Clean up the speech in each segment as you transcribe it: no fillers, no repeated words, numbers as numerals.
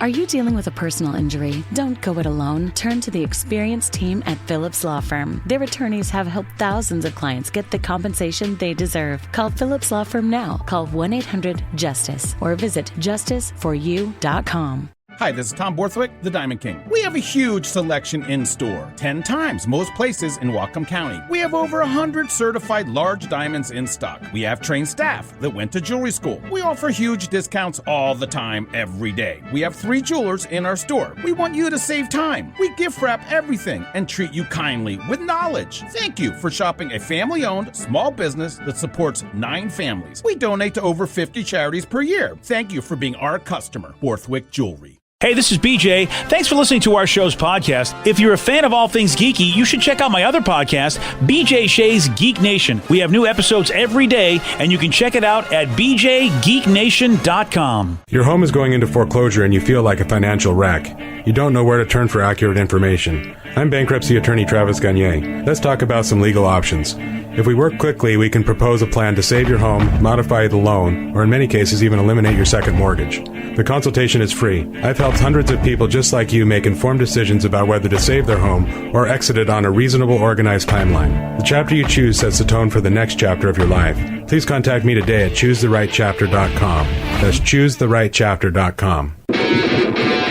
Are you dealing with a personal injury? Don't go it alone. Turn to the experienced team at Phillips Law Firm. Their attorneys have helped thousands of clients get the compensation they deserve. Call Phillips Law Firm now. Call 1-800-JUSTICE or visit justiceforyou.com. Hi, this is Tom Borthwick, the Diamond King. We have a huge selection in-store, 10 times most places in Whatcom County. We have over 100 certified large diamonds in stock. We have trained staff that went to jewelry school. We offer huge discounts all the time, every day. We have 3 jewelers in our store. We want you to save time. We gift wrap everything and treat you kindly with knowledge. Thank you for shopping a family-owned small business that supports 9 families. We donate to over 50 charities per year. Thank you for being our customer, Borthwick Jewelry. Hey, this is BJ. Thanks for listening to our show's podcast. If you're a fan of all things geeky, you should check out my other podcast, BJ Shea's Geek Nation. We have new episodes every day, and you can check it out at bjgeeknation.com. Your home is going into foreclosure and you feel like a financial wreck. You don't know where to turn for accurate information. I'm bankruptcy attorney Travis Gagne. Let's talk about some legal options. If we work quickly, we can propose a plan to save your home, modify the loan, or in many cases even eliminate your second mortgage. The consultation is free. I've helped hundreds of people just like you make informed decisions about whether to save their home or exit it on a reasonable, organized timeline. The chapter you choose sets the tone for the next chapter of your life. Please contact me today at choosetherightchapter.com. That's choosetherightchapter.com.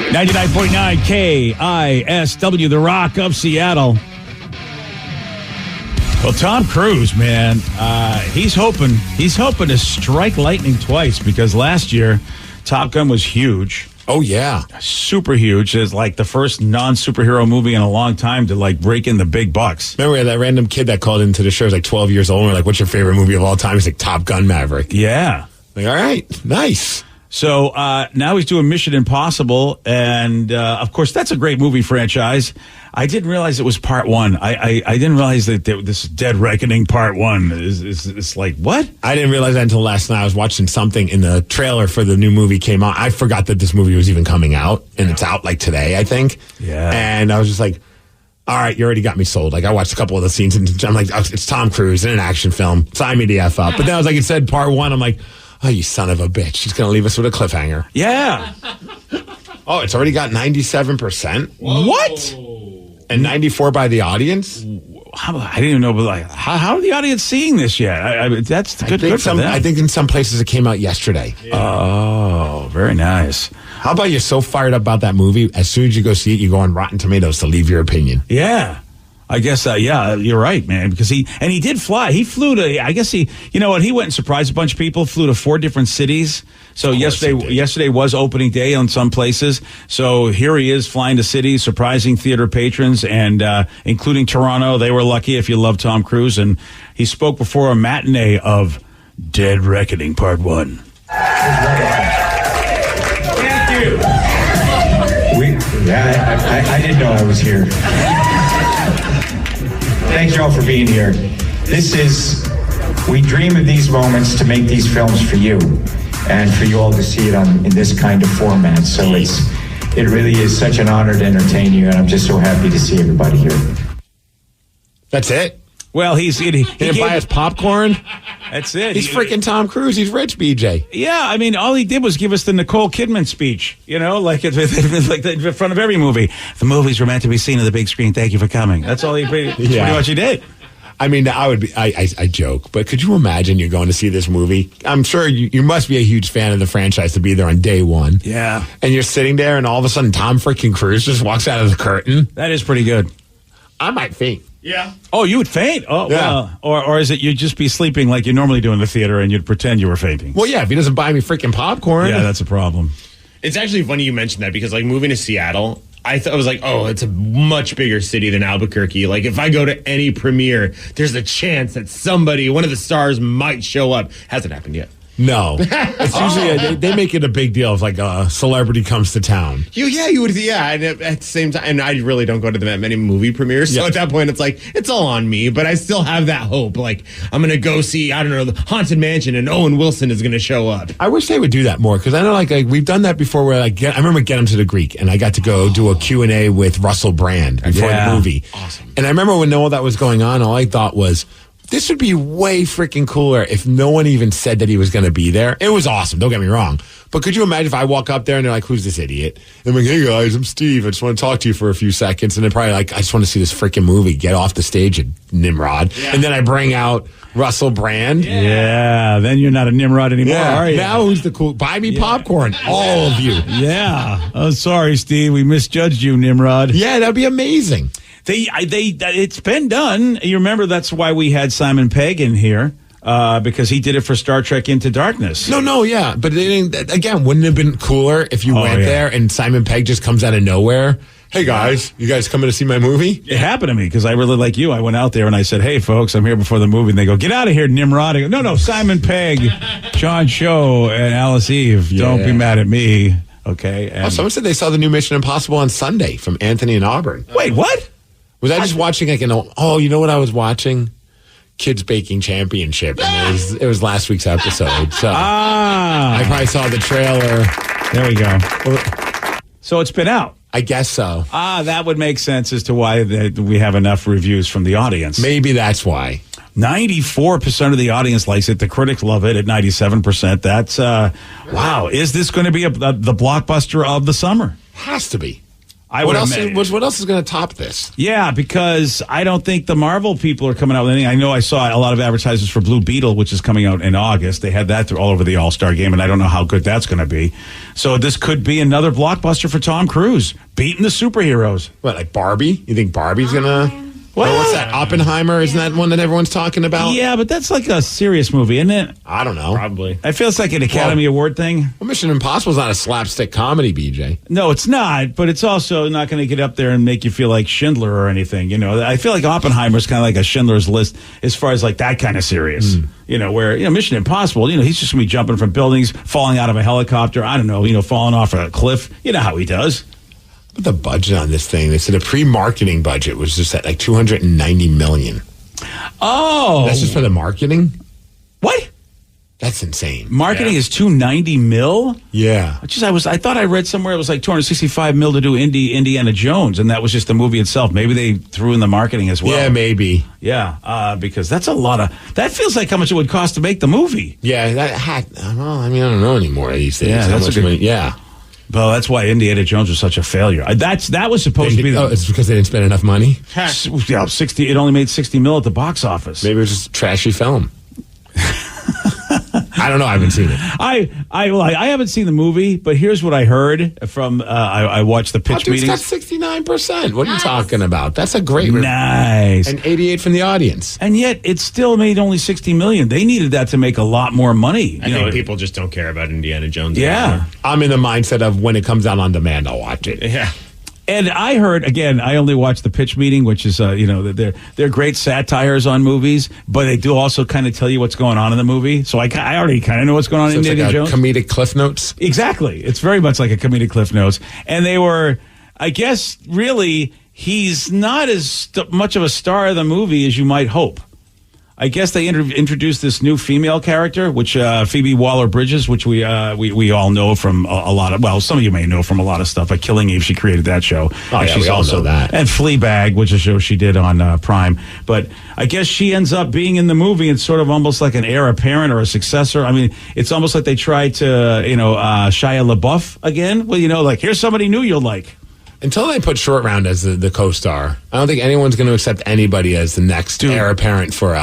99.9 KISW, The Rock of Seattle. Well, Tom Cruise, man, he's hoping to strike lightning twice because last year Top Gun was huge. Oh, yeah. Super huge. It's like the first non-superhero movie in a long time to like break in the big bucks. Remember that random kid that called into the show, was like 12 years old, and we're like, what's your favorite movie of all time? He's like, Top Gun Maverick. Yeah. Like, all right, nice. So now he's doing Mission Impossible, and of course, that's a great movie franchise. I didn't realize it was part 1. I didn't realize that this Dead Reckoning part 1 is like, what? I didn't realize that until last night. I was watching something in the trailer for the new movie came out. I forgot that this movie was even coming out, and it's out like today, I think. Yeah. And I was just like, all right, you already got me sold. Like, I watched a couple of the scenes, and I'm like, oh, it's Tom Cruise in an action film. Sign me the F up. But then I was like, it said part 1. I'm like, oh, you son of a bitch. She's going to leave us with a cliffhanger. Yeah. Oh, it's already got 97%? Whoa. What? And 94 by the audience? I didn't even know, but like, how are the audience seeing this yet? That's good for them. I think in some places it came out yesterday. Yeah. Oh, very nice. How about you're so fired up about that movie, as soon as you go see it, you go on Rotten Tomatoes to leave your opinion. Yeah. I guess, yeah, you're right, man, because he did fly. He flew to, I guess you know what, he went and surprised a bunch of people, flew to 4 different cities. So yesterday was opening day on some places. So here he is flying to cities, surprising theater patrons, and including Toronto. They were lucky if you love Tom Cruise. And he spoke before a matinee of Dead Reckoning Part 1. Thank you. I didn't know I was here. Thank you all for being here. We dream of these moments to make these films for you and for you all to see it in this kind of format. So it really is such an honor to entertain you, and I'm just so happy to see everybody here. That's it? Well, he didn't buy us popcorn. That's it. He's freaking Tom Cruise. He's rich, BJ. Yeah, I mean, all he did was give us the Nicole Kidman speech. You know, like in front of every movie. The movies were meant to be seen on the big screen. Thank you for coming. That's all pretty much he did. I mean, I joke, but could you imagine you're going to see this movie? I'm sure you must be a huge fan of the franchise to be there on day one. Yeah. And you're sitting there, and all of a sudden, Tom freaking Cruise just walks out of the curtain. That is pretty good. I might faint. Yeah. Oh, you would faint? Oh, yeah. Well, or is it you'd just be sleeping like you normally do in the theater and you'd pretend you were fainting? Well, yeah, if he doesn't buy me freaking popcorn. Yeah, that's a problem. It's actually funny you mentioned that because, like, moving to Seattle, I was like, oh, it's a much bigger city than Albuquerque. Like, if I go to any premiere, there's a chance that one of the stars might show up. Hasn't happened yet. No. It's usually, they make it a big deal if, like, a celebrity comes to town. You would, and at the same time, and I really don't go to that many movie premieres, so at that point, it's like, it's all on me, but I still have that hope. Like, I'm going to go see, I don't know, the Haunted Mansion, and Owen Wilson is going to show up. I wish they would do that more, because I know, like we've done that before, where, I remember Get Him to the Greek, and I got to go do a Q&A with Russell Brand before the movie. Awesome. And I remember when all that was going on, all I thought was, This would be way freaking cooler if no one even said that he was going to be there. It was awesome. Don't get me wrong. But could you imagine if I walk up there and they're like, who's this idiot? And I'm like, hey guys, I'm Steve. I just want to talk to you for a few seconds. And they're probably like, I just want to see this freaking movie. Get off the stage at Nimrod. Yeah. And then I bring out Russell Brand. Yeah. Then you're not a Nimrod anymore, are you? Now who's the cool? Buy me popcorn. All of you. Yeah. Oh, sorry, Steve. We misjudged you, Nimrod. Yeah, that'd be amazing. It's been done. You remember that's why we had Simon Pegg in here because he did it for Star Trek Into Darkness. No, yeah, but again, wouldn't it have been cooler if you went there and Simon Pegg just comes out of nowhere? Hey guys, you guys coming to see my movie? It happened to me because I really like you. I went out there and I said, "Hey folks, I'm here before the movie." And they go, "Get out of here, Nimrod." I go, "No, Simon Pegg, John Cho, and Alice Eve. Don't be mad at me." Okay. And someone said they saw the new Mission Impossible on Sunday from Anthony and Auburn. Wait, what? Was I just watching like you know what I was watching? Kids Baking Championship. And it was last week's episode. So I probably saw the trailer. There we go. So it's been out. I guess so. That would make sense as to why we have enough reviews from the audience. Maybe that's why. 94% of the audience likes it. The critics love it at 97%. That's, wow. Is this going to be the blockbuster of the summer? Has to be. What else is going to top this? Yeah, because I don't think the Marvel people are coming out with anything. I know I saw a lot of advertisements for Blue Beetle, which is coming out in August. They had that all over the All-Star game, and I don't know how good that's going to be. So this could be another blockbuster for Tom Cruise, beating the superheroes. What, like Barbie? You think Barbie's going to... What's that? Oppenheimer? Isn't that one that everyone's talking about? Yeah, but that's like a serious movie, isn't it? I don't know. Probably. I feel it's like an Academy Award thing. Well, Mission Impossible is not a slapstick comedy, BJ. No, it's not, but it's also not going to get up there and make you feel like Schindler or anything. You know, I feel like Oppenheimer's kind of like a Schindler's List as far as like that kind of serious. You know, where, Mission Impossible, he's just going to be jumping from buildings, falling out of a helicopter, I don't know, falling off a cliff. You know how he does. The budget on this thing, they said a pre-marketing budget was just at like $290 million. Oh, that's just for the marketing? What? That's insane. Marketing is $290 million? Yeah. I thought I read somewhere it was like $265 million to do Indiana Jones, and that was just the movie itself. Maybe they threw in the marketing as well. Yeah, maybe. Yeah, because that's a lot of. That feels like how much it would cost to make the movie. Yeah, I don't know anymore these days. Yeah, that's yeah. Well, that's why Indiana Jones was such a failure. That was supposed to be. It's because they didn't spend enough money. Yeah, 60. It only made $60 million at the box office. Maybe it was just a trashy film. I don't know. I haven't seen it. I haven't seen the movie, but here's what I heard from. I watched the pitch meetings. It's got 69%. What are you talking about? That's a great. Nice. And 88 from the audience. And yet, it still made only $60 million. They needed that to make a lot more money. I think people just don't care about Indiana Jones. Yeah, anymore. I'm in the mindset of when it comes out on demand, I'll watch it. Yeah. And I heard, again, I only watched the pitch meeting, which is, they're great satires on movies, but they do also kind of tell you what's going on in the movie. So I already kind of know what's going on in Indiana Jones. Comedic Cliff Notes? Exactly. It's very much like a comedic Cliff Notes. And they were, I guess, really, he's not as much of a star of the movie as you might hope. I guess they introduced this new female character, which Phoebe Waller-Bridges, which we all know from a lot of. Well, some of you may know from a lot of stuff. Like Killing Eve, she created that show. Oh, yeah, we all know that. And Fleabag, which is a show she did on Prime. But I guess she ends up being in the movie and sort of almost like an heir apparent or a successor. I mean, it's almost like they tried to, Shia LaBeouf again. Well, like here's somebody new you'll like. Until they put Short Round as the co-star, I don't think anyone's going to accept anybody as the next heir apparent for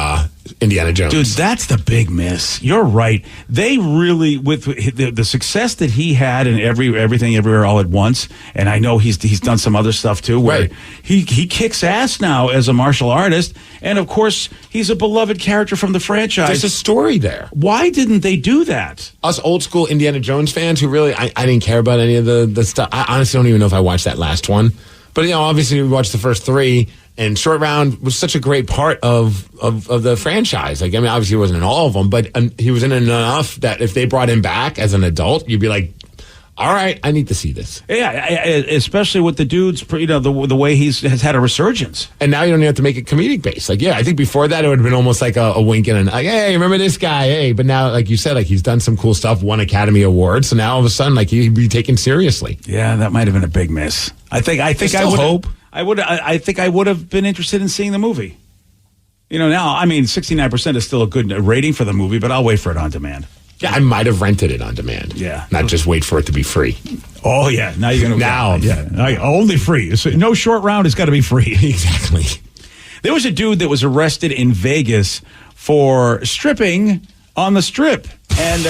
Indiana Jones. Dude, that's the big miss. You're right. They really, with the success that he had in Everything Everywhere All at Once, and I know he's done some other stuff too, where he kicks ass now as a martial artist, and of course he's a beloved character from the franchise. There's a story there. Why didn't they do that? Us old school Indiana Jones fans who really, I didn't care about any of the stuff. I honestly don't even know if I watched that last one. But, obviously we watched the first three, and Short Round was such a great part of the franchise. Like, I mean, obviously he wasn't in all of them, but he was in enough that if they brought him back as an adult, you'd be like, all right, I need to see this. Yeah, especially with the dudes, the way has had a resurgence. And now you don't even have to make it comedic based. Like, I think before that it would have been almost like a wink and like, hey, remember this guy? Hey, but now, like you said, like he's done some cool stuff, won Academy Awards, so now all of a sudden, like he'd be taken seriously. Yeah, that might have been a big miss. I think I would have been interested in seeing the movie. Now, 69% is still a good rating for the movie, but I'll wait for it on demand. Yeah, I might have rented it on demand. Yeah. Not just wait for it to be free. Oh, yeah. Now you're going to... Now. Yeah. Only free. So no short round. It's got to be free. Exactly. There was a dude that was arrested in Vegas for stripping on the strip and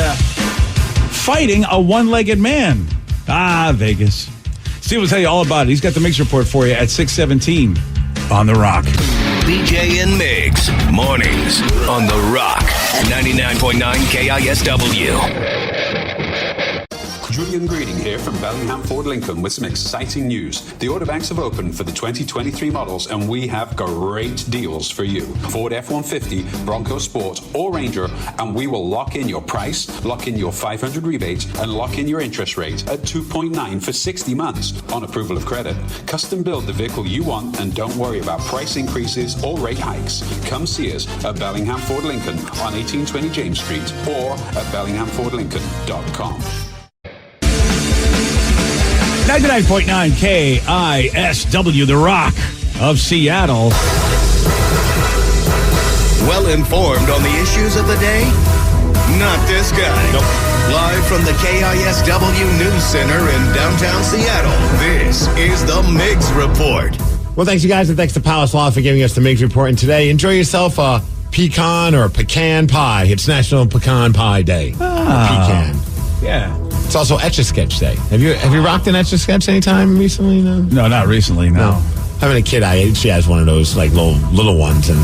fighting a one-legged man. Vegas. Steve will tell you all about it. He's got the Migs report for you at 6:17 on The Rock. BJ and Migs, mornings on The Rock, 99.9 KISW. Julian Greeding here from Bellingham Ford Lincoln with some exciting news. The order banks have opened for the 2023 models and we have great deals for you. Ford F-150, Bronco Sport or Ranger, and we will lock in your price, lock in your 500 rebate, and lock in your interest rate at 2.9 for 60 months on approval of credit. Custom build the vehicle you want and don't worry about price increases or rate hikes. Come see us at Bellingham Ford Lincoln on 1820 James Street or at BellinghamFordLincoln.com. 99.9 KISW, The Rock of Seattle. Well informed on the issues of the day? Not this guy. Nope. Live from the KISW News Center in downtown Seattle, this is the Migs Report. Well, thanks, you guys, and thanks to Palace Law for giving us the Migs Report. And today, enjoy yourself a pecan or a pecan pie. It's National Pecan Pie Day. Pecan. Yeah. It's also Etch-a-Sketch Day. Have you rocked an Etch-a-Sketch anytime recently? No, not recently, no. Having a kid, she has one of those like little ones, and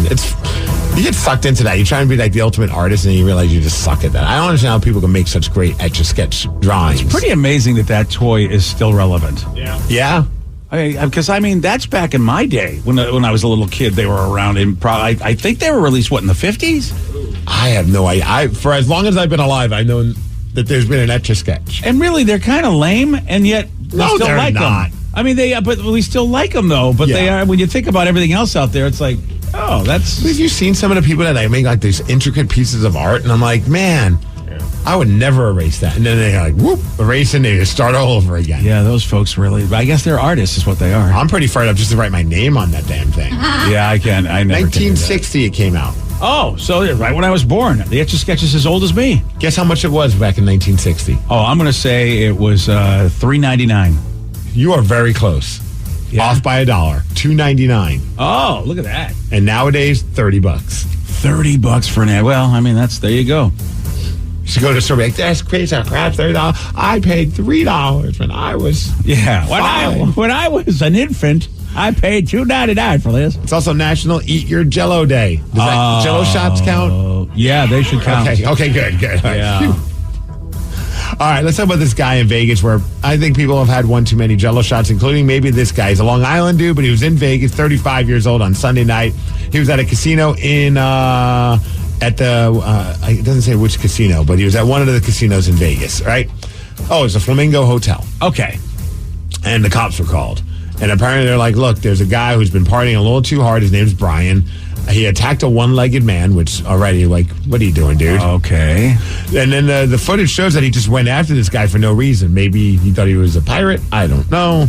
you get sucked into that. You try and be like the ultimate artist, and you realize you just suck at that. I don't understand how people can make such great Etch-a-Sketch drawings. It's pretty amazing that toy is still relevant. Yeah. Because that's back in my day when I was a little kid. They were around in I think they were released in the 50s. I have no idea. For as long as I've been alive, I know that there's been an Etch-a-Sketch. And really, they're kind of lame, and yet we still like them. But we still like them, though. But they are, when you think about everything else out there, it's like, that's... Have you seen some of the people that make like these intricate pieces of art? And I'm like, man, I would never erase that. And then they like, whoop, erase and they just start all over again. Yeah, those folks really... I guess they're artists is what they are. I'm pretty fired up just to write my name on that damn thing. Yeah, I can. I never 1960 it came out. Oh, so right when I was born. The Etch-a-Sketch is as old as me. Guess how much it was back in 1960? Oh, I'm going to say it was $3.99. You are very close. Yeah. Off by $1. $2.99. Oh, look at that. And nowadays, $30. $30 for an ad. Well, there you go. You should go to the store like, that's crazy crap, $30. I paid $3 when I was when I was an infant. I paid $2.99 for this. It's also National Eat Your Jell-O Day. Does that Jell-O shots count? Yeah, they should count. Okay, good. Yeah. All right, let's talk about this guy in Vegas where I think people have had one too many Jell-O shots, including maybe this guy. He's a Long Island dude, but he was in Vegas, 35 years old on Sunday night. He was at a casino it doesn't say which casino, but he was at one of the casinos in Vegas, right? Oh, it's a Flamingo Hotel. Okay. And the cops were called. And apparently they're like, look, there's a guy who's been partying a little too hard. His name's Brian. He attacked a one-legged man, which already, like, what are you doing, dude? Okay. And then the footage shows that he just went after this guy for no reason. Maybe he thought he was a pirate. I don't know.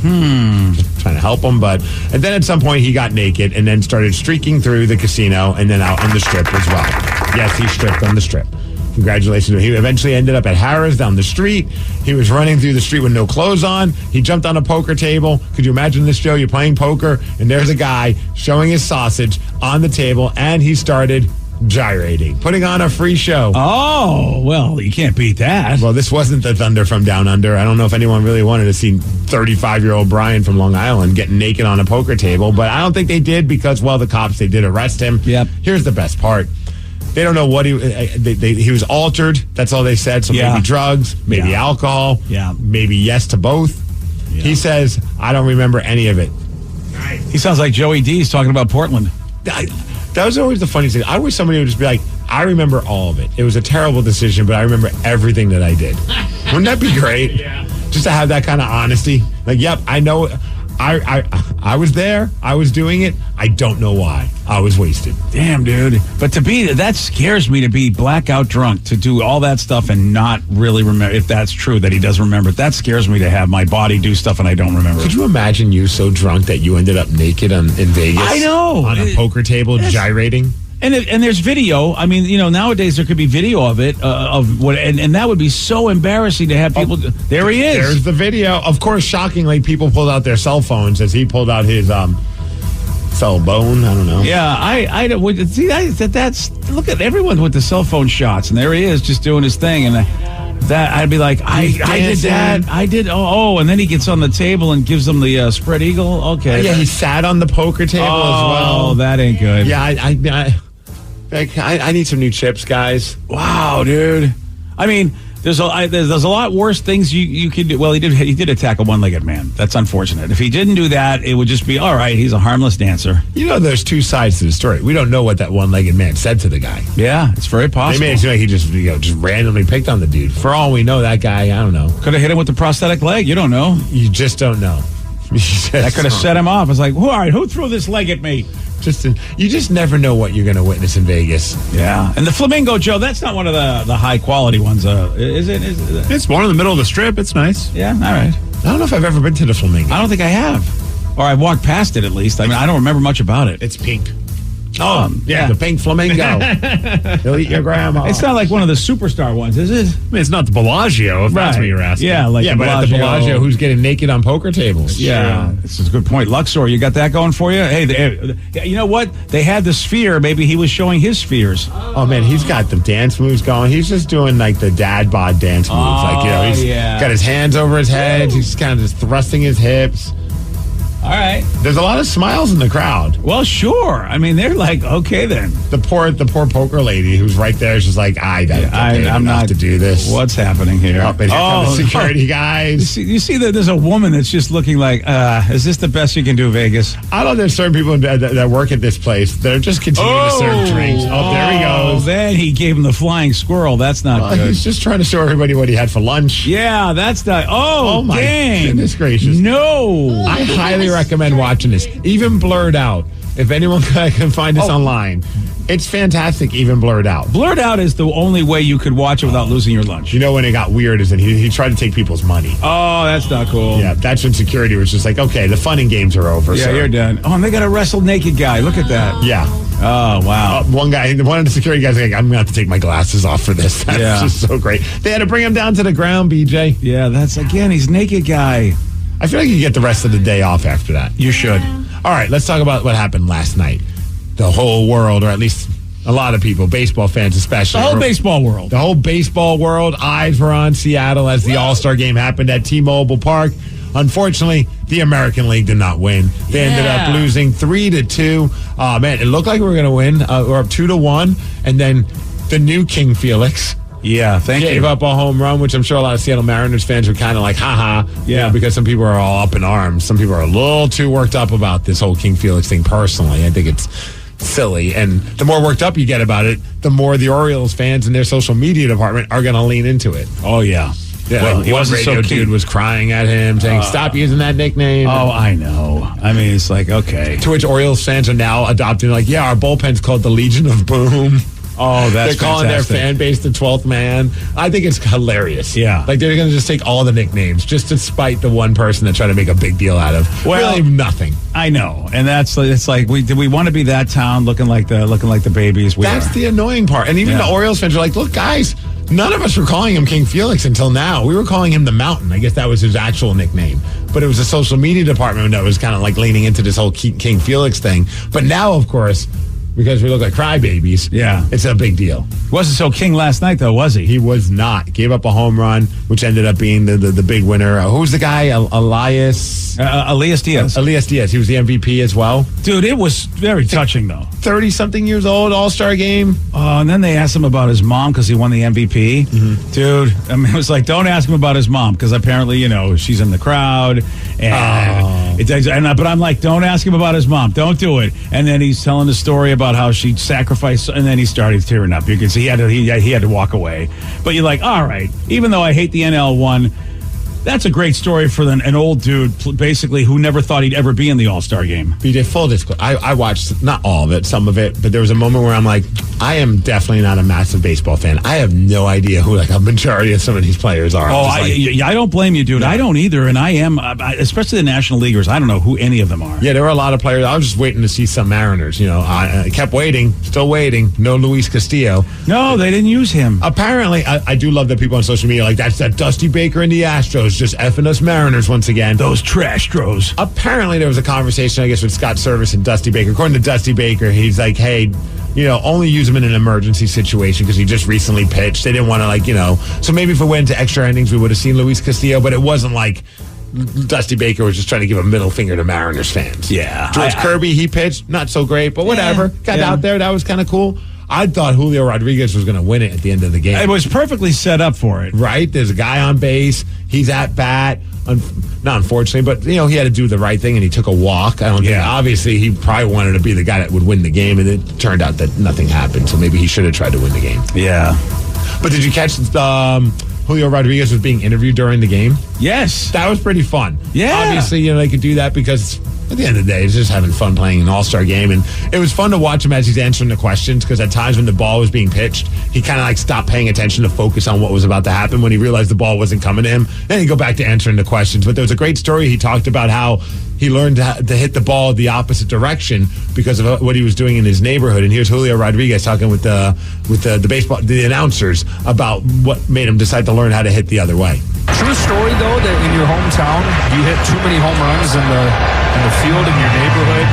Just trying to help him. And then at some point he got naked and then started streaking through the casino and then out on the strip as well. Yes, he stripped on the strip. Congratulations. He eventually ended up at Harrah's down the street. He was running through the street with no clothes on. He jumped on a poker table. Could you imagine this, Joe? You're playing poker, and there's a guy showing his sausage on the table, and he started gyrating, putting on a free show. Oh, well, you can't beat that. Well, this wasn't the Thunder from Down Under. I don't know if anyone really wanted to see 35-year-old Brian from Long Island getting naked on a poker table, but I don't think they did because, well, the cops, they did arrest him. Yep. Here's the best part. They don't know what he was altered. That's all they said. So maybe drugs, maybe alcohol, maybe yes to both. Yeah. He says, I don't remember any of it. He sounds like Joey D's talking about Portland. That was always the funniest thing. I wish somebody would just be like, I remember all of it. It was a terrible decision, but I remember everything that I did. Wouldn't that be great? Yeah. Just to have that kind of honesty. Like, yep, I know. I was there. I was doing it. I don't know why. I was wasted. Damn, dude. But that scares me to be blackout drunk, to do all that stuff and not really remember. If that's true that he does remember it, that scares me to have my body do stuff and I don't remember. Could you imagine you so drunk that you ended up naked in Vegas? I know. On a poker table gyrating? And there's video. I mean, nowadays there could be video of it, of what, and that would be so embarrassing to have people. There he is. There's the video. Of course, shockingly, people pulled out their cell phones as he pulled out his cell bone. I don't know. Yeah, I don't see that's look at everyone with the cell phone shots, and there he is just doing his thing, and that I'd be like, I did that. I did. Oh, and then he gets on the table and gives them the spread eagle. Okay. Yeah, he sat on the poker table as well. Oh, that ain't good. Yeah, I need some new chips, guys. Wow, dude. I mean, there's a lot worse things you could do. Well, he did attack a one-legged man. That's unfortunate. If he didn't do that, it would just be all right. He's a harmless dancer. There's two sides to the story. We don't know what that one-legged man said to the guy. Yeah, it's very possible. They made it seem like he just randomly picked on the dude. For all we know, that guy, I don't know, could have hit him with the prosthetic leg. You don't know. You just don't know. That could have set him off. It's like, all right, who threw this leg at me? You just never know what you're going to witness in Vegas. Yeah, and the Flamingo, Joe, that's not one of the high quality ones, is it? It's one in the middle of the Strip. It's nice. Yeah, all right. I don't know if I've ever been to the Flamingo. I don't think I have, or I've walked past it at least. I mean, I don't remember much about it. It's pink. Yeah, the pink flamingo. He'll eat your grandma. It's not like one of the superstar ones, is it? I mean, it's not the Bellagio, if that's what you're asking. Yeah, but at the Bellagio, who's getting naked on poker tables? Yeah, this is a good point. Luxor, you got that going for you? Hey, you know what? They had the sphere. Maybe he was showing his spheres. Oh, man, he's got the dance moves going. He's just doing, like, the dad bod dance moves. He's got his hands over his head. Woo. He's kind of just thrusting his hips. All right. There's a lot of smiles in the crowd. Well, sure. I mean, they're like, okay, then. The poor poker lady who's right there is just like, I'm not to do this. What's happening here? And here come the security guys. You see that there's a woman that's just looking like, is this the best you can do, Vegas? I know there's certain people that work at this place that are just continuing to serve drinks. Oh, there he goes. Then he gave him the flying squirrel. That's not good. He's just trying to show everybody what he had for lunch. Yeah, that's not. Oh my dang. Goodness gracious. No. I highly recommend watching this, even blurred out. If anyone can find this online, it's fantastic, even blurred out. Blurred out is the only way you could watch it without losing your lunch. You know when it got weird is that he tried to take people's money. Oh, that's not cool. Yeah, that's when security was just like, okay, the fun and games are over. Yeah, sir. You're done. Oh, and they got a wrestle naked guy. Look at that. Yeah. Oh, wow. One of the security guys was like, I'm going to have to take my glasses off for this. That's just so great. They had to bring him down to the ground, BJ. Yeah, he's naked guy. I feel like you get the rest of the day off after that. You should. All right, let's talk about what happened last night. The whole world, or at least a lot of people, baseball fans especially. The whole baseball world. The whole baseball world. Eyes were on Seattle as the All-Star game happened at T-Mobile Park. Unfortunately, the American League did not win. They ended up losing 3-2. Man, it looked like we were going to win. We're up 2-1. And then the new King Felix. Yeah, gave up a home run, which I'm sure a lot of Seattle Mariners fans were kind of like, haha. Yeah. Because some people are all up in arms. Some people are a little too worked up about this whole King Felix thing personally. I think it's silly. And the more worked up you get about it, the more the Orioles fans and their social media department are going to lean into it. Oh, yeah. Yeah, well, he wasn't radio so dude was crying at him, saying, stop using that nickname. Oh, I know. I mean, it's like, okay. To which Orioles fans are now adopting, like, yeah, our bullpen's called the Legion of Boom. Oh, that's They're calling fantastic. their fan base the 12th man. I think it's hilarious. Yeah. Like, they're going to just take all the nicknames just to spite the one person that tried to make a big deal out of. Well, really nothing. I know. And it's like, do we want to be that town looking like the babies we That's are? the annoying part. And even the Orioles fans are like, look, guys, none of us were calling him King Felix until now. We were calling him the Mountain. I guess that was his actual nickname. But it was a social media department that was kind of like leaning into this whole King Felix thing. But now, of course, because we look like crybabies, it's a big deal. Wasn't so king last night, though, was he? He was not. Gave up a home run, which ended up being the big winner. Who's the guy? Elias Diaz. Elias Diaz. He was the MVP as well. Dude, it was very touching, though. 30-something years old, All-Star game. And then they asked him about his mom because he won the MVP. Mm-hmm. Dude, I mean, it was like, don't ask him about his mom because apparently, she's in the crowd. But I'm like, don't ask him about his mom. Don't do it. And then he's telling the story about how she sacrificed, and then he started tearing up. You can see he had to walk away. But you're like, all right, even though I hate the NL one, That's a great story for an old dude, basically, who never thought he'd ever be in the All-Star game. BJ, full disclosure, I watched not all of it, some of it, but there was a moment where I'm like, I am definitely not a massive baseball fan. I have no idea who a majority of some of these players are. Oh, I don't blame you, dude. No. I don't either, and I am, especially the National Leaguers. I don't know who any of them are. Yeah, there were a lot of players. I was just waiting to see some Mariners. I kept waiting, still waiting. No Luis Castillo. No, they didn't use him. Apparently, I do love that people on social media that's that Dusty Baker and the Astros just effing us Mariners once again. Those trash-tros. Apparently, there was a conversation, I guess, with Scott Service and Dusty Baker. According to Dusty Baker, he's like, hey, only use him in an emergency situation because he just recently pitched. They didn't want to, so maybe if we went into extra innings, we would have seen Luis Castillo, but it wasn't like Dusty Baker was just trying to give a middle finger to Mariners fans. Yeah. George Kirby, he pitched, not so great, but whatever. Got out there. That was kind of cool. I thought Julio Rodriguez was going to win it at the end of the game. It was perfectly set up for it. Right? There's a guy on base. He's at bat. Not unfortunately, but, he had to do the right thing, and he took a walk. I don't think, obviously, he probably wanted to be the guy that would win the game, and it turned out that nothing happened, so maybe he should have tried to win the game. Yeah. But did you catch Julio Rodriguez was being interviewed during the game? Yes. That was pretty fun. Yeah. Obviously, they could do that because at the end of the day, it's just having fun playing an all-star game. And it was fun to watch him as he's answering the questions because at times when the ball was being pitched, he kind of stopped paying attention to focus on what was about to happen when he realized the ball wasn't coming to him. Then he'd go back to answering the questions. But there was a great story. He talked about how he learned to hit the ball the opposite direction because of what he was doing in his neighborhood. And here's Julio Rodriguez talking with the announcers about what made him decide to learn how to hit the other way. True story, though, that in your hometown, you hit too many home runs in the field in your neighborhood,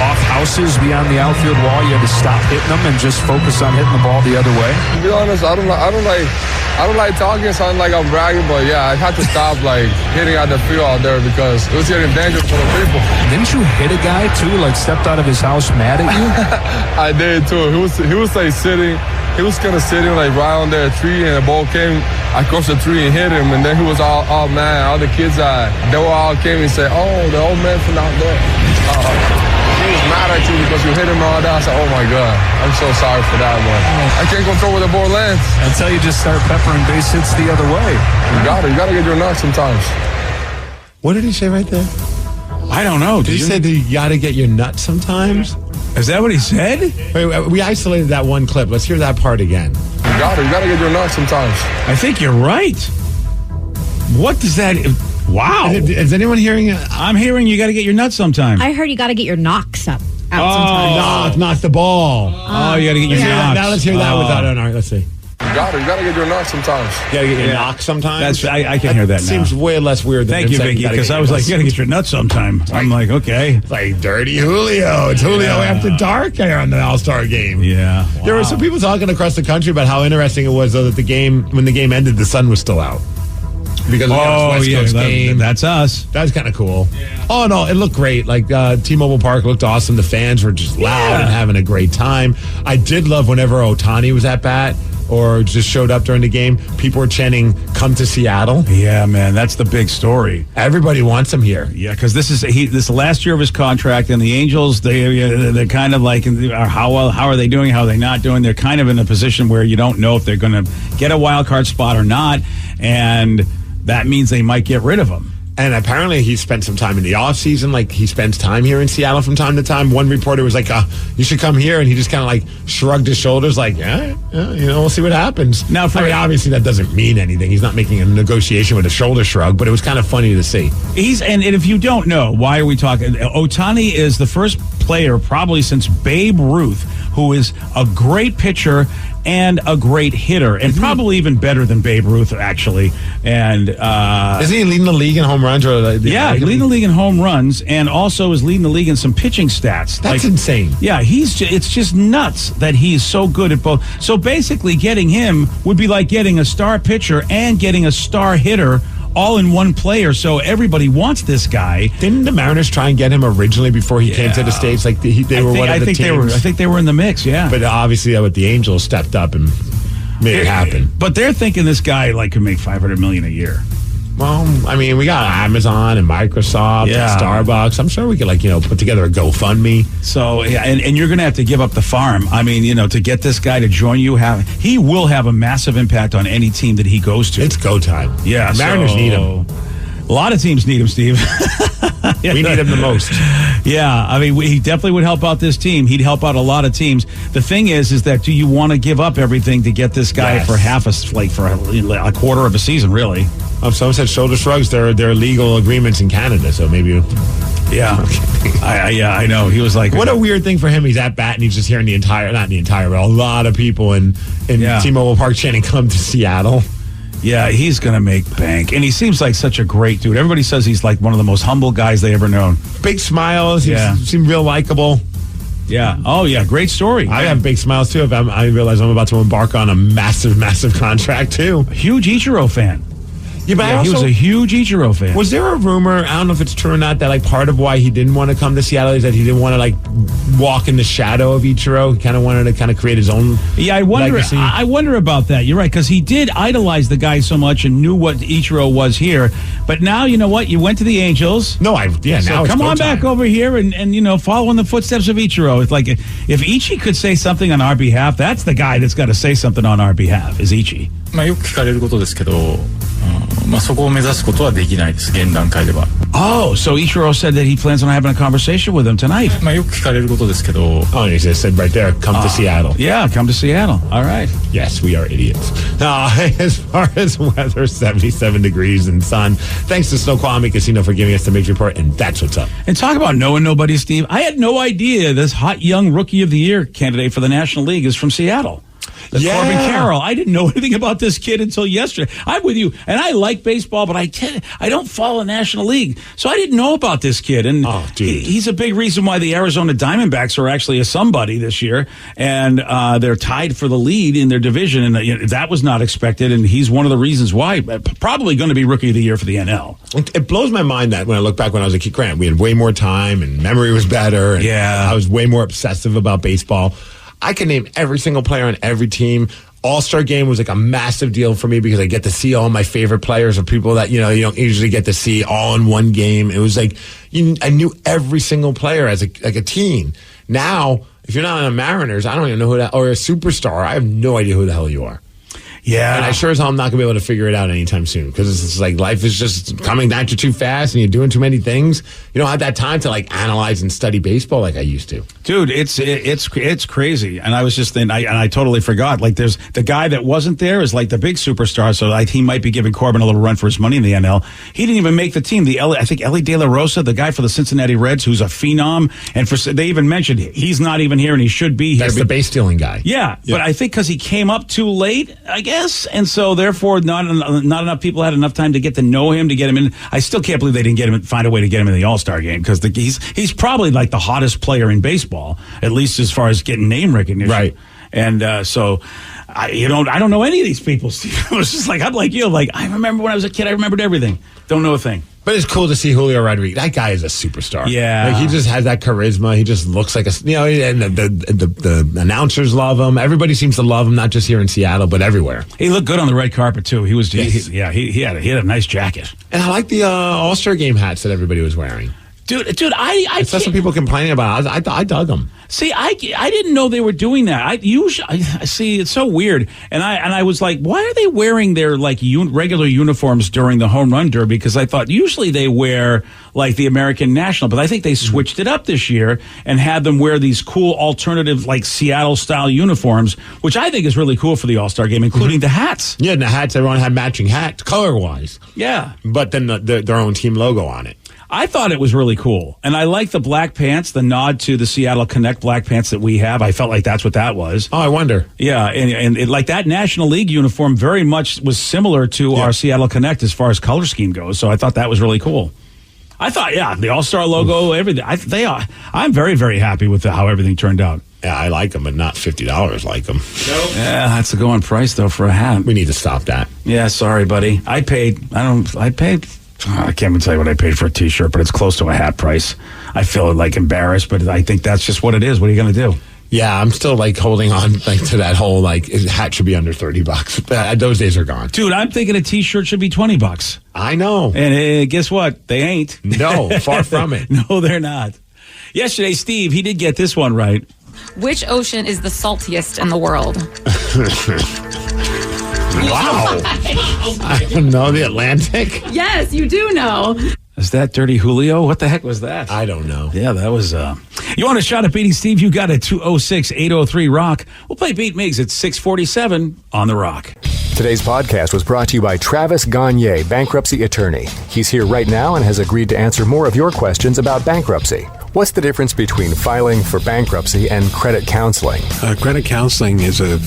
off houses beyond the outfield wall. You had to stop hitting them and just focus on hitting the ball the other way. To be honest, I don't like talking, sounding like I'm bragging, but yeah, I had to stop hitting out the field out there because it was getting dangerous for the people. Didn't you hit a guy too? Stepped out of his house mad at you? I did too. He was sitting. He was kind of sitting right under a tree, and the ball came across the tree and hit him. And then he was all mad. All the kids, they were all came and said, "Oh, the old man from out there." He was mad at you because you hit him all that. I said, "Oh my God, I'm so sorry for that one. I can't control where the ball lands." Until you just start peppering base hits the other way. You got to get your nuts sometimes. What did he say right there? I don't know. Did he say that you got to get your nuts sometimes? Is that what he said? Wait, we isolated that one clip. Let's hear that part again. You got to get your nuts sometimes. I think you're right. What does that... Wow. Is anyone hearing it? I'm hearing you got to get your nuts sometime. I heard you got to get your knocks up. Knock the ball. Oh, you got to get your knocks. Now let's hear that without an art. Let's see. You got to get your nuts sometimes. You got to get your knocks sometimes? I can hear that now. Seems way less weird than Thank you, Vicky, because I was like, you got to get your nuts sometime. I'm like, okay. It's like Dirty Julio. It's Julio after dark here on the All-Star game. Yeah. Wow. There were some people talking across the country about how interesting it was, though, that when the game ended, the sun was still out. Because West Coast game. That's us. That was kind of cool. Yeah. Oh, no, it looked great. T-Mobile Park looked awesome. The fans were just loud and having a great time. I did love whenever Ohtani was at bat or just showed up during the game, people were chanting, "Come to Seattle." Yeah, man, that's the big story. Everybody wants him here. Yeah, because this is the last year of his contract, and the Angels, they're kind of like, how are they doing? How are they not doing? They're kind of in a position where you don't know if they're going to get a wild card spot or not, and that means they might get rid of him. And apparently he spent some time in the offseason. He spends time here in Seattle from time to time. One reporter was like, you should come here. And he just kind of shrugged his shoulders we'll see what happens. Now, obviously that doesn't mean anything. He's not making a negotiation with a shoulder shrug, but it was kind of funny to see. And if you don't know, why are we talking? Ohtani is the first player probably since Babe Ruth who is a great pitcher and a great hitter, and probably even better than Babe Ruth, actually. And isn't he leading the league in home runs? Leading the league in home runs, and also is leading the league in some pitching stats. That's insane. Yeah, it's just nuts that he's so good at both. So basically, getting him would be like getting a star pitcher and getting a star hitter all in one player, so everybody wants this guy. Didn't the Mariners try and get him originally before he came to the States? They were one of the teams. I think they were in the mix, yeah. But obviously, the Angels stepped up and made it happen. But they're thinking this guy could make $500 million a year. Well, we got Amazon and Microsoft and Starbucks. I'm sure we could put together a GoFundMe. So and you're going to have to give up the farm. To get this guy to join you, he will have a massive impact on any team that he goes to. It's go time. Yeah, Mariners need him. A lot of teams need him, Steve. We need him the most. Yeah, I mean, he definitely would help out this team. He'd help out a lot of teams. The thing is that do you want to give up everything to get this guy for for a quarter of a season, really? Someone said shoulder shrugs. There are legal agreements in Canada, so maybe. Yeah, I know. He was like, what a weird thing for him. He's at bat and he's just hearing not the entire, but a lot of people in T-Mobile Park chanting, "Come to Seattle." Yeah, he's going to make bank. And he seems like such a great dude. Everybody says he's like one of the most humble guys they ever known. Big smiles. He seems real likable. Yeah. Oh, yeah. Great story. I have big smiles, too. I realize I'm about to embark on a massive, massive contract, too. A huge Ichiro fan. Yeah, but he was a huge Ichiro fan. Was there a rumor, I don't know if it's true or not, that like part of why he didn't want to come to Seattle is that he didn't want to like walk in the shadow of Ichiro? He kind of wanted to kind of create his own legacy. I wonder about that. You're right, because he did idolize the guy so much and knew what Ichiro was here. But now, you know what? You went to the Angels. So now come on back over here and follow in the footsteps of Ichiro. It's like if Ichi could say something on our behalf, that's the guy that's got to say something on our behalf, is Ichi. よく聞かれることですけど、そこを目指すことはできないです、現段階では。Oh, so Ichiro said that he plans on having a conversation with him tonight. よく聞かれることですけど。Oh, he just said right there, come to Seattle. Yeah, come to Seattle. All right. Yes, we are idiots. As far as weather, 77 degrees and sun. Thanks to Snoqualmie Casino for giving us the Migs report, and that's what's up. And talk about knowing nobody, Steve. I had no idea this hot young Rookie of the Year candidate for the National League is from Seattle. Corbin Carroll. I didn't know anything about this kid until yesterday. I'm with you, and I like baseball, but I don't follow National League, so I didn't know about this kid. And he's a big reason why the Arizona Diamondbacks are actually a somebody this year, and they're tied for the lead in their division, and that was not expected. And he's one of the reasons why. Probably going to be Rookie of the Year for the NL. It blows my mind that when I look back when I was a kid, Grant, we had way more time and memory was better. And I was way more obsessive about baseball. I can name every single player on every team. All-Star game was like a massive deal for me because I get to see all my favorite players or people that, you don't usually get to see all in one game. It was like, I knew every single player as a teen. Now, if you're not on the Mariners, I don't even know who that, or a superstar, I have no idea who the hell you are. Yeah. And I sure as hell I'm not going to be able to figure it out anytime soon because it's like life is just coming at you too fast and you're doing too many things. You don't have that time to like analyze and study baseball like I used to. Dude, it's crazy. And I was just thinking, I totally forgot. Like there's the guy that wasn't there is like the big superstar. So like he might be giving Corbin a little run for his money in the NL. He didn't even make the team. I think Ellie De La Rosa, the guy for the Cincinnati Reds, who's a phenom. And they even mentioned he's not even here and he should be here. That's the base stealing guy. Yeah. But I think because he came up too late, I guess. And so therefore not enough people had enough time to get to know him, to get him in. I still can't believe they didn't find a way to get him in the All-Star game because he's probably like the hottest player in baseball, at least as far as getting name recognition. Right. And so I don't know any of these people, Steve. It was just like, I'm like you. Like, I remember when I was a kid, I remembered everything. Don't know a thing. But it's cool to see Julio Rodriguez. That guy is a superstar. Yeah. Like, he just has that charisma. He just looks like and the announcers love him. Everybody seems to love him, not just here in Seattle, but everywhere. He looked good on the red carpet, too. He was, he had a nice jacket. And I like the All-Star game hats that everybody was wearing. Dude, I saw some people complaining about it. I dug them. See, I didn't know they were doing that. I see, it's so weird. And I was like, why are they wearing their like regular uniforms during the home run derby? Because I thought usually they wear like the American national, but I think they switched it up this year and had them wear these cool alternative like Seattle style uniforms, which I think is really cool for the All-Star game, including the hats. Yeah, and the hats, everyone had matching hats color wise. Yeah, but then their own team logo on it. I thought it was really cool. And I like the black pants, the nod to the Seattle Connect black pants that we have. I felt like that's what that was. Oh, I wonder. Yeah, and it, like that National League uniform very much was similar to our Seattle Connect as far as color scheme goes. So I thought that was really cool. I thought, the All-Star logo, everything. I'm very, very happy with how everything turned out. Yeah, I like them, but not $50 like them. Nope. Yeah, that's the going price, though, for a hat. We need to stop that. Yeah, sorry, buddy. I can't even tell you what I paid for a T-shirt, but it's close to a hat price. I feel like embarrassed, but I think that's just what it is. What are you going to do? Yeah, I'm still like holding on like to that whole like hat should be under $30. Those days are gone, dude. I'm thinking a T-shirt should be $20. I know, and guess what? They ain't. No, far from it. No, they're not. Yesterday, Steve, he did get this one right. Which ocean is the saltiest in the world? Wow. I don't know. The Atlantic? Yes, you do know. Is that Dirty Julio? What the heck was that? I don't know. Yeah, that was... You want a shot at beating Steve? You got it. 206-803-ROCK. We'll play Beat Migs at 647 on The Rock. Today's podcast was brought to you by Travis Gagne, bankruptcy attorney. He's here right now and has agreed to answer more of your questions about bankruptcy. What's the difference between filing for bankruptcy and credit counseling? Credit counseling is a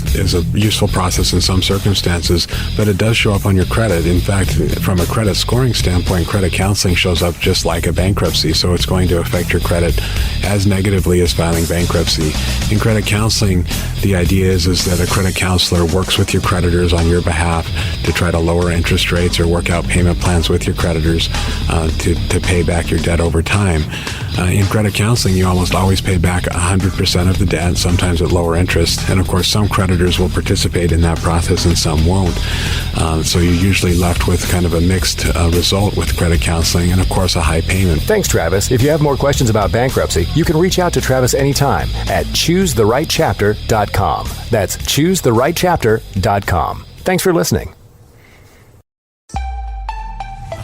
useful process in some circumstances, but it does show up on your credit. In fact, from a credit scoring standpoint, credit counseling shows up just like a bankruptcy, so it's going to affect your credit as negatively as filing bankruptcy. In credit counseling, the idea is that a credit counselor works with your creditors on your behalf to try to lower interest rates or work out payment plans with your creditors to pay back your debt over time. In credit counseling, you almost always pay back 100% of the debt, sometimes at lower interest. And of course, some creditors will participate in that process and some won't. So you're usually left with kind of a mixed result with credit counseling and, of course, a high payment. Thanks, Travis. If you have more questions about bankruptcy, you can reach out to Travis anytime at ChooseTheRightChapter.com. That's ChooseTheRightChapter.com. Thanks for listening.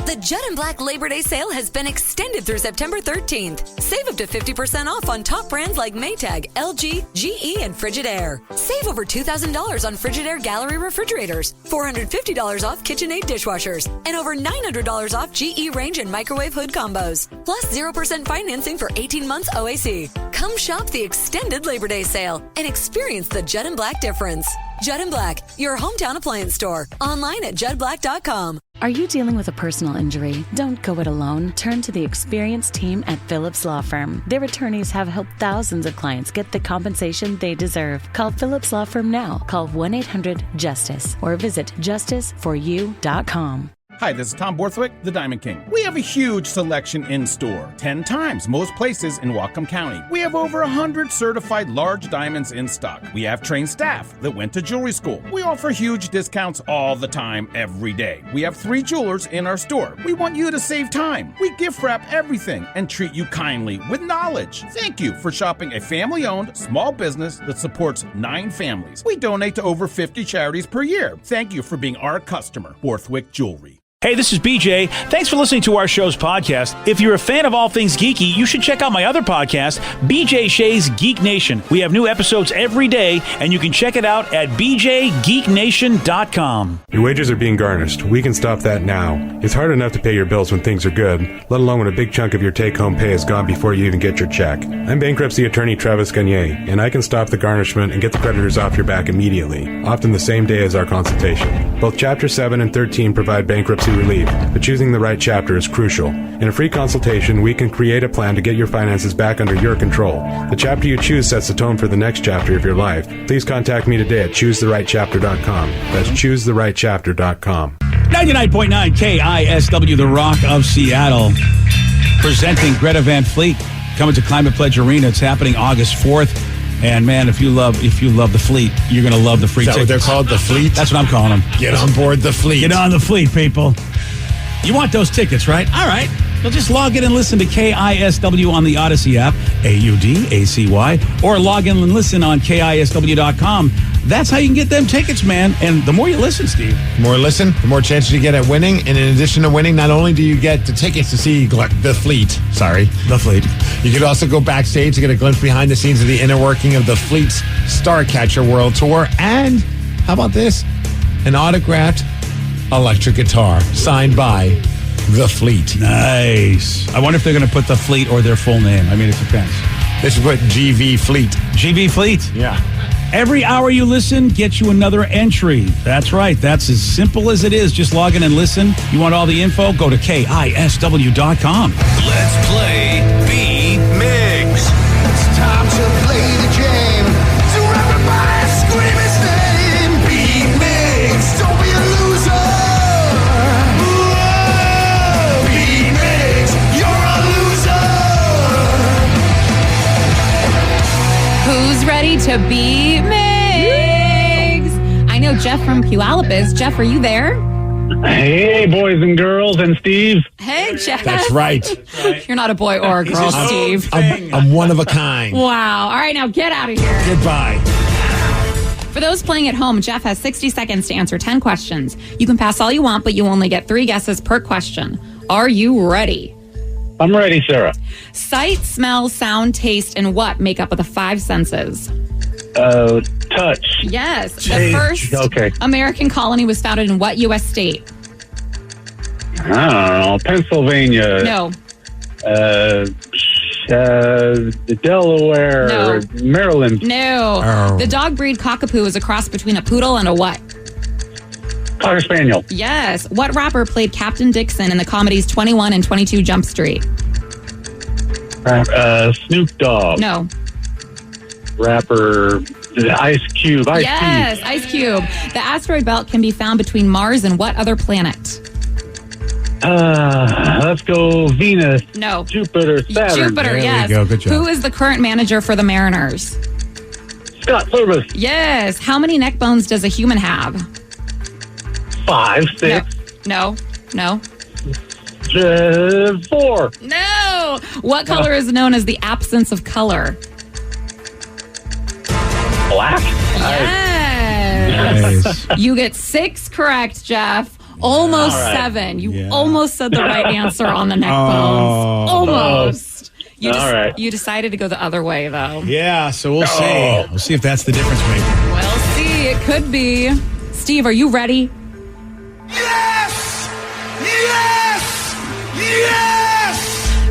The Jet and Black Labor Day sale has been extended through September 13th. Save up to 50% off on top brands like Maytag, LG, GE, and Frigidaire. Save over $2,000 on Frigidaire Gallery refrigerators, $450 off KitchenAid dishwashers, and over $900 off GE range and microwave hood combos. Plus 0% financing for 18 months OAC. Come shop the extended Labor Day sale and experience the Jet and Black difference. Jet and Black, your hometown appliance store. Online at jetblack.com. Are you dealing with a personal injury? Don't go it alone. Turn to the experienced team at Phillips Law Firm. Their attorneys have helped thousands of clients get the compensation they deserve. Call Phillips Law Firm now. Call 1-800-JUSTICE or visit justiceforyou.com. Hi, this is Tom Borthwick, the Diamond King. We have a huge selection in store, 10 times most places in Whatcom County. We have over 100 certified large diamonds in stock. We have trained staff that went to jewelry school. We offer huge discounts all the time, every day. We have 3 jewelers in our store. We want you to save time. We gift wrap everything and treat you kindly with knowledge. Thank you for shopping a family-owned small business that supports 9 families. We donate to over 50 charities per year. Thank you for being our customer, Borthwick Jewelry. Hey, this is BJ. Thanks for listening to our show's podcast. If you're a fan of all things geeky, you should check out my other podcast, BJ Shea's Geek Nation. We have new episodes every day, and you can check it out at bjgeeknation.com. Your wages are being garnished. We can stop that now. It's hard enough to pay your bills when things are good, let alone when a big chunk of your take-home pay is gone before you even get your check. I'm bankruptcy attorney Travis Gagne, and I can stop the garnishment and get the creditors off your back immediately, often the same day as our consultation. Both Chapter 7 and 13 provide bankruptcy relief, but choosing the right chapter is crucial. In a free consultation, we can create a plan to get your finances back under your control. The chapter you choose sets the tone for the next chapter of your life. Please contact me today at ChooseTheRightChapter.com. That's ChooseTheRightChapter.com. 99.9 KISW, The Rock of Seattle, presenting Greta Van Fleet, coming to Climate Pledge Arena. It's happening August 4th. And man, if you love the Fleet, you're going to love the free tickets. Is that what they're called, the Fleet? That's what I'm calling them. Get on board the Fleet. Get on the Fleet, people. You want those tickets, right? All right. Well, just log in and listen to KISW on the Odyssey app, AUDACY, or log in and listen on KISW.com. That's how you can get them tickets, man. And the more you listen, Steve. The more you listen, the more chances you get at winning. And in addition to winning, not only do you get the tickets to see the Fleet. You could also go backstage to get a glimpse behind the scenes of the inner working of the Fleet's Starcatcher World Tour. And how about this? An autographed electric guitar signed by the Fleet. Nice. I wonder if they're going to put the Fleet or their full name. I mean, it depends. They should put GV Fleet. GV Fleet. Yeah. Every hour you listen gets you another entry. That's right. That's as simple as it is. Just log in and listen. You want all the info? Go to KISW.com. Let's play Beat Migs. It's time to play the game. So everybody scream his name. Beat Migs. Don't be a loser. Whoa. Beat Migs. You're a loser. Who's ready to be Migs? I know Jeff from Puyallup is. Jeff, are you there? Hey, boys and girls and Steve. Hey, Jeff. That's right. You're not a boy or a girl, Steve. I'm one of a kind. Wow. All right, now get out of here. Goodbye. For those playing at home, Jeff has 60 seconds to answer 10 questions. You can pass all you want, but you only get 3 guesses per question. Are you ready? I'm ready, Sarah. Sight, smell, sound, taste, and what make up of the 5 senses? Touch. Yes. The Taste. first Okay. American colony was founded in what U.S. state? I don't know. Pennsylvania. No. Delaware. No. Maryland. No. Oh. The dog breed cockapoo is a cross between a poodle and a what? Cocker Spaniel. Yes. What rapper played Captain Dixon in the comedies 21 and 22 Jump Street? Snoop Dogg. No. Rapper. Ice Cube. Yes, Ice Cube. The asteroid belt can be found between Mars and what other planet? Let's go Venus. No. Jupiter. Saturn. Jupiter, yes. Go. Good job. Who is the current manager for the Mariners? Scott Service. Yes. How many neck bones does a human have? 5, 6. No. 4. No. What color is known as the absence of color? Black. Yes. You get 6 correct, Jeff. Almost All right. 7. You almost said the right answer on the neck bones. Almost. You decided to go the other way, though. Yeah, so we'll see. We'll see if that's the difference maker. We'll see. It could be. Steve, are you ready?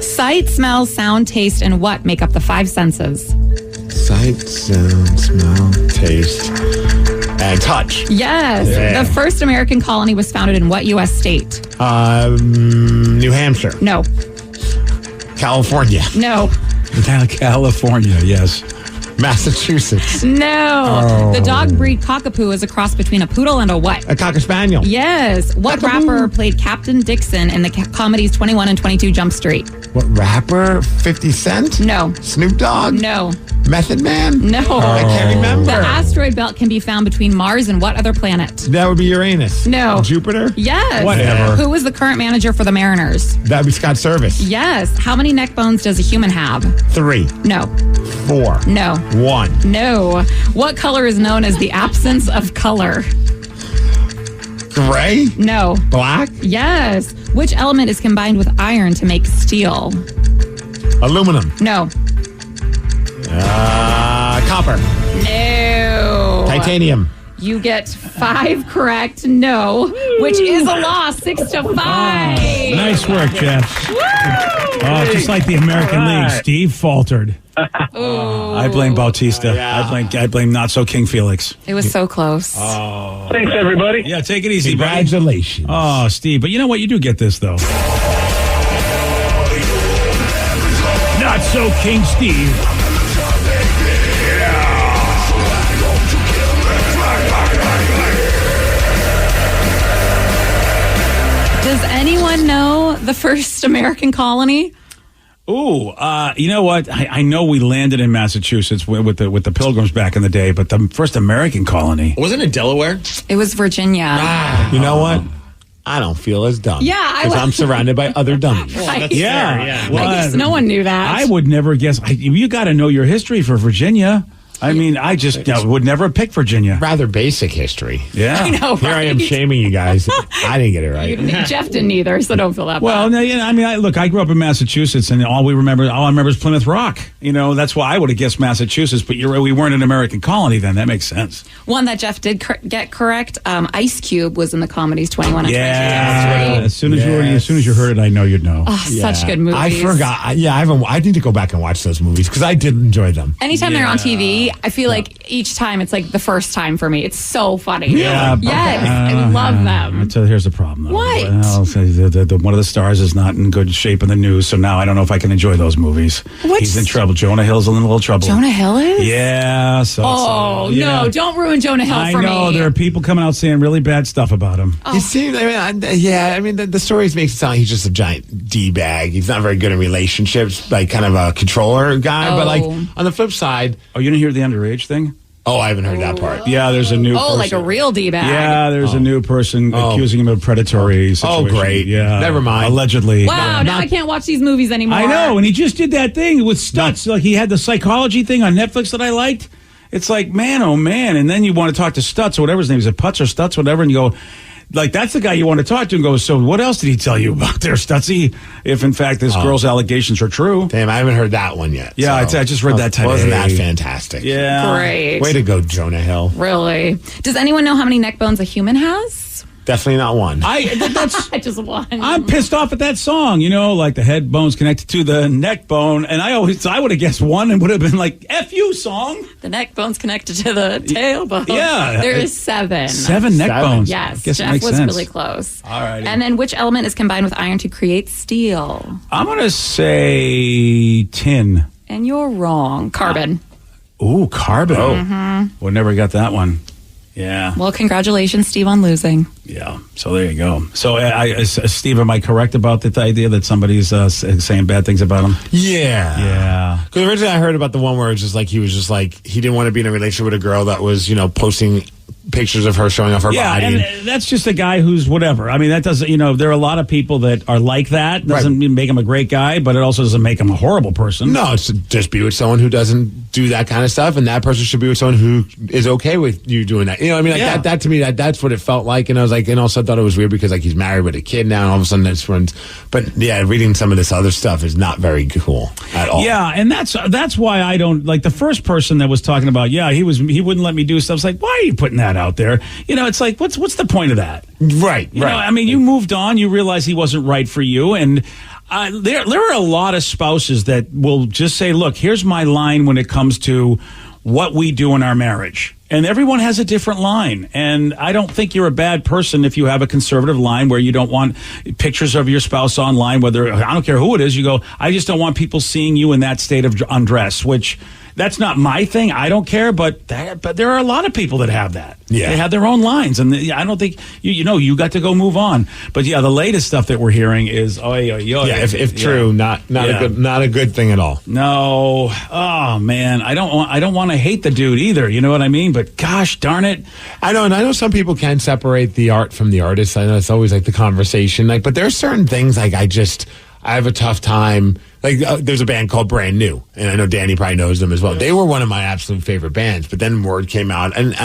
Sight, smell, sound, taste, and what make up the 5 senses? Sight, sound, smell, taste, and touch. Yes. Yeah. The first American colony was founded in what U.S. state? New Hampshire. No. California. No. California, yes. Massachusetts. No. The dog breed cockapoo is a cross between a poodle and a what? A Cocker Spaniel. Yes. What rapper played Captain Dixon in the comedies 21 and 22 Jump Street? What rapper? 50 Cent? No. Snoop Dogg? No. Method Man? No. I can't remember. The asteroid belt can be found between Mars and what other planet? That would be Uranus. No. Jupiter? Yes. Whatever. Who was the current manager for the Mariners? That would be Scott Service. Yes. How many neck bones does a human have? 3. No. 4. No. 1. No. What color is known as the absence of color? Gray? No. Black? Yes. Which element is combined with iron to make steel? Aluminum. No. Copper. No. Titanium. You get 5 correct. No. Which is a loss. 6-5. Nice work, Jeff. Oh, just like the American League, Steve faltered. I blame Bautista. I blame not so King Felix. It was so close. Oh. Thanks, everybody. Yeah, take it easy, buddy. Congratulations. Oh, Steve, but you know what? You do get this, though. Not so King Steve. Does anyone know the first American colony? Ooh, you know what? I know we landed in Massachusetts with the Pilgrims back in the day, but the first American colony wasn't it Delaware? It was Virginia. You know what? I don't feel as dumb. Yeah, because I'm surrounded by other dummies. I Well, guess no one knew that. I would never guess. You got to know your history for Virginia. I mean, I just would never have picked Virginia. Rather basic history. Yeah. I know, Here I am right? shaming you guys. I didn't get it right. Jeff didn't either, so don't feel that Well, bad. no, you know, I mean, look, I grew up in Massachusetts, and all I remember is Plymouth Rock. You know, that's why I would have guessed Massachusetts. But we weren't an American colony then. That makes sense. One that Jeff did get correct. Ice Cube was in the comedies 21 and 22 Jump Yeah. Street. As soon as you heard it, I know you'd know. Oh, such good movies. I forgot. I need to go back and watch those movies because I did enjoy them. Anytime they're on TV, I feel like each time it's like the first time for me. It's so funny. Yeah. Yes, I love them. So here's the problem. Though. What? Well, one of the stars is not in good shape in the news, so now I don't know if I can enjoy those movies. He's in trouble. Jonah Hill's in a little trouble. Jonah Hill is? Yeah. No, don't ruin Jonah Hill for me. I know there are people coming out saying really bad stuff about him. He seems. The stories makes it sound like he's just a giant d-bag. He's not very good in relationships, like kind of a controller guy. But like on the flip side, you didn't hear the underage thing? Oh, I haven't heard that part. Yeah, there's a new person. like a real D-bag. Yeah, there's a new person accusing him of predatory situation. Oh, great. Yeah. Never mind. Allegedly. Wow, now I can't watch these movies anymore. I know, and he just did that thing with Stutz. Like he had the psychology thing on Netflix that I liked. It's like, man, oh man. And then you want to talk to Stutz or whatever his name is, Putz or Stutz, whatever, and you go, like, that's the guy you want to talk to and go, so what else did he tell you about there, Stutzy, if in fact this girl's allegations are true? Damn, I haven't heard that one yet. Yeah, I just read that today. Wasn't that fantastic? Yeah. Great. Way to go, Jonah Hill. Really? Does anyone know how many neck bones a human has? Definitely not one. That's Just one. I'm pissed off at that song, like the head bone's connected to the neck bone, and I would have guessed one and would have been like, F you, song. The neck bone's connected to the tailbone. Yeah. There is 7. 7 neck bones. Yes. I guess it Jeff makes was sense. really close. All right. And then which element is combined with iron to create steel? I'm going to say tin. And you're wrong. Carbon. Ooh, carbon. Mhm. Well, never got that one. Yeah. Well, congratulations, Steve, on losing. Yeah. So there you go. So, Steve, am I correct about the idea that somebody's saying bad things about him? Yeah. Yeah. Because originally I heard about the one where it's just like he didn't want to be in a relationship with a girl that was, posting pictures of her showing off her body. And that's just a guy who's whatever. I mean, that doesn't, there are a lot of people that are like that. Doesn't make him a great guy, but it also doesn't make him a horrible person. No, it's to just be with someone who doesn't do that kind of stuff, and that person should be with someone who is okay with you doing that. That to me, that's what it felt like. And I was like, and also I thought it was weird because like he's married with a kid now, and all of a sudden that's friends. But yeah, reading some of this other stuff is not very cool at all. Yeah, and that's why I don't like the first person that was talking about. Yeah, he wouldn't let me do stuff. It's like, why are you putting that out there? It's like, what's the point of that? Right. I mean, you moved on. You realize he wasn't right for you, and there are a lot of spouses that will just say, "Look, here's my line when it comes to what we do in our marriage." And everyone has a different line. And I don't think you're a bad person if you have a conservative line where you don't want pictures of your spouse online, whether, I don't care who it is, you go, I just don't want people seeing you in that state of undress, which that's not my thing. I don't care, but there are a lot of people that have that. Yeah. They have their own lines. And I don't think, you got to go move on. But yeah, the latest stuff that we're hearing is, if true, not a good thing at all. No. Oh man, I don't want to hate the dude either. You know what I mean? But gosh darn it. I know some people can separate the art from the artist. I know it's always like the conversation. But there are certain things like I have a tough time. Like there's a band called Brand New, and I know Danny probably knows them as well. They were one of my absolute favorite bands, but then word came out, and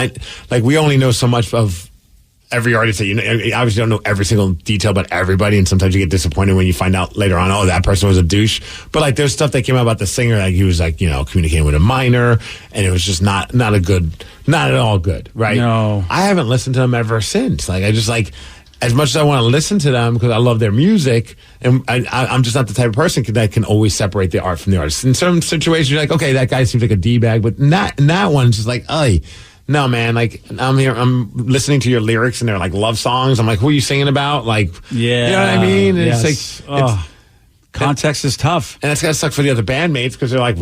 we only know so much of every artist that you obviously don't know every single detail about everybody, and sometimes you get disappointed when you find out later on, oh, that person was a douche. But like there's stuff that came out about the singer, like he was like communicating with a minor, and it was just not at all good, right? No, I haven't listened to them ever since. Like I just as much as I want to listen to them because I love their music, and I'm just not the type of person that can always separate the art from the artist. In some situations, you're like, okay, that guy seems like a D-bag, but not in that one. It's just like, no, man, like I'm listening to your lyrics and they're like love songs. I'm like, who are you singing about? Like, yeah, you know what I mean? And yes. It's like, context is tough. And it's got to suck for the other bandmates because they're like,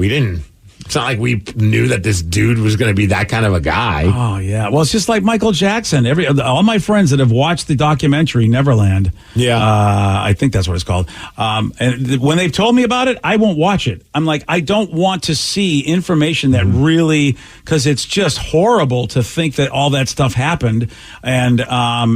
it's not like we knew that this dude was going to be that kind of a guy. Oh, yeah. Well, it's just like Michael Jackson. All my friends that have watched the documentary Neverland, I think that's what it's called, and when they've told me about it, I won't watch it. I'm like, I don't want to see information that really, because it's just horrible to think that all that stuff happened. And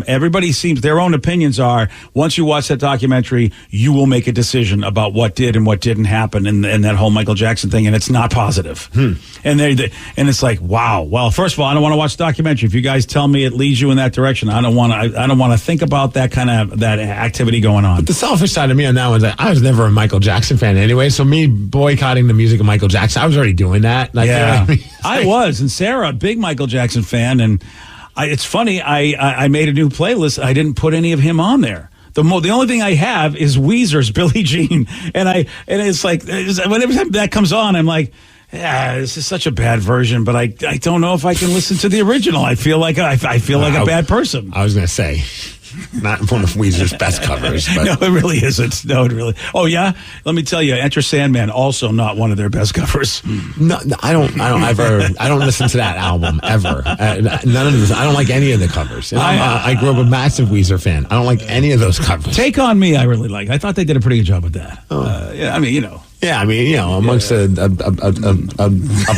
everybody seems, their own opinions are, once you watch that documentary, you will make a decision about what did and what didn't happen in that whole Michael Jackson thing, and it's not positive. And it's like, wow. Well, first of all, I don't want to watch the documentary. If you guys tell me it leads you in that direction, I don't want to think about that activity going on. But the selfish side of me on that one is that I was never a Michael Jackson fan anyway. So me boycotting the music of Michael Jackson, I was already doing that. Like, yeah, you know what I mean? I was. And Sarah, a big Michael Jackson fan, and it's funny. I made a new playlist. I didn't put any of him on there. The only thing I have is Weezer's Billie Jean, and it's like whenever that comes on, I'm like, yeah, this is such a bad version, but I don't know if I can listen to the original. I feel like a bad person. I was going to say, not one of Weezer's best covers. But. No, it really isn't. No, it really. Oh yeah, let me tell you, Enter Sandman, also not one of their best covers. No, I don't listen to that album ever. None of this. I don't like any of the covers. I grew up a massive Weezer fan. I don't like any of those covers. Take On Me, I really like. I thought they did a pretty good job with that. Yeah, I mean, Yeah, I mean, amongst a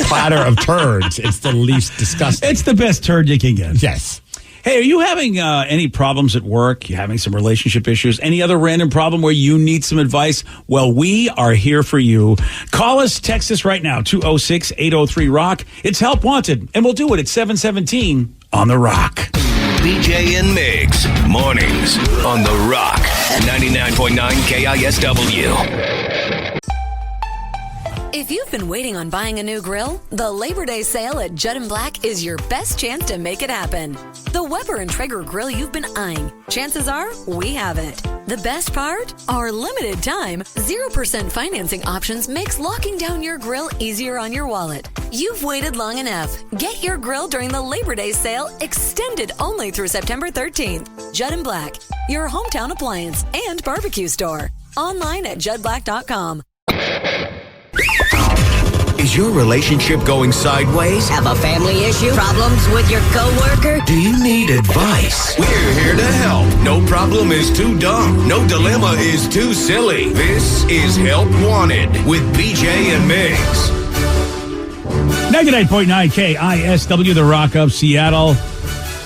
platter of turds, it's the least disgusting. It's the best turd you can get. Yes. Hey, are you having any problems at work? You having some relationship issues? Any other random problem where you need some advice? Well, we are here for you. Call us, text us right now, 206-803-ROCK. It's Help Wanted, and we'll do it at 717 on The Rock. BJ and Migs, mornings on The Rock, 99.9 KISW. If you've been waiting on buying a new grill, the Labor Day sale at Judd & Black is your best chance to make it happen. The Weber and Traeger grill you've been eyeing, chances are we have it. The best part? Our limited time, 0% financing options makes locking down your grill easier on your wallet. You've waited long enough. Get your grill during the Labor Day sale, extended only through September 13th. Judd & Black, your hometown appliance and barbecue store. Online at juddblack.com. Is your relationship going sideways? Have a family issue? Problems with your coworker? Do you need advice? We're here to help. No problem is too dumb. No dilemma is too silly. This is Help Wanted with BJ and Migs. 99.9 KISW, The Rock of Seattle.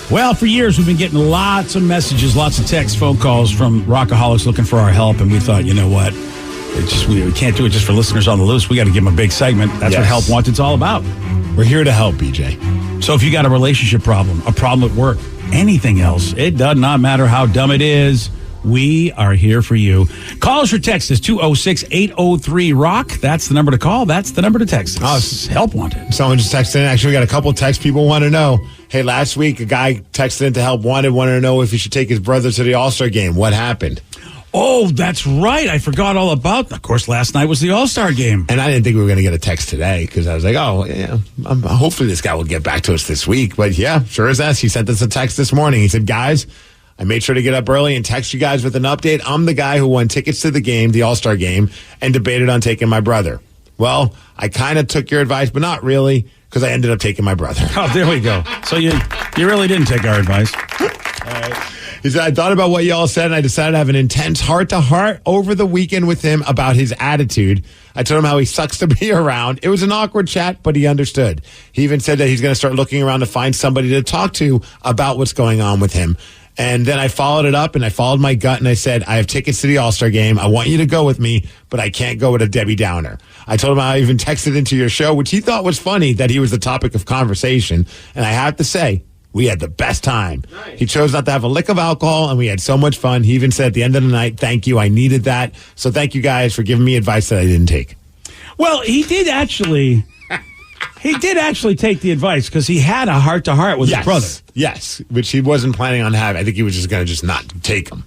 Well, for years we've been getting lots of messages, lots of texts, phone calls from rockaholics looking for our help, and we thought, you know what? We can't do it just for listeners on the loose. We got to give them a big segment. That's what Help Wanted's all about. We're here to help, BJ. So if you got a relationship problem, a problem at work, anything else, it does not matter how dumb it is, we are here for you. Call us or text us, 206-803-ROCK. That's the number to call. That's the number to text us. Oh, it's Help Wanted. Someone just texted in. Actually, we got a couple texts. People want to know. Hey, last week, a guy texted in to Help Wanted, wanted to know if he should take his brother to the All-Star game. What happened? Oh, that's right. I forgot all about that. Of course, last night was the All-Star game. And I didn't think we were going to get a text today because I was like, oh, yeah, hopefully this guy will get back to us this week. But yeah, sure as that. He sent us a text this morning. He said, guys, I made sure to get up early and text you guys with an update. I'm the guy who won tickets to the game, the All-Star game, and debated on taking my brother. Well, I kind of took your advice, but not really, because I ended up taking my brother. Oh, there we go. So you really didn't take our advice. All right. He said, I thought about what y'all said, and I decided to have an intense heart-to-heart over the weekend with him about his attitude. I told him how he sucks to be around. It was an awkward chat, but he understood. He even said that he's going to start looking around to find somebody to talk to about what's going on with him. And then I followed it up, and I followed my gut, and I said, I have tickets to the All-Star game. I want you to go with me, but I can't go with a Debbie Downer. I told him I even texted into your show, which he thought was funny that he was the topic of conversation. And I have to say, we had the best time. Nice. He chose not to have a lick of alcohol, and we had so much fun. He even said at the end of the night, thank you, I needed that. So thank you guys for giving me advice that I didn't take. Well, he did actually take the advice because he had a heart-to-heart with his brother. Yes, which he wasn't planning on having. I think he was just going to just not take him.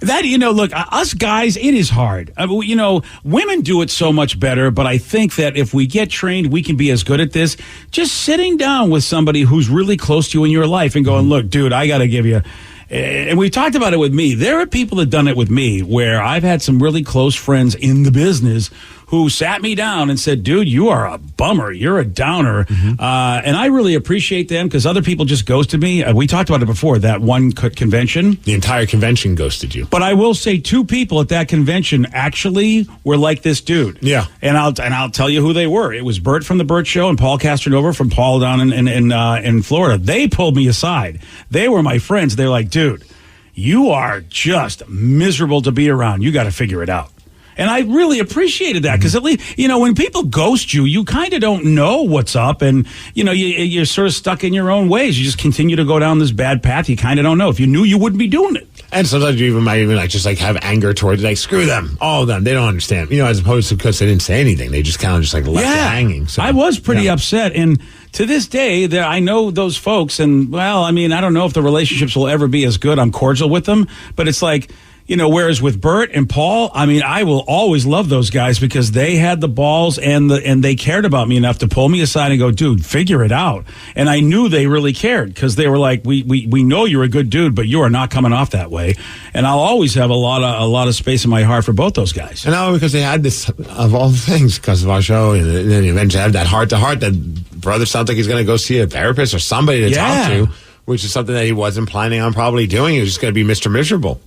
That, look, us guys, it is hard. Women do it so much better, but I think that if we get trained, we can be as good at this. Just sitting down with somebody who's really close to you in your life and going, look, dude, I got to give you... And we talked about it with me. There are people that done it with me where I've had some really close friends in the business who sat me down and said, dude, you are a bummer. You're a downer. Mm-hmm. And I really appreciate them because other people just ghosted me. We talked about it before, that one convention. The entire convention ghosted you. But I will say 2 people at that convention actually were like this dude. Yeah. And I'll tell you who they were. It was Bert from The Bert Show and Paul Castronova from Paul down in Florida. They pulled me aside. They were my friends. They're like, dude, you are just miserable to be around. You got to figure it out. And I really appreciated that because at least, when people ghost you, you kind of don't know what's up. And, you're sort of stuck in your own ways. You just continue to go down this bad path. You kind of don't know. If you knew, you wouldn't be doing it. And sometimes you might have anger towards it. Screw them. All of them. They don't understand. As opposed to because they didn't say anything. They just kind of left it hanging. So, I was pretty upset. And to this day, I know those folks. And, I don't know if the relationships will ever be as good. I'm cordial with them. But it's like... whereas with Bert and Paul, I will always love those guys because they had the balls and they cared about me enough to pull me aside and go, dude, figure it out. And I knew they really cared because they were like, we know you're a good dude, but you are not coming off that way. And I'll always have a lot of space in my heart for both those guys. And now because they had this, of all things, because of our show, and then eventually had that heart-to-heart that brother sounds like he's going to go see a therapist or somebody to talk to, which is something that he wasn't planning on probably doing. He was just going to be Mr. Miserable.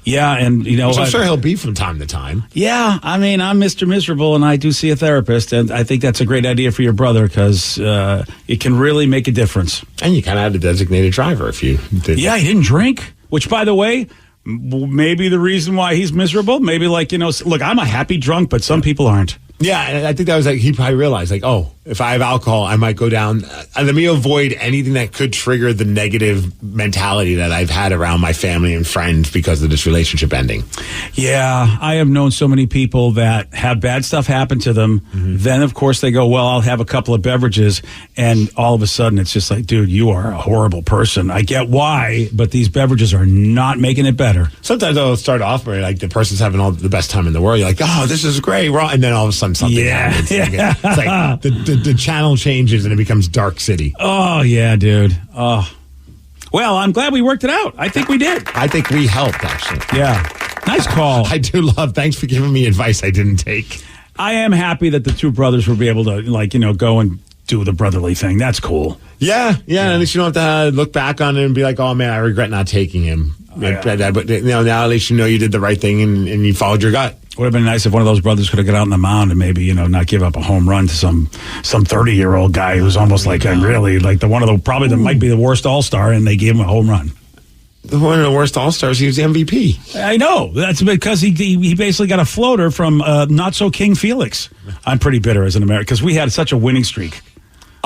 Yeah, and Which I'm sure he'll be from time to time. Yeah, I mean, I'm Mr. Miserable, and I do see a therapist, and I think that's a great idea for your brother because it can really make a difference. And you kind of had a designated driver if you did. Yeah, he didn't drink, which, by the way, maybe the reason why he's miserable. Maybe look, I'm a happy drunk, but some people aren't. Yeah, I think that was he probably realized, if I have alcohol, I might go down. Let me avoid anything that could trigger the negative mentality that I've had around my family and friends because of this relationship ending. Yeah, I have known so many people that have bad stuff happen to them. Mm-hmm. Then, of course, they go, well, I'll have a couple of beverages. And all of a sudden, it's just like, dude, you are a horrible person. I get why, but these beverages are not making it better. Sometimes they'll start off where the person's having all the best time in the world. You're like, oh, this is great. And then all of a sudden, something happens. Yeah. It's like the channel changes and it becomes Dark City. Oh, yeah, dude. Oh. Well, I'm glad we worked it out. I think we did. I think we helped, actually. Yeah. Nice call. I do love. Thanks for giving me advice I didn't take. I am happy that the two brothers will be able to, go and do the brotherly thing. That's cool. Yeah. At least you don't have to look back on it and be like, oh, man, I regret not taking him. But now at least you know you did the right thing and you followed your gut. Would have been nice if one of those brothers could have got out on the mound and maybe, not give up a home run to some 30-year-old guy who's almost might be the worst all-star, and they gave him a home run. One of the worst all-stars, he was the MVP. I know. That's because he basically got a floater from not-so-King Felix. I'm pretty bitter as an American because we had such a winning streak.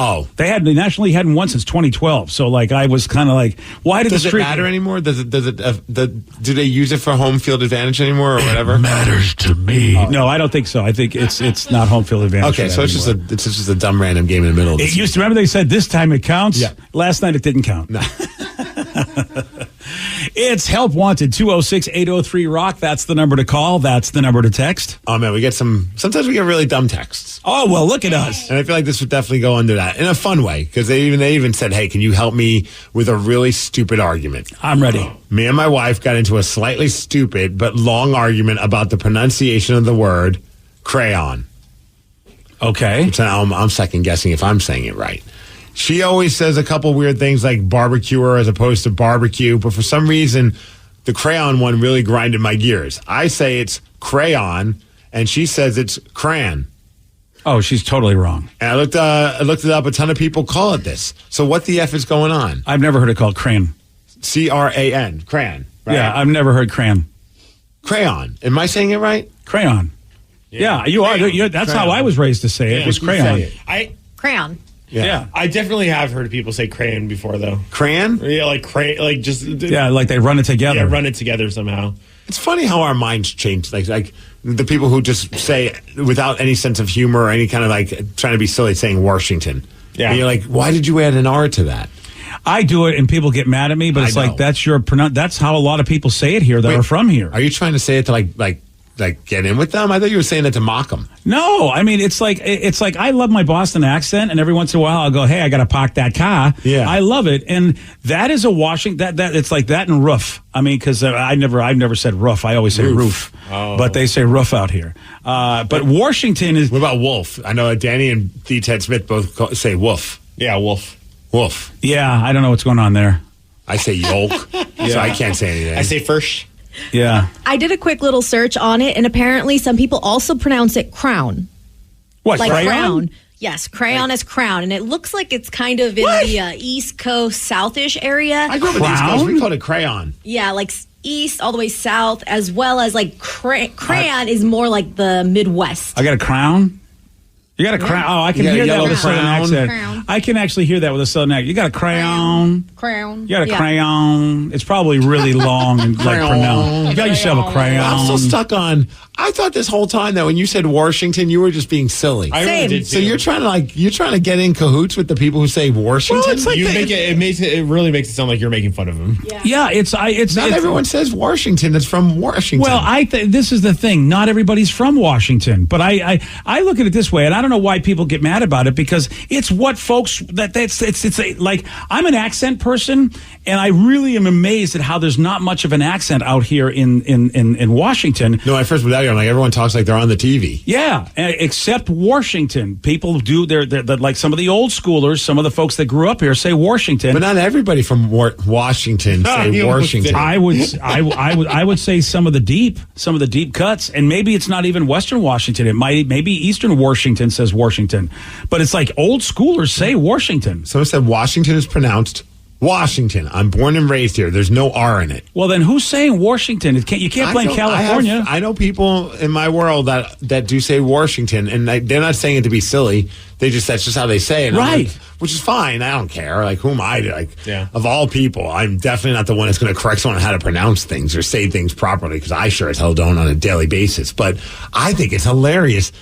Oh, they nationally hadn't won since 2012. So I was kind of like, why did does it matter anymore? Do they use it for home field advantage anymore or whatever? It matters to me. No, I don't think so. I think it's not home field advantage. Okay, so it's just a dumb random game in the middle. It used to remember they said this time it counts. Yeah. Last night it didn't count. No. It's Help Wanted, 206-803-ROCK. That's the number to call. That's the number to text. Oh, man, sometimes we get really dumb texts. Oh, well, look at us. And I feel like this would definitely go under that in a fun way because they even said, hey, can you help me with a really stupid argument? I'm ready. Me and my wife got into a slightly stupid but long argument about the pronunciation of the word crayon. Okay. Which I'm second guessing if I'm saying it right. She always says a couple weird things like barbecuer as opposed to barbecue, but for some reason, the crayon one really grinded my gears. I say it's crayon, and she says it's crayon. Oh, she's totally wrong. And I looked it up. A ton of people call it this. So what the F is going on? I've never heard it called crayon. C-R-A-N, crayon. Right? Yeah, I've never heard crayon. Crayon. Am I saying it right? Crayon. Yeah, you are. That's how I was raised to say it. It was crayon. Crayon. Yeah. I definitely have heard people say crayon before, though. Crayon? Yeah, like just... Yeah, like they run it together. Yeah, run it together somehow. It's funny how our minds change. Like the people who just say without any sense of humor or any kind of trying to be silly saying Washington. Yeah. And you're like, why did you add an R to that? I do it and people get mad at me, but it's like that's how a lot of people say it here that are from here. Are you trying to say it to like get in with them? I thought you were saying it to mock them. No, I mean it's like I love my Boston accent, and every once in a while I'll go, "Hey, I got to park that car." Yeah, I love it, and that is a Washington. That it's like that and roof. I mean, because I've never said roof. I always say roof, but they say roof out here. But Washington is. What about wolf? I know Danny and D. Ted Smith both say wolf. Yeah, wolf. Wolf. Yeah, I don't know what's going on there. I say yolk, so I can't say anything. I say first. Yeah. I did a quick little search on it, and apparently some people also pronounce it crown. What, like crayon? Crown. Yes, crayon is crown, and it looks like it's kind of in the East Coast, Southish area. I grew up in the East Coast. We called it crayon. Yeah, like east all the way south, as well as like crayon is more like the Midwest. I got a crown? You got a crown? Oh, I can hear that with a southern accent. Crown. I can actually hear that with a southern accent. You got a crayon? Crown. You got a crayon? It's probably really long and pronounced. You got yourself a crayon. I'm still stuck on. I thought this whole time that when you said Washington, you were just being silly. I really did too. So you're trying to get in cahoots with the people who say Washington. Well, it's like it really makes it sound like you're making fun of them. Yeah, it's not everyone says Washington. It's from Washington. Well, this is the thing. Not everybody's from Washington, but I look at it this way, and I don't don't know why people get mad about it, because it's what folks like, I'm an accent person, and I really am amazed at how there's not much of an accent out here in Washington. No, I first moved out here, I'm like, everyone talks like they're on the TV. Yeah, except Washington. People do they're like some of the old schoolers, some of the folks that grew up here say Washington. But not everybody from Washington say Washington. I would say some of the deep cuts, and maybe it's not even Western Washington. It maybe Eastern Washington says Washington, but it's like old schoolers say Washington. Someone said Washington is pronounced Washington. I'm born and raised here. There's no R in it. Well, then who's saying Washington? You can't blame California. I know people in my world that do say Washington, and they're not saying it to be silly. That's just how they say it. Right. Like, which is fine. I don't care. Like, who am I? Of all people, I'm definitely not the one that's going to correct someone on how to pronounce things or say things properly, because I sure as hell don't on a daily basis. But I think it's hilarious.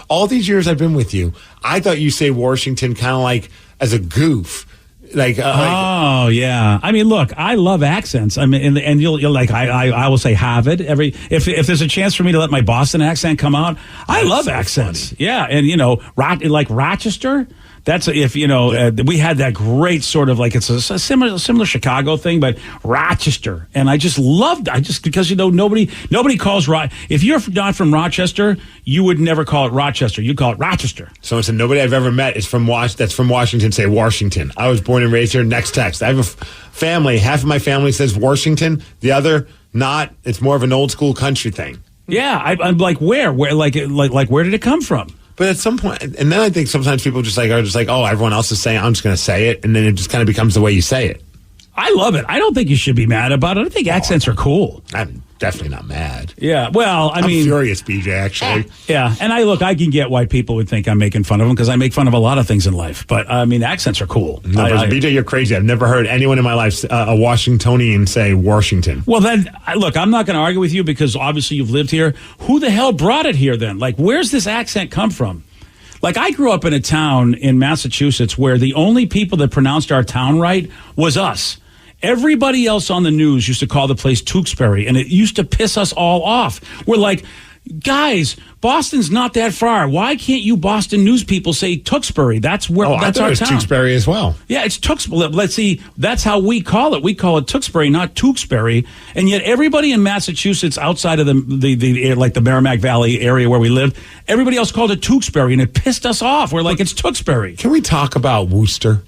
All these years I've been with you, I thought you say Washington kind of like as a goof. Yeah. I mean, look, I love accents. I mean, and you'll like, I will say Harvard if there's a chance for me to let my Boston accent come out. I love accents. Funny. Yeah, and like Rochester. That's we had that great sort of like, it's a similar Chicago thing, but Rochester, and I just loved. Because nobody calls if you're not from Rochester, you would never call it Rochester. You call it Rochester. Someone said nobody I've ever met is that's from Washington say Washington. I was born and raised here. Next text. I have a family. Half of my family says Washington. The other not. It's more of an old school country thing. Yeah, I'm like where where did it come from? But at some point, and then I think sometimes people are just like, oh, everyone else is saying, I'm just going to say it, and then it just kind of becomes the way you say it. I love it. I don't think you should be mad about it. I think accents are cool. I'm definitely not mad. Yeah, well, I'm furious, BJ, actually. Yeah, and I can get why people would think I'm making fun of them, because I make fun of a lot of things in life. But, I mean, accents are cool. No, BJ, you're crazy. I've never heard anyone in my life, a Washingtonian, say Washington. Well, then, look, I'm not going to argue with you, because obviously you've lived here. Who the hell brought it here then? Like, where's this accent come from? Like, I grew up in a town in Massachusetts where the only people that pronounced our town right was us. Everybody else on the news used to call the place Tewksbury, and it used to piss us all off. We're like, guys, Boston's not that far. Why can't you Boston news people say Tewksbury? That's where that's our town. Tewksbury as well. Yeah, it's Tewksbury. Let's see. That's how we call it. We call it Tewksbury, not Tewksbury. And yet, everybody in Massachusetts, outside of the Merrimack Valley area where we live, everybody else called it Tewksbury, and it pissed us off. We're like, it's Tewksbury. Can we talk about Worcester?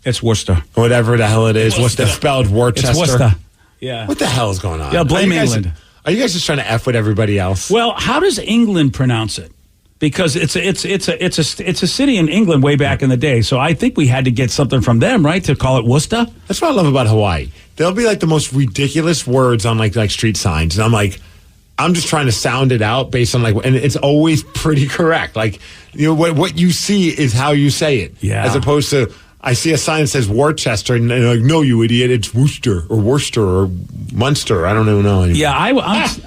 It's Worcester. Whatever the hell it is. Worcester. It's spelled Worcester. It's Worcester. Yeah. What the hell is going on? Yeah, blame England. Are you guys just trying to F with everybody else? Well, how does England pronounce it? Because it's a city in England way back in the day. So I think we had to get something from them, right, to call it Worcester. That's what I love about Hawaii. There'll be like the most ridiculous words on like street signs, and I'm like, I'm just trying to sound it out based on and it's always pretty correct. Like, what you see is how you say it. Yeah. As opposed to, I see a sign that says Worcester, and they're like, no, you idiot, it's Worcester or Munster. I don't even know anymore. Yeah,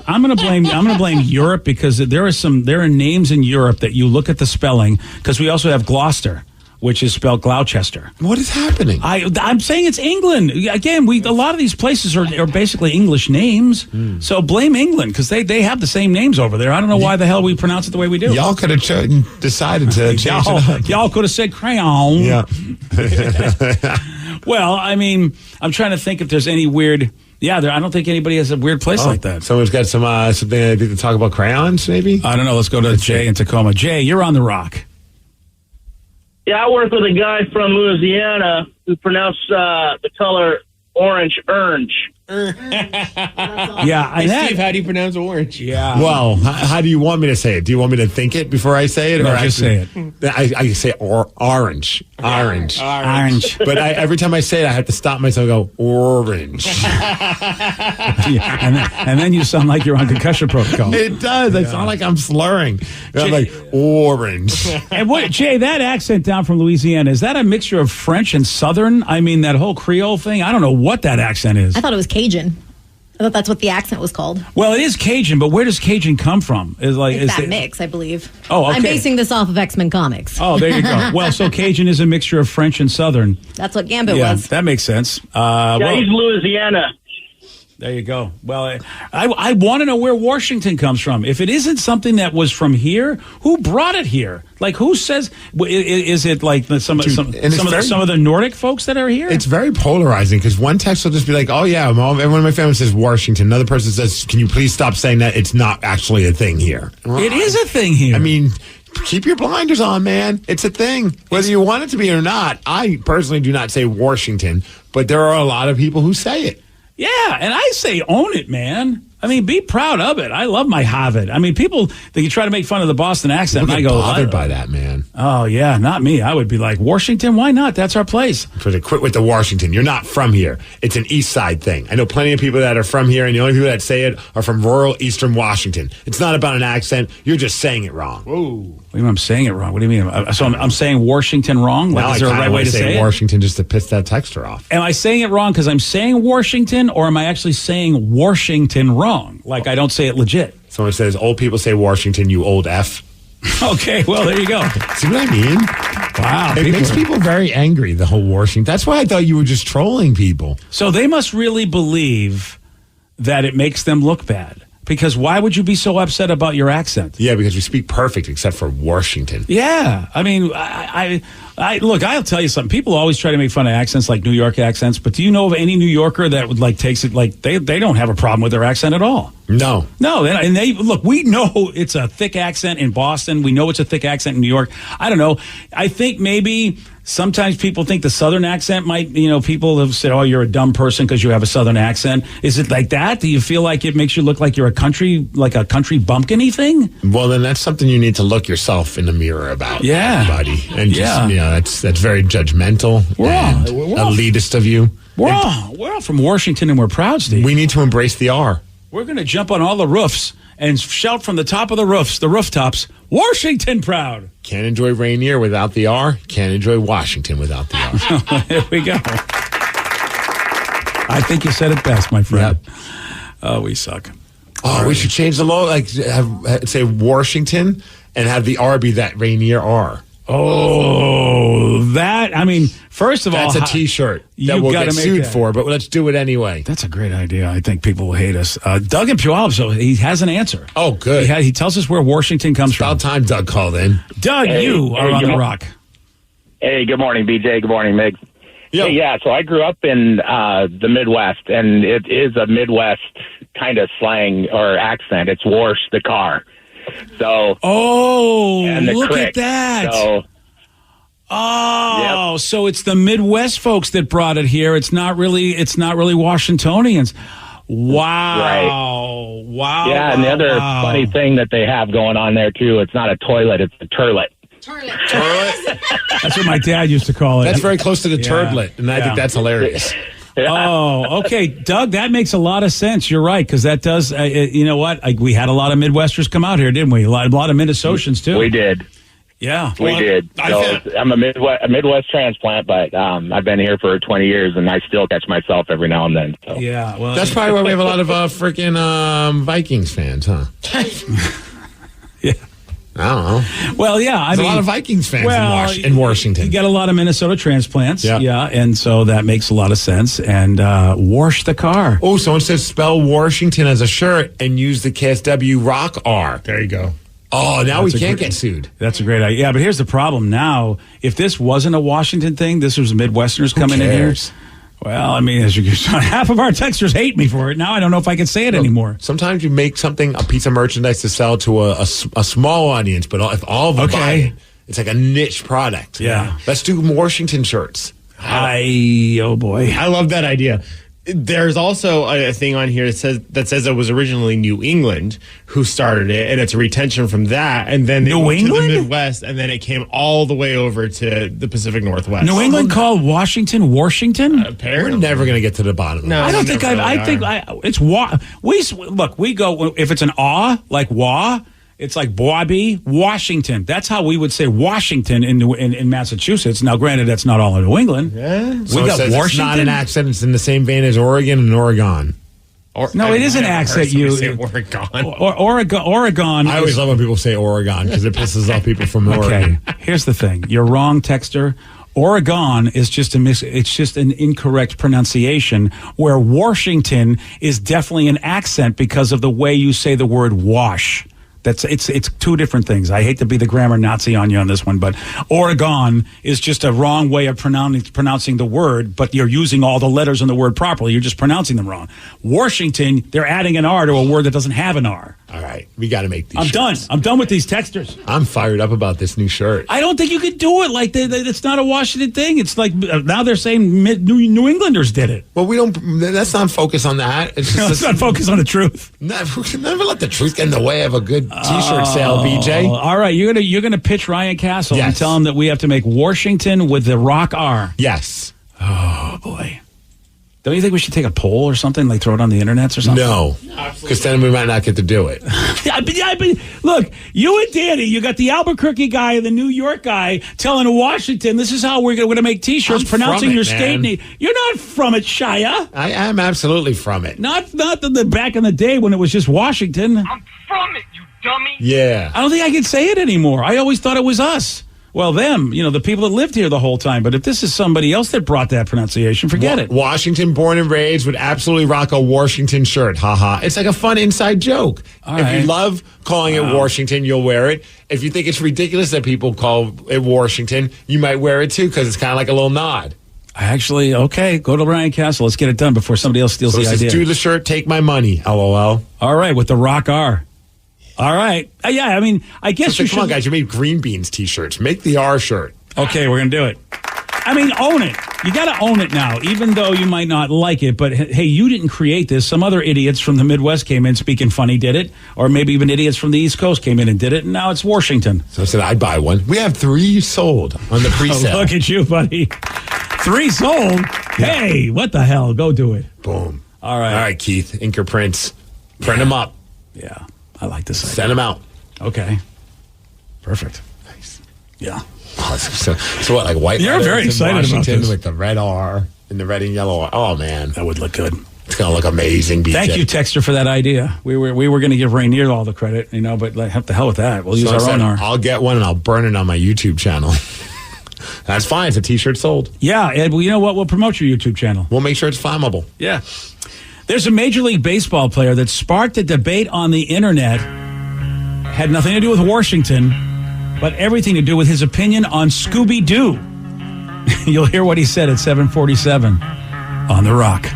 I'm going to blame Europe, because there are names in Europe that you look at the spelling, because we also have Gloucester, which is spelled Gloucester. What is happening? I'm saying it's England. Again, a lot of these places are basically English names. So blame England, because they have the same names over there. I don't know why the hell we pronounce it the way we do. Y'all could have decided to change it up. Y'all could have said crayon. Yeah. Well, I mean, I'm trying to think if there's any weird... Yeah, I don't think anybody has a weird place like that. Someone's got something to talk about crayons, maybe? I don't know. Let's go to Jay in Tacoma. Jay, you're on the rock. Yeah, I work with a guy from Louisiana who pronounced the color orange. Yeah, Steve, how do you pronounce orange? Yeah. Well, how do you want me to say it? Do you want me to think it before I say it? No, just say it. I say orange. Orange. But every time I say it, I have to stop myself and go, orange. And then you sound like you're on concussion protocol. It does. I sound like I'm slurring. I'm like, orange. And Jay, that accent down from Louisiana, is that a mixture of French and Southern? I mean, that whole Creole thing? I don't know what that accent is. I thought it was Cajun. I thought that's what the accent was called. Well, it is Cajun, but where does Cajun come from? It's that mix, I believe. Oh, okay. I'm basing this off of X-Men comics. Oh, there you go. Well, so Cajun is a mixture of French and Southern. That's what Gambit was. That makes sense. He's Louisiana. There you go. Well, I want to know where Washington comes from. If it isn't something that was from here, who brought it here? Like, who says? Is it like some of the Nordic folks that are here? It's very polarizing because one text will just be like, "Oh yeah, everyone in my family says Washington." Another person says, "Can you please stop saying that? It's not actually a thing here." It is a thing here. I mean, keep your blinders on, man. It's a thing, whether you want it to be or not. I personally do not say Washington, but there are a lot of people who say it. Yeah, and I say own it, man. I mean, be proud of it. I love my Harvard. I mean, people, they try to make fun of the Boston accent. People And I get go, bothered by that, man. Oh, yeah, not me. I would be like, Washington, why not? That's our place. So to quit with the Washington. You're not from here. It's an East Side thing. I know plenty of people that are from here, and the only people that say it are from rural Eastern Washington. It's not about an accent. You're just saying it wrong. Whoa. What do you mean I'm saying it wrong? What do you mean? So I'm saying Washington wrong? Like, Now is there a right way to say it? Washington just to piss that texter off. Am I saying it wrong because I'm saying Washington, or am I actually saying Washington wrong? Like, I don't say it legit. Someone says, old people say Washington, you old F. Okay, well, there you go. See what I mean? Wow. It makes people very angry, the whole Washington. That's why I thought you were just trolling people. So they must really believe that it makes them look bad. Because why would you be so upset about your accent? Yeah, because we speak perfect except for Washington. Yeah. I mean, I look, I'll tell you something. People always try to make fun of accents like New York accents, but do you know of any New Yorker that would like takes it like they don't have a problem with their accent at all? No. No, and they look, we know it's a thick accent in Boston. We know it's a thick accent in New York. I don't know. I think maybe sometimes people think the Southern accent might, people have said, oh, you're a dumb person because you have a Southern accent. Is it like that? Do you feel like it makes you look like you're a country bumpkin-y thing? Well, then that's something you need to look yourself in the mirror about. Yeah. Buddy. And just, that's very judgmental and elitist of you. We're all from Washington and we're proud, Steve. We need to embrace the R. We're going to jump on all the roofs and shout from the top of the rooftops, Washington proud. Can't enjoy Rainier without the R. Can't enjoy Washington without the R. Here we go. I think you said it best, my friend. Yep. Oh, we suck. Oh, we should change the law, like say Washington and have the R be that Rainier R. Oh, first of all, that's a T-shirt that we'll get sued for, but let's do it anyway. That's a great idea. I think people will hate us. Doug in Puyallup, so he has an answer. Oh, good. He tells us where Washington comes from. About time Doug called in. Doug, you are on the rock. Hey, good morning, BJ. Good morning, Migs. Yo. Hey, yeah, so I grew up in the Midwest, and it is a Midwest kind of slang or accent. It's wash the car. So, look crick. at that. So, so it's the Midwest folks that brought it here. It's not really Washingtonians. Wow. Right. Wow. Yeah, and the other funny thing that they have going on there, too, it's not a toilet, it's a turlet. Turlet? That's what my dad used to call it. That's very close to the turdlet, and I think that's hilarious. Oh, okay. Doug, that makes a lot of sense. You're right, because that does, you know what? We had a lot of Midwesters come out here, didn't we? A lot of Minnesotans, too. We did. Yeah. We did. So I'm a Midwest transplant, but I've been here for 20 years, and I still catch myself every now and then. So. Yeah. Well, that's probably why we have a lot of freaking Vikings fans, huh? Yeah. I don't know. Well, yeah. There's a lot of Vikings fans in Washington. You got a lot of Minnesota transplants. Yeah. And so that makes a lot of sense. And wash the car. Oh, someone says spell Washington as a shirt and use the KSW rock R. There you go. Oh, now we can't get sued. That's a great idea. Yeah, but here's the problem now. If this wasn't a Washington thing, this was Midwesterners coming in here. Well, I mean, as you can see, half of our texters hate me for it. Now I don't know if I can say it anymore. Sometimes you make something, a piece of merchandise to sell to a small audience, but if all of them buy it, it's like a niche product. Yeah. Let's do Washington shirts. Oh boy. I love that idea. There's also a thing on here that says it was originally New England who started it, and it's a retention from that, and then they went to the Midwest, and then it came all the way over to the Pacific Northwest. New England called Washington? Apparently. We're never going to get to the bottom of it. No, I don't think it's we go, if it's an like wah, it's like Bobby, Washington. That's how we would say Washington in Massachusetts. Now, granted, that's not all in New England. Yeah. We So got Washington. It's not an accent. It's in the same vein as Oregon and Oregon. No, it is an accent. Oregon. I always love when people say Oregon because it pisses off people from Oregon. Okay, here's the thing. You're wrong, texter. Oregon is just it's just an incorrect pronunciation, where Washington is definitely an accent because of the way you say the word wash. It's two different things. I hate to be the grammar Nazi on you on this one, but Oregon is just a wrong way of pronouncing the word, but you're using all the letters in the word properly. You're just pronouncing them wrong. Washington, they're adding an R to a word that doesn't have an R. All right, we got to make these. I'm done. I'm done with these texters. I'm fired up about this new shirt. I don't think you could do it like it's not a Washington thing. It's like now they're saying New Englanders did it. Well, we don't. Let's not focus on that. It's just, let's not focus on the truth. Never let the truth get in the way of a good T-shirt sale, BJ. All right, you're gonna pitch Ryan Castle and tell him that we have to make Washington with the rock R. Yes. Oh boy. Don't you think we should take a poll or something, like throw it on the internet or something? No, because then we might not get to do it. Look, you and Danny, you got the Albuquerque guy and the New York guy telling Washington, this is how we're going to make T-shirts pronouncing your state name. You're not from it, Shia. I am absolutely from it. Not the back in the day when it was just Washington. I'm from it, you dummy. Yeah. I don't think I can say it anymore. I always thought it was us. Well, them, the people that lived here the whole time. But if this is somebody else that brought that pronunciation, forget it. Washington, born and raised, would absolutely rock a Washington shirt. Ha. It's like a fun inside joke. If you love calling it Washington, you'll wear it. If you think it's ridiculous that people call it Washington, you might wear it too, because it's kind of like a little nod. Actually, okay, go to Ryan Castle. Let's get it done before somebody else steals the idea. Do the shirt, take my money, LOL. All right, with the rock R. All right. Yeah, I mean, I guess you should. Come on, guys. You made green beans T-shirts. Make the R shirt. Okay, we're going to do it. I mean, own it. You got to own it now, even though you might not like it. But, hey, you didn't create this. Some other idiots from the Midwest came in speaking funny, did it. Or maybe even idiots from the East Coast came in and did it. And now it's Washington. So I said I'd buy one. We have 3 sold on the pre-sale. Look at you, buddy. 3 sold? Hey, what the hell? Go do it. Boom. All right. All right, Keith. Inker prints. Print them up. Yeah. I like this idea. Send them out. Okay. Perfect. Nice. Yeah. Oh, so what, like white You're very excited about this. With the red R and the red and yellow R. Oh, man. That would look good. It's going to look amazing, BJ. Thank you, Texter, for that idea. We were going to give Rainier all the credit, but have the hell with that. We'll use our own R. I'll get one and I'll burn it on my YouTube channel. That's fine. It's a T-shirt sold. Yeah, Ed, well, you know what? We'll promote your YouTube channel. We'll make sure it's flammable. Yeah. There's a Major League Baseball player that sparked a debate on the internet. Had nothing to do with Washington, but everything to do with his opinion on Scooby-Doo. You'll hear what he said at 7:47 on The Rock.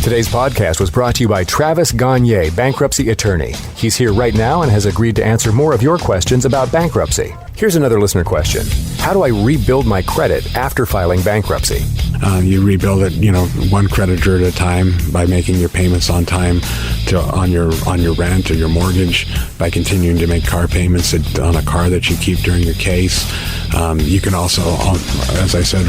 Today's podcast was brought to you by Travis Gagne, bankruptcy attorney. He's here right now and has agreed to answer more of your questions about bankruptcy. Here's another listener question. How do I rebuild my credit after filing bankruptcy? You rebuild it, one creditor at a time by making your payments on time on your rent or your mortgage, by continuing to make car payments on a car that you keep during your case. You can also, as I said,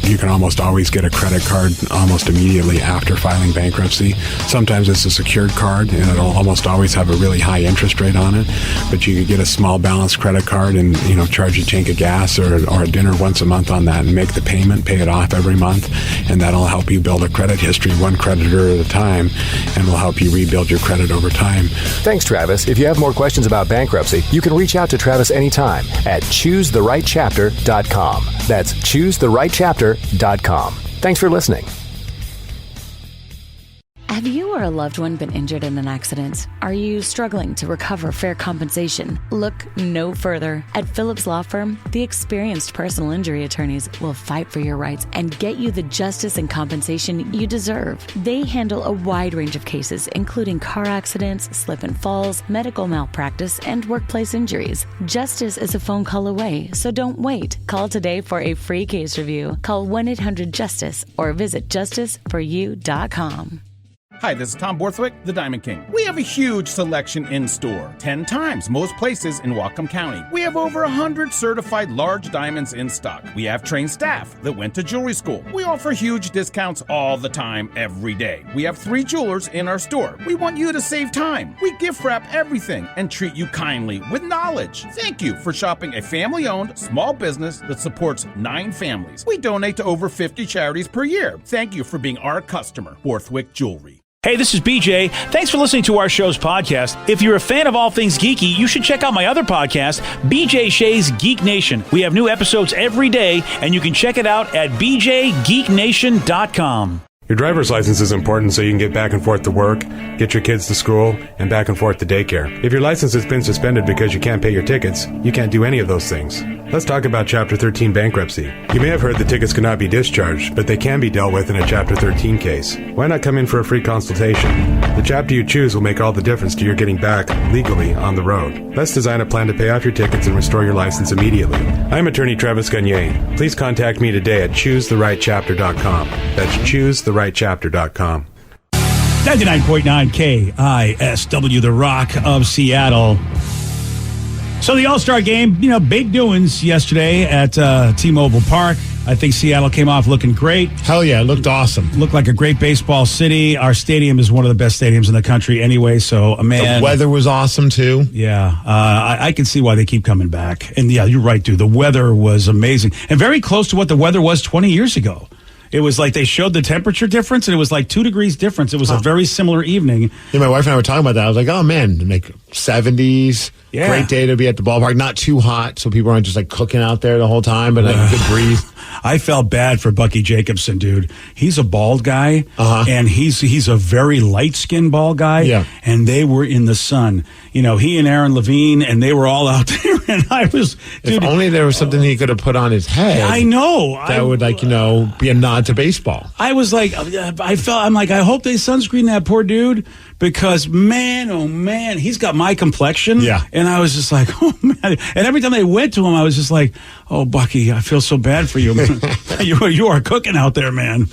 you can almost always get a credit card almost immediately after filing bankruptcy. Sometimes it's a secured card, and it'll almost always have a really high interest rate on it. But you could get a small balance credit card and charge a tank of gas or a dinner once a month on that and make the payment, pay it off every month, and that'll help you build a credit history one creditor at a time, and will help you rebuild your credit over time. Thanks, Travis. If you have more questions about bankruptcy, you can reach out to Travis anytime at ChooseTheRightChapter.com. That's ChooseTheRightChapter.com. Thanks for listening. Have you or a loved one been injured in an accident? Are you struggling to recover fair compensation? Look no further. At Phillips Law Firm, the experienced personal injury attorneys will fight for your rights and get you the justice and compensation you deserve. They handle a wide range of cases, including car accidents, slip and falls, medical malpractice, and workplace injuries. Justice is a phone call away, so don't wait. Call today for a free case review. Call 1-800-JUSTICE or visit justiceforyou.com. Hi, this is Tom Borthwick, the Diamond King. We have a huge selection in store, 10 times most places in Whatcom County. We have over 100 certified large diamonds in stock. We have trained staff that went to jewelry school. We offer huge discounts all the time, every day. We have 3 jewelers in our store. We want you to save time. We gift wrap everything and treat you kindly with knowledge. Thank you for shopping a family-owned small business that supports 9 families. We donate to over 50 charities per year. Thank you for being our customer, Borthwick Jewelry. Hey, this is BJ. Thanks for listening to our show's podcast. If you're a fan of all things geeky, you should check out my other podcast, BJ Shea's Geek Nation. We have new episodes every day, and you can check it out at bjgeeknation.com. Your driver's license is important so you can get back and forth to work, get your kids to school, and back and forth to daycare. If your license has been suspended because you can't pay your tickets, you can't do any of those things. Let's talk about Chapter 13 bankruptcy. You may have heard the tickets cannot be discharged, but they can be dealt with in a Chapter 13 case. Why not come in for a free consultation? The chapter you choose will make all the difference to your getting back legally on the road. Let's design a plan to pay off your tickets and restore your license immediately. I'm attorney Travis Gagne. Please contact me today at choosetherightchapter.com. That's choosetherightchapter.com. 99.9 KISW, the Rock of Seattle. So the All-Star game, big doings yesterday at T-Mobile Park. I think Seattle came off looking great. Hell yeah, it looked awesome. Looked like a great baseball city. Our stadium is one of the best stadiums in the country anyway, so, man. The weather was awesome, too. Yeah, I can see why they keep coming back. And, yeah, you're right, dude. The weather was amazing. And very close to what the weather was 20 years ago. It was like they showed the temperature difference, and it was like 2 degrees difference. It was a very similar evening. Yeah, my wife and I were talking about that. I was like, oh, man, like 70s. Yeah. Great day to be at the ballpark. Not too hot, so people aren't just like cooking out there the whole time, but like a good breeze. I felt bad for Bucky Jacobson, dude. He's a bald guy, and he's a very light-skinned bald guy, and they were in the sun. He and Aaron Levine, and they were all out there, and I was... If only there was something he could have put on his head. I know. That would, be a nod to baseball. I was like, I'm like, I hope they sunscreen that poor dude, because, man, oh, man, he's got my complexion. Yeah. And I was just like, oh, man. And every time they went to him, I was just like, oh, Bucky, I feel so bad for you. You are cooking out there, man.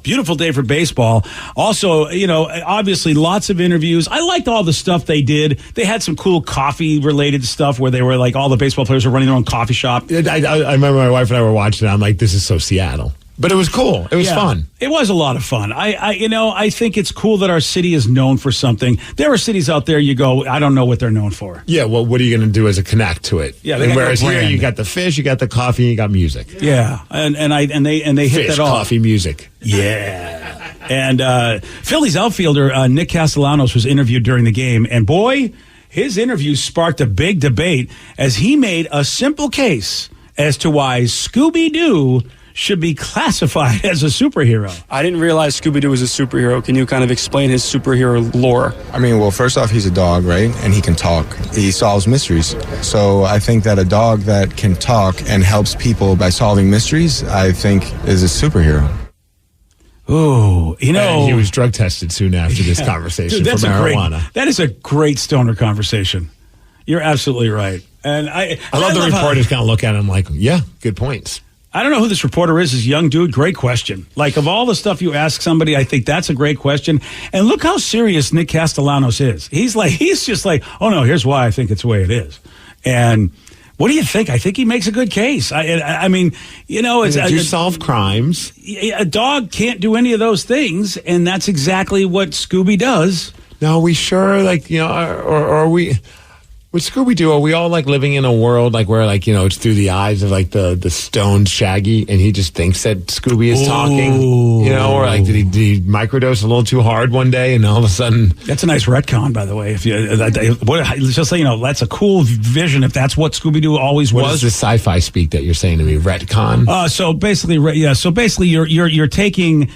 Beautiful day for baseball. Also, obviously lots of interviews. I liked all the stuff they did. They had some cool coffee-related stuff where they were like, all the baseball players were running their own coffee shop. I remember my wife and I were watching it. I'm like, this is so Seattle. But it was cool. It was fun. It was a lot of fun. I think it's cool that our city is known for something. There are cities out there you go, I don't know what they're known for. Yeah, well, what are you going to do as a connect to it? Yeah, and whereas here you got the fish, you got the coffee, you got music. Yeah, and they hit fish, that off. Coffee, music. Yeah. And Phillies outfielder Nick Castellanos was interviewed during the game, and boy, his interview sparked a big debate as he made a simple case as to why Scooby-Doo should be classified as a superhero. I didn't realize Scooby-Doo was a superhero. Can you kind of explain his superhero lore? I mean, well, first off, he's a dog, right? And he can talk. He solves mysteries. So I think that a dog that can talk and helps people by solving mysteries, I think is a superhero. Oh, And he was drug tested soon after this conversation for marijuana. That is a great stoner conversation. You're absolutely right. And I love the reporters kind of look at him like, yeah, good points. I don't know who this reporter is. This young dude, great question. Like, of all the stuff you ask somebody, I think that's a great question. And look how serious Nick Castellanos is. He's just like, oh no, here's why I think it's the way it is. And what do you think? I think he makes a good case. I mean, it's you solve crimes. A dog can't do any of those things, and that's exactly what Scooby does. Now, are we sure, or are we... With Scooby-Doo, are we all living in a world where it's through the eyes of the stoned Shaggy, and he just thinks that Scooby is talking, or did he microdose a little too hard one day, and all of a sudden that's a nice retcon, by the way. If just so you know, that's a cool vision. If that's what Scooby-Doo always was. What is the sci-fi speak that you're saying to me? Retcon. So basically, you're taking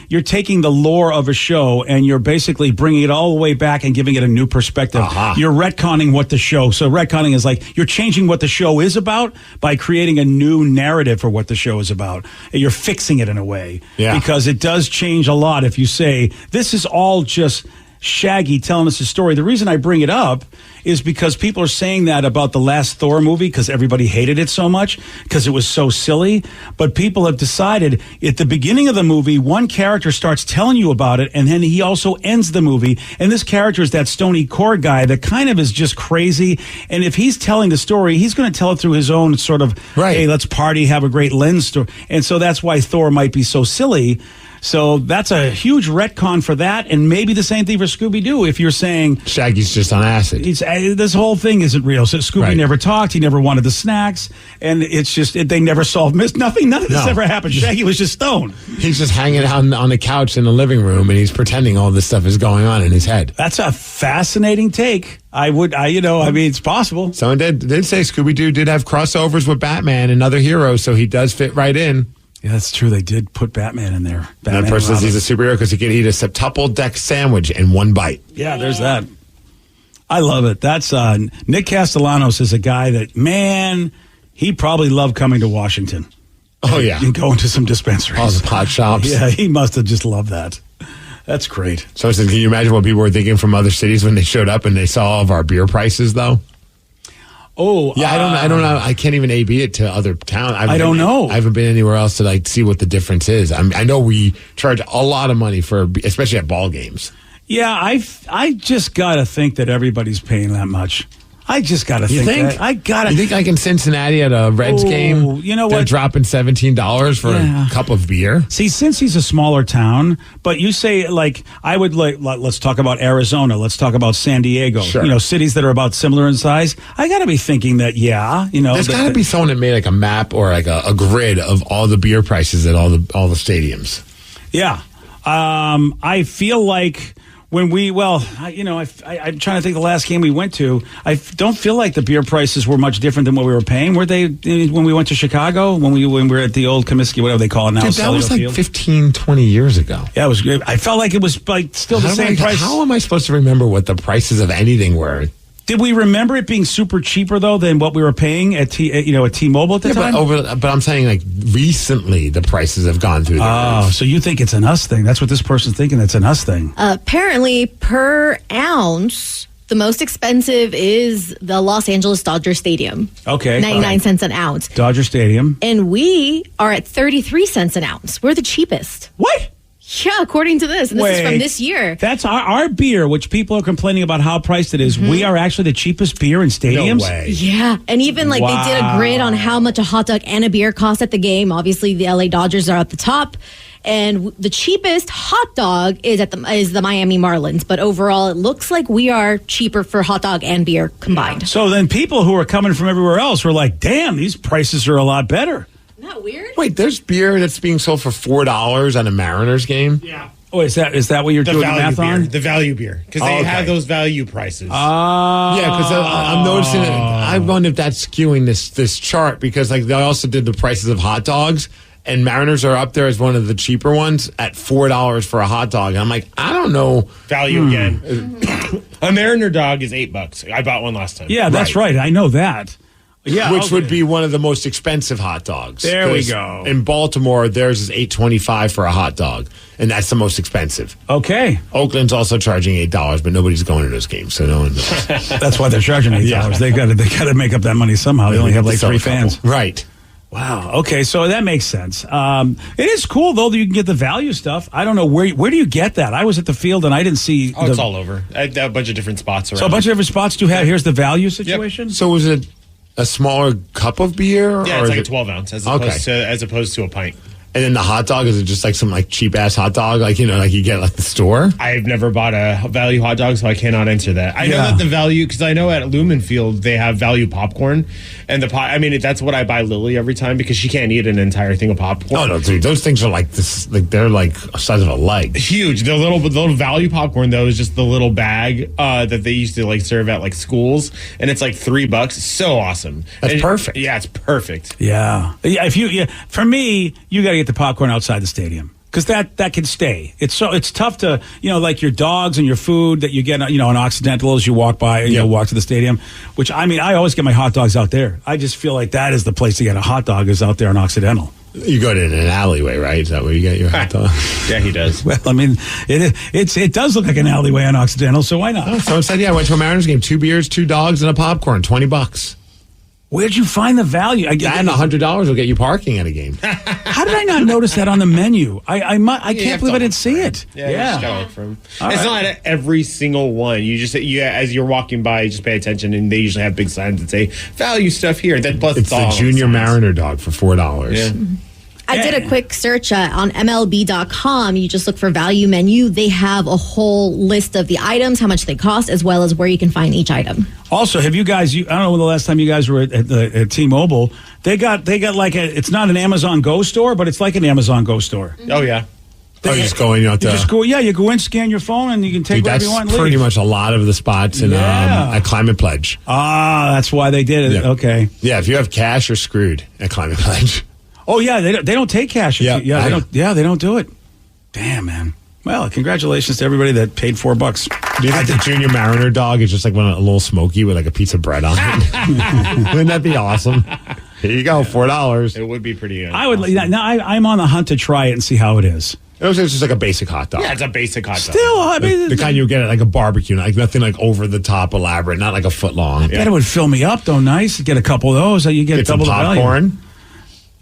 the lore of a show and you're basically bringing it all the way back and giving it a new perspective. You're retconning what the show. So retconning is like you're changing what the show is about by creating a new narrative for what the show is about. You're fixing it in a way. Yeah. Because it does change a lot if you say, this is all just Shaggy telling us a story. The reason I bring it up is because people are saying that about the last Thor movie because everybody hated it so much because it was so silly. But people have decided at the beginning of the movie, one character starts telling you about it, and then he also ends the movie. And this character is that Stony Core guy that kind of is just crazy. And if he's telling the story, he's going to tell it through his own sort of, hey, let's party, have a great lens story. And so that's why Thor might be so silly. So that's a huge retcon for that, and maybe the same thing for Scooby-Doo. If you're saying Shaggy's just on acid, this whole thing isn't real. So Scooby never talked. He never wanted the snacks, and it's just they never solved nothing. None of this ever happened. Shaggy was just stoned. He's just hanging out on the couch in the living room, and he's pretending all this stuff is going on in his head. That's a fascinating take. It's possible. Someone did say Scooby-Doo did have crossovers with Batman and other heroes, so he does fit right in. Yeah, that's true. They did put Batman in there. That person says he's a superhero because he can eat a septuple deck sandwich in one bite. Yeah, there's that. I love it. That's Nick Castellanos is a guy that, man, he probably loved coming to Washington. Oh, yeah. And going to some dispensaries. All the pot shops. Yeah, he must have just loved that. That's great. So I said, can you imagine what people were thinking from other cities when they showed up and they saw all of our beer prices, though? Oh, yeah, I don't know. I can't even A/B it to other towns. I don't know. I haven't been anywhere else to see what the difference is. I know we charge a lot of money especially at ball games. Yeah, I just gotta think that everybody's paying that much. I just gotta think that. You think like in Cincinnati at a Reds game? You know they're what? dropping $17 for a cup of beer. See, since he's a smaller town, but you say let's talk about Arizona, let's talk about San Diego. Sure. Cities that are about similar in size. I gotta be thinking that. There's gotta be someone that made like a map or like a grid of all the beer prices at all the stadiums. Yeah, I feel like. I'm trying to think the last game we went to. I don't feel like the beer prices were much different than what we were paying. Were they when we went to Chicago? When we were at the old Comiskey, whatever they call it now? Dude, that was like 15, 20 years ago. Yeah, it was great. I felt like it was like still the same price. How am I supposed to remember what the prices of anything were? Did we remember it being super cheaper though than what we were paying at T-Mobile at the time? But I'm saying like recently the prices have gone through the roof. So you think it's an us thing? That's what this person's thinking. It's an us thing. Apparently, per ounce, the most expensive is the Los Angeles Dodger Stadium. Okay, 99 cents an ounce. Dodger Stadium, and we are at 33 cents an ounce. We're the cheapest. What? Yeah, according to this. And this is from this year. That's our beer, which people are complaining about how priced it is. Mm-hmm. We are actually the cheapest beer in stadiums. No way. Yeah. And even they did a grid on how much a hot dog and a beer cost at the game. Obviously, the LA Dodgers are at the top. And the cheapest hot dog is the Miami Marlins. But overall, it looks like we are cheaper for hot dog and beer combined. So then people who are coming from everywhere else were like, damn, these prices are a lot better. Isn't that weird? Wait, there's beer that's being sold for $4 on a Mariners game? Yeah. Oh, is that what you're doing the math on? The value beer. Because they have those value prices. Yeah, because I'm noticing it. I wonder if that's skewing this chart because they also did the prices of hot dogs. And Mariners are up there as one of the cheaper ones at $4 for a hot dog. And I'm like, I don't know. Value again. A Mariner dog is $8. I bought one last time. Yeah, that's right. I know that. Yeah, which would be one of the most expensive hot dogs. There we go. In Baltimore, theirs is $8.25 for a hot dog, and that's the most expensive. Okay. Oakland's also charging $8, but nobody's going to those games, so no one knows. That's why they're charging $8. Yeah. They got to make up that money somehow. They only have like 3 fans. Right. Wow. Okay, so that makes sense. It is cool though that you can get the value stuff. I don't know where do you get that? I was at the field and I didn't see. It's all over. A bunch of different spots around. So a bunch of different spots do have. Here's the value situation. Yep. So was it a smaller cup of beer? Yeah, it's like a 12 ounce as opposed to a pint. And then the hot dog, is it just like some cheap ass hot dog like you get at the store? I've never bought a value hot dog, so I cannot answer that. I know that the value, because I know at Lumen Field they have value popcorn, and that's what I buy Lily every time because she can't eat an entire thing of popcorn. Oh no, dude, those things are like this, they're like the size of a leg. Huge. The little value popcorn though is just the little bag that they used to serve at schools, and it's like $3. So awesome. That's perfect. Yeah, it's perfect. Yeah. For me, you got to get the popcorn outside the stadium because that can stay. It's tough to like your dogs and your food that you get on Occidental as you walk by and walk to the stadium. Which I always get my hot dogs out there. I just feel like that is the place to get a hot dog is out there on Occidental. You go to an alleyway, right? Is that where you get your hot dog? Yeah, he does. Well, it does look like an alleyway on Occidental, so why not? Oh, so instead, I went to a Mariners game, 2 beers, 2 dogs, and a popcorn, $20. Where'd you find the value? And $100 will get you parking at a game. How did I not notice that on the menu? I can't believe I didn't see it. Yeah. You just gotta look for them. It's not at every single one. You just as you're walking by, you just pay attention, and they usually have big signs that say value stuff here. That plus it's the junior Mariner dog for $4. Yeah. I did a quick search on MLB.com. You just look for value menu. They have a whole list of the items, how much they cost, as well as where you can find each item. Also, have you guys? I don't know when the last time you guys were at T-Mobile. They got like it's not an Amazon Go store, but it's like an Amazon Go store. Oh yeah. You just go in. You go in, scan your phone, and you can take whatever you want. And pretty leave. much a lot of the spots in at Climate Pledge. Ah, that's why they did it. Yeah. Okay. Yeah, if you have cash, you're screwed at Climate Pledge. Oh yeah, they don't take cash. They don't do it. Damn, man. Well, congratulations to everybody that paid $4. Do you think the Junior Mariner dog is just like a little smoky with like a piece of bread on it? Wouldn't that be awesome? Here you go, $4. It would be pretty. I would. Now I'm on the hunt to try it and see how it is. It was just like a basic hot dog. Yeah, it's a basic hot dog. Still, I mean, the kind you get at like a barbecue, like nothing like over the top elaborate, not like a foot long. I bet it would fill me up though. Nice, get a couple of those. You get double some the value. popcorn.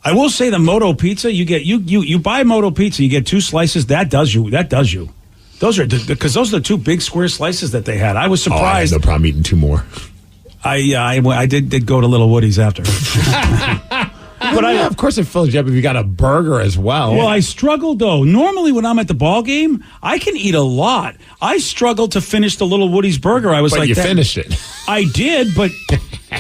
I will say the Moto Pizza. You buy Moto Pizza, you get 2 slices. That does you. Those are because those are the 2 big square slices that they had. I was surprised. I had no problem eating 2 more. I did go to Little Woody's after. But of course it fills you up if you got a burger as well. Well, I struggled though. Normally when I'm at the ball game, I can eat a lot. I struggled to finish the Little Woody's burger. I was but like, you finished it. I did, but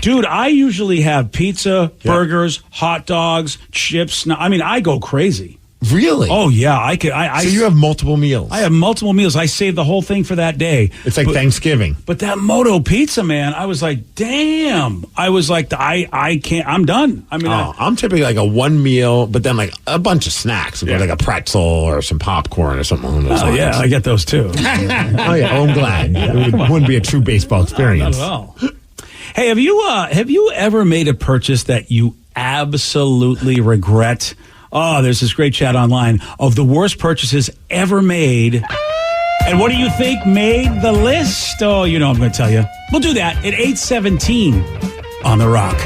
dude, I usually have pizza, burgers, hot dogs, chips. I mean, I go crazy. Really? Oh yeah, I could. So you have multiple meals. I have multiple meals. I save the whole thing for that day. It's like Thanksgiving. But that Moto Pizza, man, I was like, damn. I was like, I can't. I'm done. I mean, I'm typically like a 1 meal, but then like a bunch of snacks, like a pretzel or some popcorn or something along those lines. Yeah, I get those too. I'm glad. It wouldn't be a true baseball experience. Not at all. Hey, have you ever made a purchase that you absolutely regret? Oh, there's this great chat online of the worst purchases ever made. And what do you think made the list? Oh, I'm going to tell you. We'll do that at 8:17 on The Rock.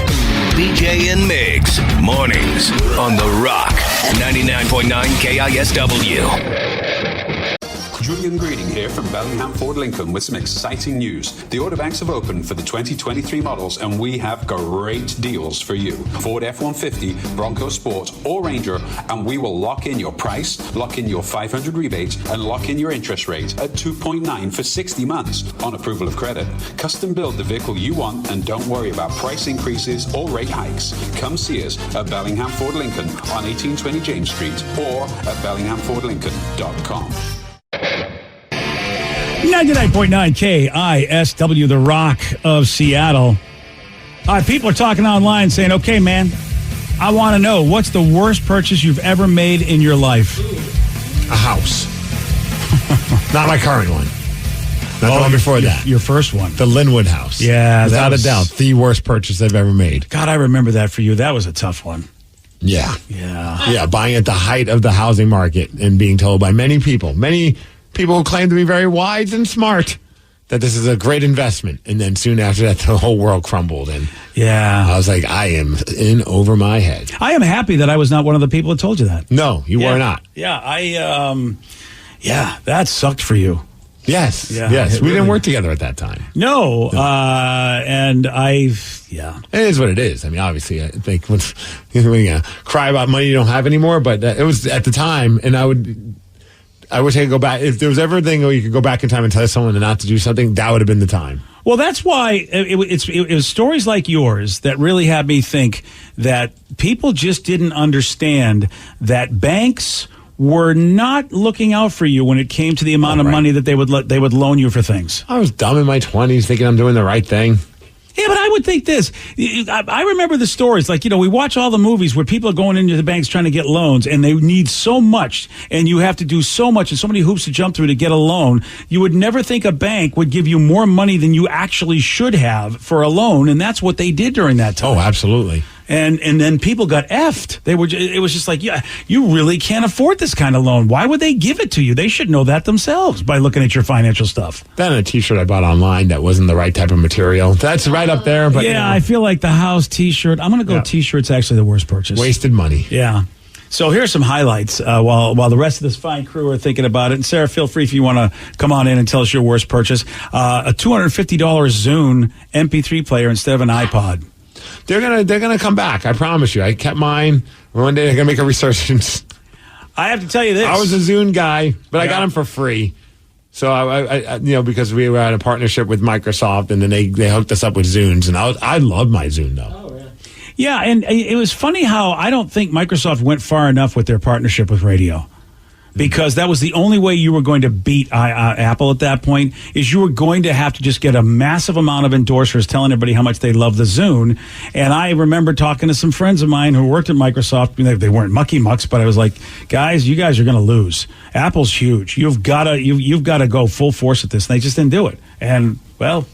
BJ and Migs, mornings on The Rock, 99.9 KISW. Julian Greening here from Bellingham Ford Lincoln with some exciting news. The order banks have opened for the 2023 models and we have great deals for you. Ford F-150, Bronco Sport or Ranger, and we will lock in your price, lock in your 500 rebate and lock in your interest rate at 2.9 for 60 months on approval of credit. Custom build the vehicle you want and don't worry about price increases or rate hikes. Come see us at Bellingham Ford Lincoln on 1820 James Street or at bellinghamfordlincoln.com. 99.9 KISW, The Rock of Seattle. People are talking online saying, okay, man, I want to know, what's the worst purchase you've ever made in your life? A house. Not my current one. Not the one before that. Your first one. The Linwood house. Yeah. Without a doubt, the worst purchase I've ever made. God, I remember that for you. That was a tough one. Yeah. Yeah. Yeah, buying at the height of the housing market and being told by many people who claim to be very wise and smart, that this is a great investment. And then soon after that, the whole world crumbled. And I was like, I am in over my head. I am happy that I was not one of the people that told you that. No, you were not. Yeah, that sucked for you. Yes, Yeah, yes. We really didn't work together at that time. No. And It is what it is. I mean, obviously, I think when you cry about money you don't have anymore, but it was at the time, and I wish I could go back. If there was ever a thing where you could go back in time and tell someone not to do something, that would have been the time. Well, that's why it was stories like yours that really had me think that people just didn't understand that banks were not looking out for you when it came to the amount of money that they would loan you for things. I was dumb in my 20s thinking I'm doing the right thing. Yeah, but I would think this. I remember the stories. Like, we watch all the movies where people are going into the banks trying to get loans and they need so much and you have to do so much and so many hoops to jump through to get a loan. You would never think a bank would give you more money than you actually should have for a loan. And that's what they did during that time. Oh, absolutely. And then people got effed. It was just like, yeah, you really can't afford this kind of loan. Why would they give it to you? They should know that themselves by looking at your financial stuff. Then a T-shirt I bought online that wasn't the right type of material. That's right up there. But yeah, I feel like the house T-shirt. I'm going to go T-shirt's actually the worst purchase. Wasted money. Yeah. So here's some highlights while the rest of this fine crew are thinking about it. And Sarah, feel free if you want to come on in and tell us your worst purchase. A $250 Zune MP3 player instead of an iPod. They're gonna come back. I promise you. I kept mine. One day they're gonna make a resurgence. I have to tell you this. I was a Zune guy, but I got them for free. So I because we were at a partnership with Microsoft, and then they hooked us up with Zunes, and I love my Zune though. Yeah, and it was funny how I don't think Microsoft went far enough with their partnership with radio. Because that was the only way you were going to beat Apple at that point, is you were going to have to just get a massive amount of endorsers telling everybody how much they love the Zune. And I remember talking to some friends of mine who worked at Microsoft. They weren't mucky mucks, but I was like, guys, you guys are going to lose. Apple's huge. You've got to go full force at this. And they just didn't do it. And, well...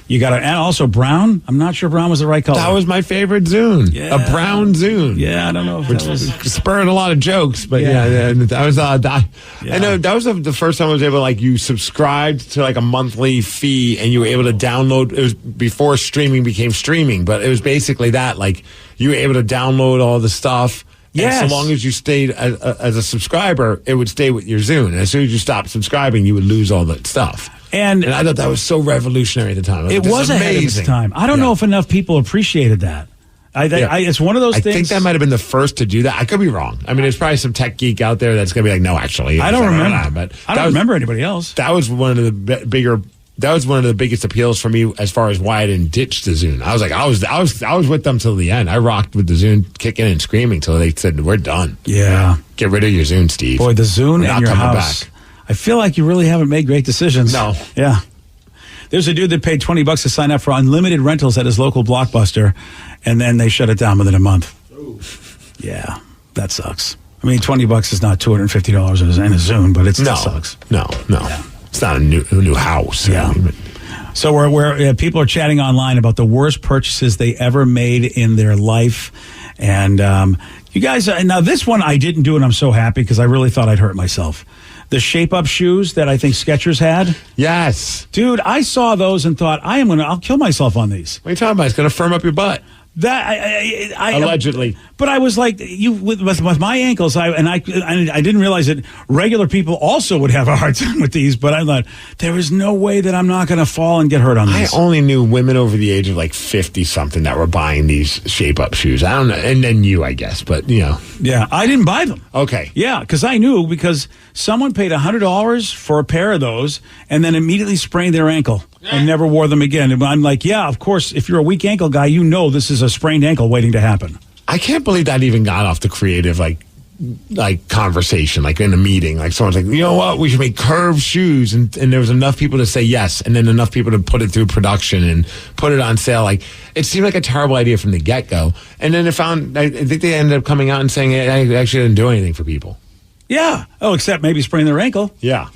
You got to, and also brown. I'm not sure brown was the right color. That was my favorite Zune. Yeah. A brown Zune. Yeah, I don't know if which that was spurred a lot of jokes, but yeah that was. I know that was the first time I was able to you subscribed to a monthly fee, and you were able to download. It was before streaming became streaming, but it was basically that you were able to download all the stuff. Yes. And so long as you stayed as a subscriber, it would stay with your Zune. And as soon as you stopped subscribing, you would lose all that stuff. And I thought that was so revolutionary at the time. It was ahead of its time. I don't know if enough people appreciated that. It's one of those things. I think that might have been the first to do that. I could be wrong. I mean, there's probably some tech geek out there that's going to be no, actually. I don't remember. But I don't remember anybody else. That was one of the bigger... That was one of the biggest appeals for me as far as why I didn't ditch the Zune. I was I was with them till the end. I rocked with the Zune, kicking and screaming till they said, "We're done." Yeah, get rid of your Zune, Steve. Boy, the Zune and your house. Back. I feel like you really haven't made great decisions. No. Yeah. There's a dude that paid $20 to sign up for unlimited rentals at his local Blockbuster, and then they shut it down within a month. Ooh. Yeah, that sucks. I mean, $20 is not $250 in a Zune, but it still sucks. No. Yeah. It's not a new house. Yeah. So we're people are chatting online about the worst purchases they ever made in their life. And you guys, now this one I didn't do, and I'm so happy because I really thought I'd hurt myself. The shape-up shoes that I think Skechers had. Yes. Dude, I saw those and thought, I'll kill myself on these. What are you talking about? It's going to firm up your butt. That allegedly, but I was like, with my ankles, I didn't realize that regular people also would have a hard time with these. But I thought there is no way that I'm not going to fall and get hurt on these. I only knew women over the age of 50 something that were buying these shape up shoes. I don't know, and then you, I guess, but yeah, I didn't buy them. Okay, yeah, because I knew because someone paid $100 for a pair of those and then immediately sprained their ankle. And never wore them again. And I'm like, yeah, of course, if you're a weak ankle guy, this is a sprained ankle waiting to happen. I can't believe that even got off the creative, conversation, in a meeting. Someone's like, you know what, we should make curved shoes. And there was enough people to say yes, and then enough people to put it through production and put it on sale. It seemed like a terrible idea from the get-go. And then I think they ended up coming out and saying, hey, I actually didn't do anything for people. Yeah. Oh, except maybe sprain their ankle. Yeah.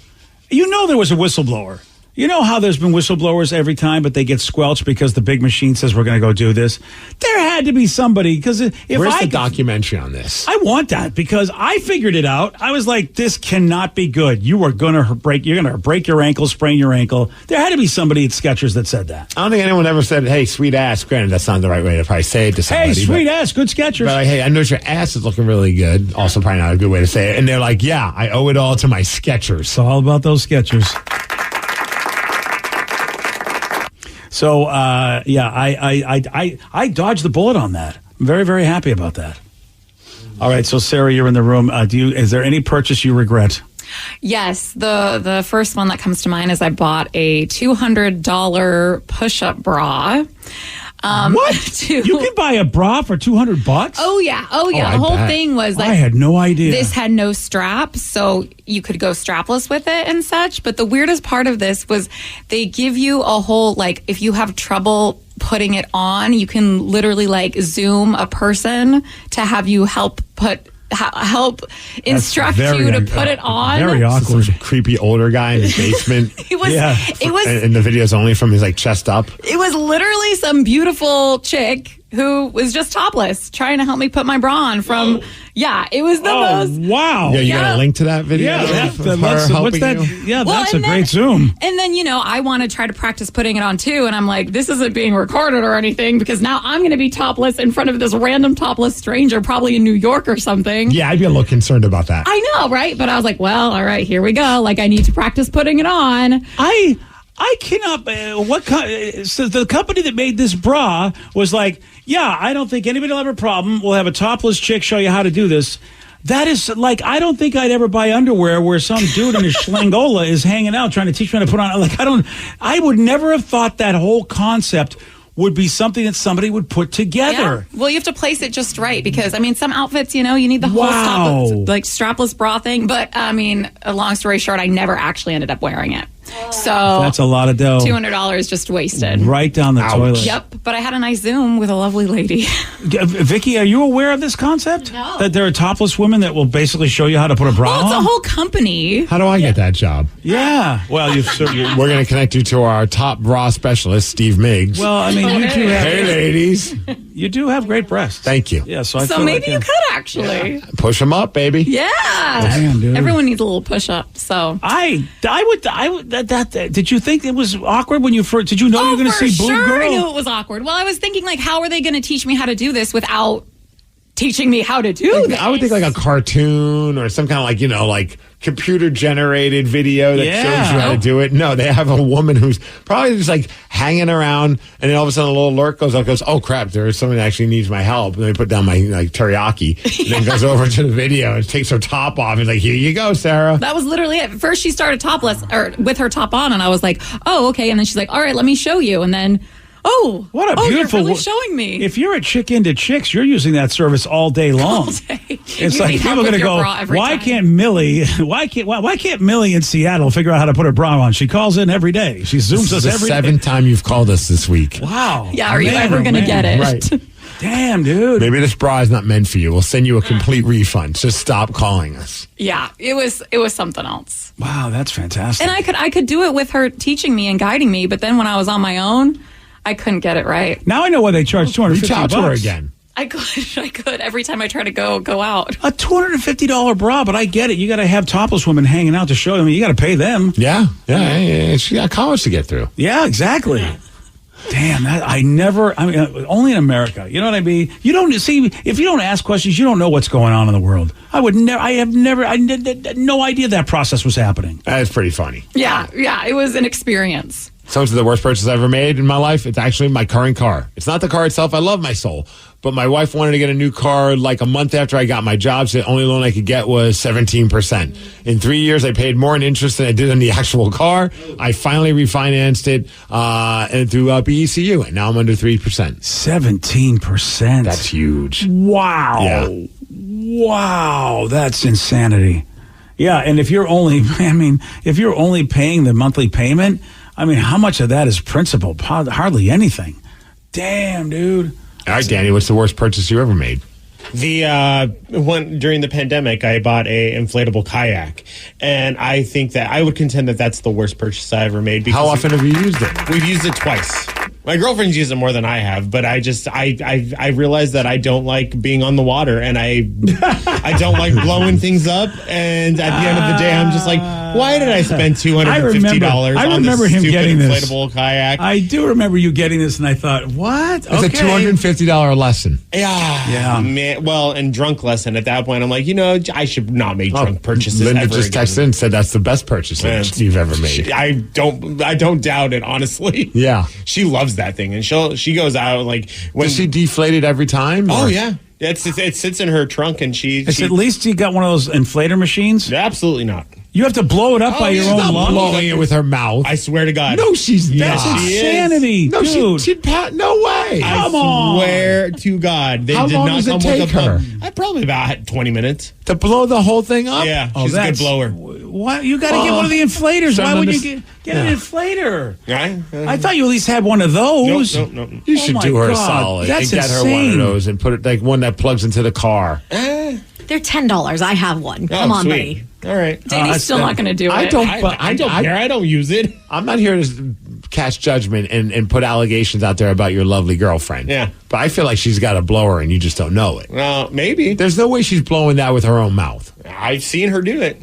There was a whistleblower. You know how there's been whistleblowers every time, but they get squelched because the big machine says we're going to go do this? There had to be somebody, because where's the documentary on this? I want that, because I figured it out. I was like, this cannot be good. You're going to break your ankle, sprain your ankle. There had to be somebody at Skechers that said that. I don't think anyone ever said, hey, sweet ass. Granted, that's not the right way to probably say it to somebody. Hey, sweet ass, good Skechers. But hey, I noticed your ass is looking really good. Also probably not a good way to say it. And they're like, yeah, I owe it all to my Skechers. It's all about those Skechers. So, I dodged the bullet on that. I'm very, very happy about that. All right, so Sarah, you're in the room. Is there any purchase you regret? Yes, the first one that comes to mind is I bought a $200 push-up bra. What? You can buy a bra for $200? Oh yeah. The whole thing was I had no idea. This had no strap, so you could go strapless with it and such. But the weirdest part of this was they give you a whole, if you have trouble putting it on, you can literally Zoom a person to have you help instruct you to put it on. Very awkward. Some creepy older guy in his basement. It was, and the video's only from his chest up. It was literally some beautiful chick who was just topless trying to help me put my bra on from. Whoa. Yeah, it was the most. Wow. Yeah, you got a link to that video? Yeah, what's that? You? Yeah, that's a great Zoom. And then, I want to try to practice putting it on too. And I'm like, this isn't being recorded or anything, because now I'm going to be topless in front of this random topless stranger, probably in New York or something. Yeah, I'd be a little concerned about that. I know, right? But I was like, well, all right, here we go. I need to practice putting it on. I cannot. So the company that made this bra was like, Yeah, I don't think anybody will have a problem. We'll have a topless chick show you how to do this. That is like, I don't think I'd ever buy underwear where some dude in a schlangola is hanging out trying to teach me how to put on. Like, I would never have thought that whole concept would be something that somebody would put together. Yeah. Well, you have to place it just right because, I mean, some outfits, you need the whole strapless bra thing. But, I mean, a long story short, I never actually ended up wearing it. So that's a lot of dough. $200 just wasted. Right down the toilet. Yep. But I had a nice Zoom with a lovely lady. Vicky, are you aware of this concept? No. That there are topless women that will basically show you how to put a bra on? Well, it's a whole company. How do I get that job? Yeah. Well, we're going to connect you to our top bra specialist, Steve Miggs. Well, I mean, you do have... Hey, ladies. You do have great breasts. Thank you. Yeah, so maybe you could actually. Yeah. Push them up, baby. Yeah. Damn, dude. Everyone needs a little push up. So did you think it was awkward when you first? Did you know you were going to see Boob sure Girl? I knew it was awkward. Well, I was thinking like, how are they going to teach me how to do this without teaching me how to do this? I would think like a cartoon or some kind of like computer generated video that shows you how to do it. No, they have a woman who's probably just like hanging around, and then all of a sudden a little alert goes up, goes, oh crap, there's someone that actually needs my help. And they put down my teriyaki, and then goes over to the video and takes her top off and like, here you go, Sarah. That was literally it. First she started topless or with her top on, and I was like, oh, okay. And then she's like, all right, let me show you. And then what a beautiful! You're really showing me. If you're a chick into chicks, you're using that service all day long. All day. It's like people are going to go. Why can't Millie? Why can't Millie in Seattle figure out how to put her bra on? She calls in every day. She zooms us every day. This is the 7th time you've called us this week. Wow. Yeah. Are you ever going to get it? Right. Damn, dude. Maybe this bra is not meant for you. We'll send you a complete refund. Just stop calling us. Yeah. It was something else. Wow, that's fantastic. And I could do it with her teaching me and guiding me, but then when I was on my own, I couldn't get it right. Now I know why they charge $250. Reach out to her again. I could every time I try to go out. A $250 bra, but I get it. You got to have topless women hanging out to show them. You got to pay them. Yeah. She got college to get through. Yeah, exactly. Damn, only in America. You know what I mean? You don't see, if you don't ask questions, you don't know what's going on in the world. I had no idea that process was happening. That's pretty funny. Yeah, it was an experience. Some of the worst purchases I've ever made in my life, it's actually my current car. It's not the car itself. I love my soul. But my wife wanted to get a new car like a month after I got my job. So the only loan I could get was 17%. In 3 years, I paid more in interest than I did on the actual car. I finally refinanced it and through BECU, and now I'm under 3%. 17%. That's huge. Wow. Yeah. Wow. That's insanity. Yeah, and if you're only paying the monthly payment, how much of that is principal? Hardly anything. Damn, dude. All right, Danny, what's the worst purchase you ever made? The one during the pandemic, I bought a inflatable kayak, and I think that I would contend that that's the worst purchase I ever made. How often have you used it? We've used it twice. My girlfriend's used it more than I have, but I realized that I don't like being on the water, and I don't like blowing things up. And at the end of the day, I'm just like, why did I spend $250 I on remember this him stupid getting inflatable kayak? I do remember you getting this, and I thought, what? It's a $250 lesson. Yeah. Man, well, and drunk lesson at that point. I'm like, I should not make drunk purchases. Linda ever just again. texted and said that's the best purchase you've ever made. I don't doubt it, honestly. Yeah. She loves that thing, and she goes out like when does she deflate it every time? Oh yeah, it sits in her trunk, and she at least you got one of those inflator machines. Absolutely not. You have to blow it up by your own lungs. Blowing it with her mouth. I swear to God. No, she's not. That's insanity, no, dude. She'd pat. No way. Come on. I swear to God, they How did long not does it come take with her? Probably about 20 minutes to blow the whole thing up. Yeah, she's a good blower. What? You got to get one of the inflators. Why would you get an inflator? Right? I thought you at least had one of those. Nope. You should do her a solid That's and get insane. her one of those and put it like one that plugs into the car. They're $10. I have one. Come on, sweet. buddy. All right. Danny's still not going to do it. I don't care. I don't use it. I'm not here to cast judgment and put allegations out there about your lovely girlfriend. Yeah. But I feel like she's got a blower and you just don't know it. Well, maybe. There's no way she's blowing that with her own mouth. I've seen her do it.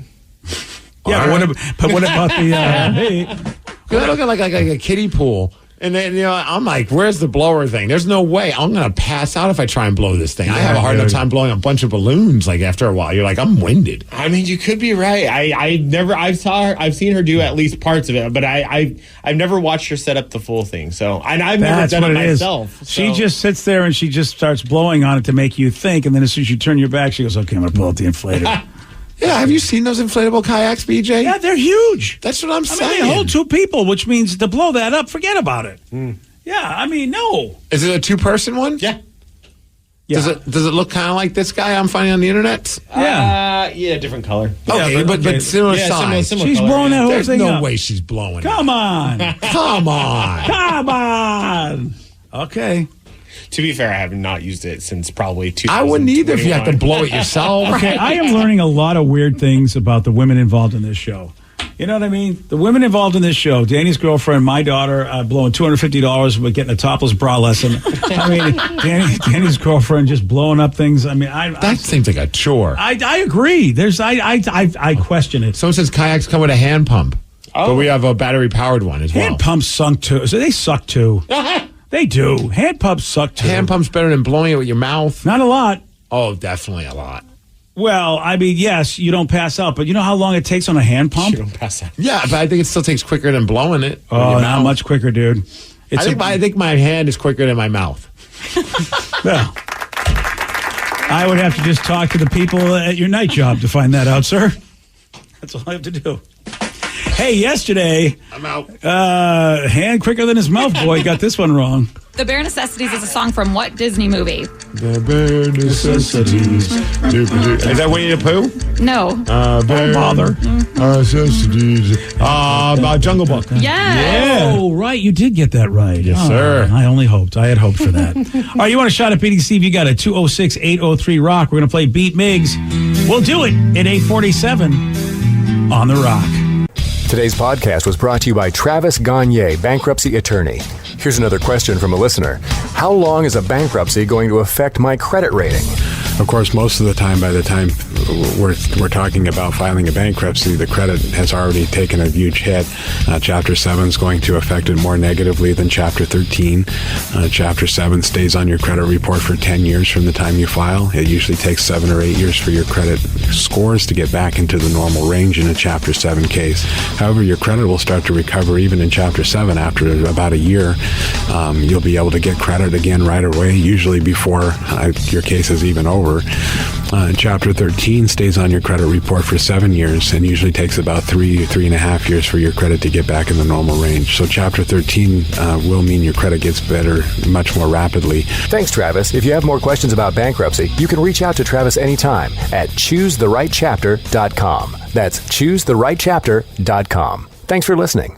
Yeah, but what about the... Look at like a kiddie pool. And then, I'm like, where's the blower thing? There's no way. I'm going to pass out if I try and blow this thing. I have a hard enough time blowing a bunch of balloons. Like, after a while, you're like, I'm winded. I mean, you could be right. I've seen her do at least parts of it, but I've never watched her set up the full thing. So, and I've never done it myself. So. She just sits there and she just starts blowing on it to make you think. And then as soon as you turn your back, she goes, okay, I'm going to pull out the inflator. Yeah, have you seen those inflatable kayaks, BJ? Yeah, they're huge. That's what I'm saying. I mean, they hold 2 people, which means to blow that up, forget about it. Yeah, I mean, no. Is it a 2-person one? Yeah. Does it look kind of like this guy I'm finding on the internet? Yeah, different color. Okay, but similar size. Similar she's color, blowing that whole There's thing no up. way she's blowing Come on. Come on. Come on. Okay. To be fair, I have not used it since probably 2021. I wouldn't either if you have to blow it yourself. Okay, I am learning a lot of weird things about the women involved in this show. You know what I mean? The women involved in this show, Danny's girlfriend, my daughter, blowing $250 but getting a topless bra lesson. I mean, Danny's girlfriend just blowing up things. I mean, that seems like a chore. I agree. I question it. Someone says kayaks come with a hand pump, but we have a battery-powered one as well. Hand pumps sunk too. So they suck too. They do. Hand pumps suck too. Hand pumps better than blowing it with your mouth? Not a lot. Oh, definitely a lot. Well, I mean, yes, you don't pass out, but you know how long it takes on a hand pump? You don't pass out. Yeah, but I think it still takes quicker than blowing it. Oh, not much quicker, dude. I think my hand is quicker than my mouth. Well, I would have to just talk to the people at your night job to find that out, sir. That's all I have to do. Hey, yesterday, I'm out. Hand quicker than his mouth boy got this one wrong. The Bare Necessities is a song from what Disney movie? The Bare Necessities. Is that Winnie the Pooh? No. Don't bother. Necessities. Jungle Book. Yes. Oh, right. You did get that right. Yes, sir. I only hoped. I had hoped for that. All right, you want a shot at beating Steve? You got a 206-803-ROCK. We're going to play Beat Migs. We'll do it at 8:47 on The Rock. Today's podcast was brought to you by Travis Gagne, bankruptcy attorney. Here's another question from a listener. How long is a bankruptcy going to affect my credit rating? Of course, most of the time, by the time we're talking about filing a bankruptcy, the credit has already taken a huge hit. Chapter 7 is going to affect it more negatively than Chapter 13. Chapter 7 stays on your credit report for 10 years from the time you file. It usually takes 7 or 8 years for your credit scores to get back into the normal range in a Chapter 7 case. However, your credit will start to recover even in Chapter 7 after about a year. You'll be able to get credit again right away, usually before your case is even over. Chapter 13 stays on your credit report for 7 years and usually takes about 3.5 years for your credit to get back in the normal range. So Chapter 13 will mean your credit gets better much more rapidly. Thanks, Travis. If you have more questions about bankruptcy, you can reach out to Travis anytime at ChooseTheRightChapter.com. That's ChooseTheRightChapter.com. Thanks for listening.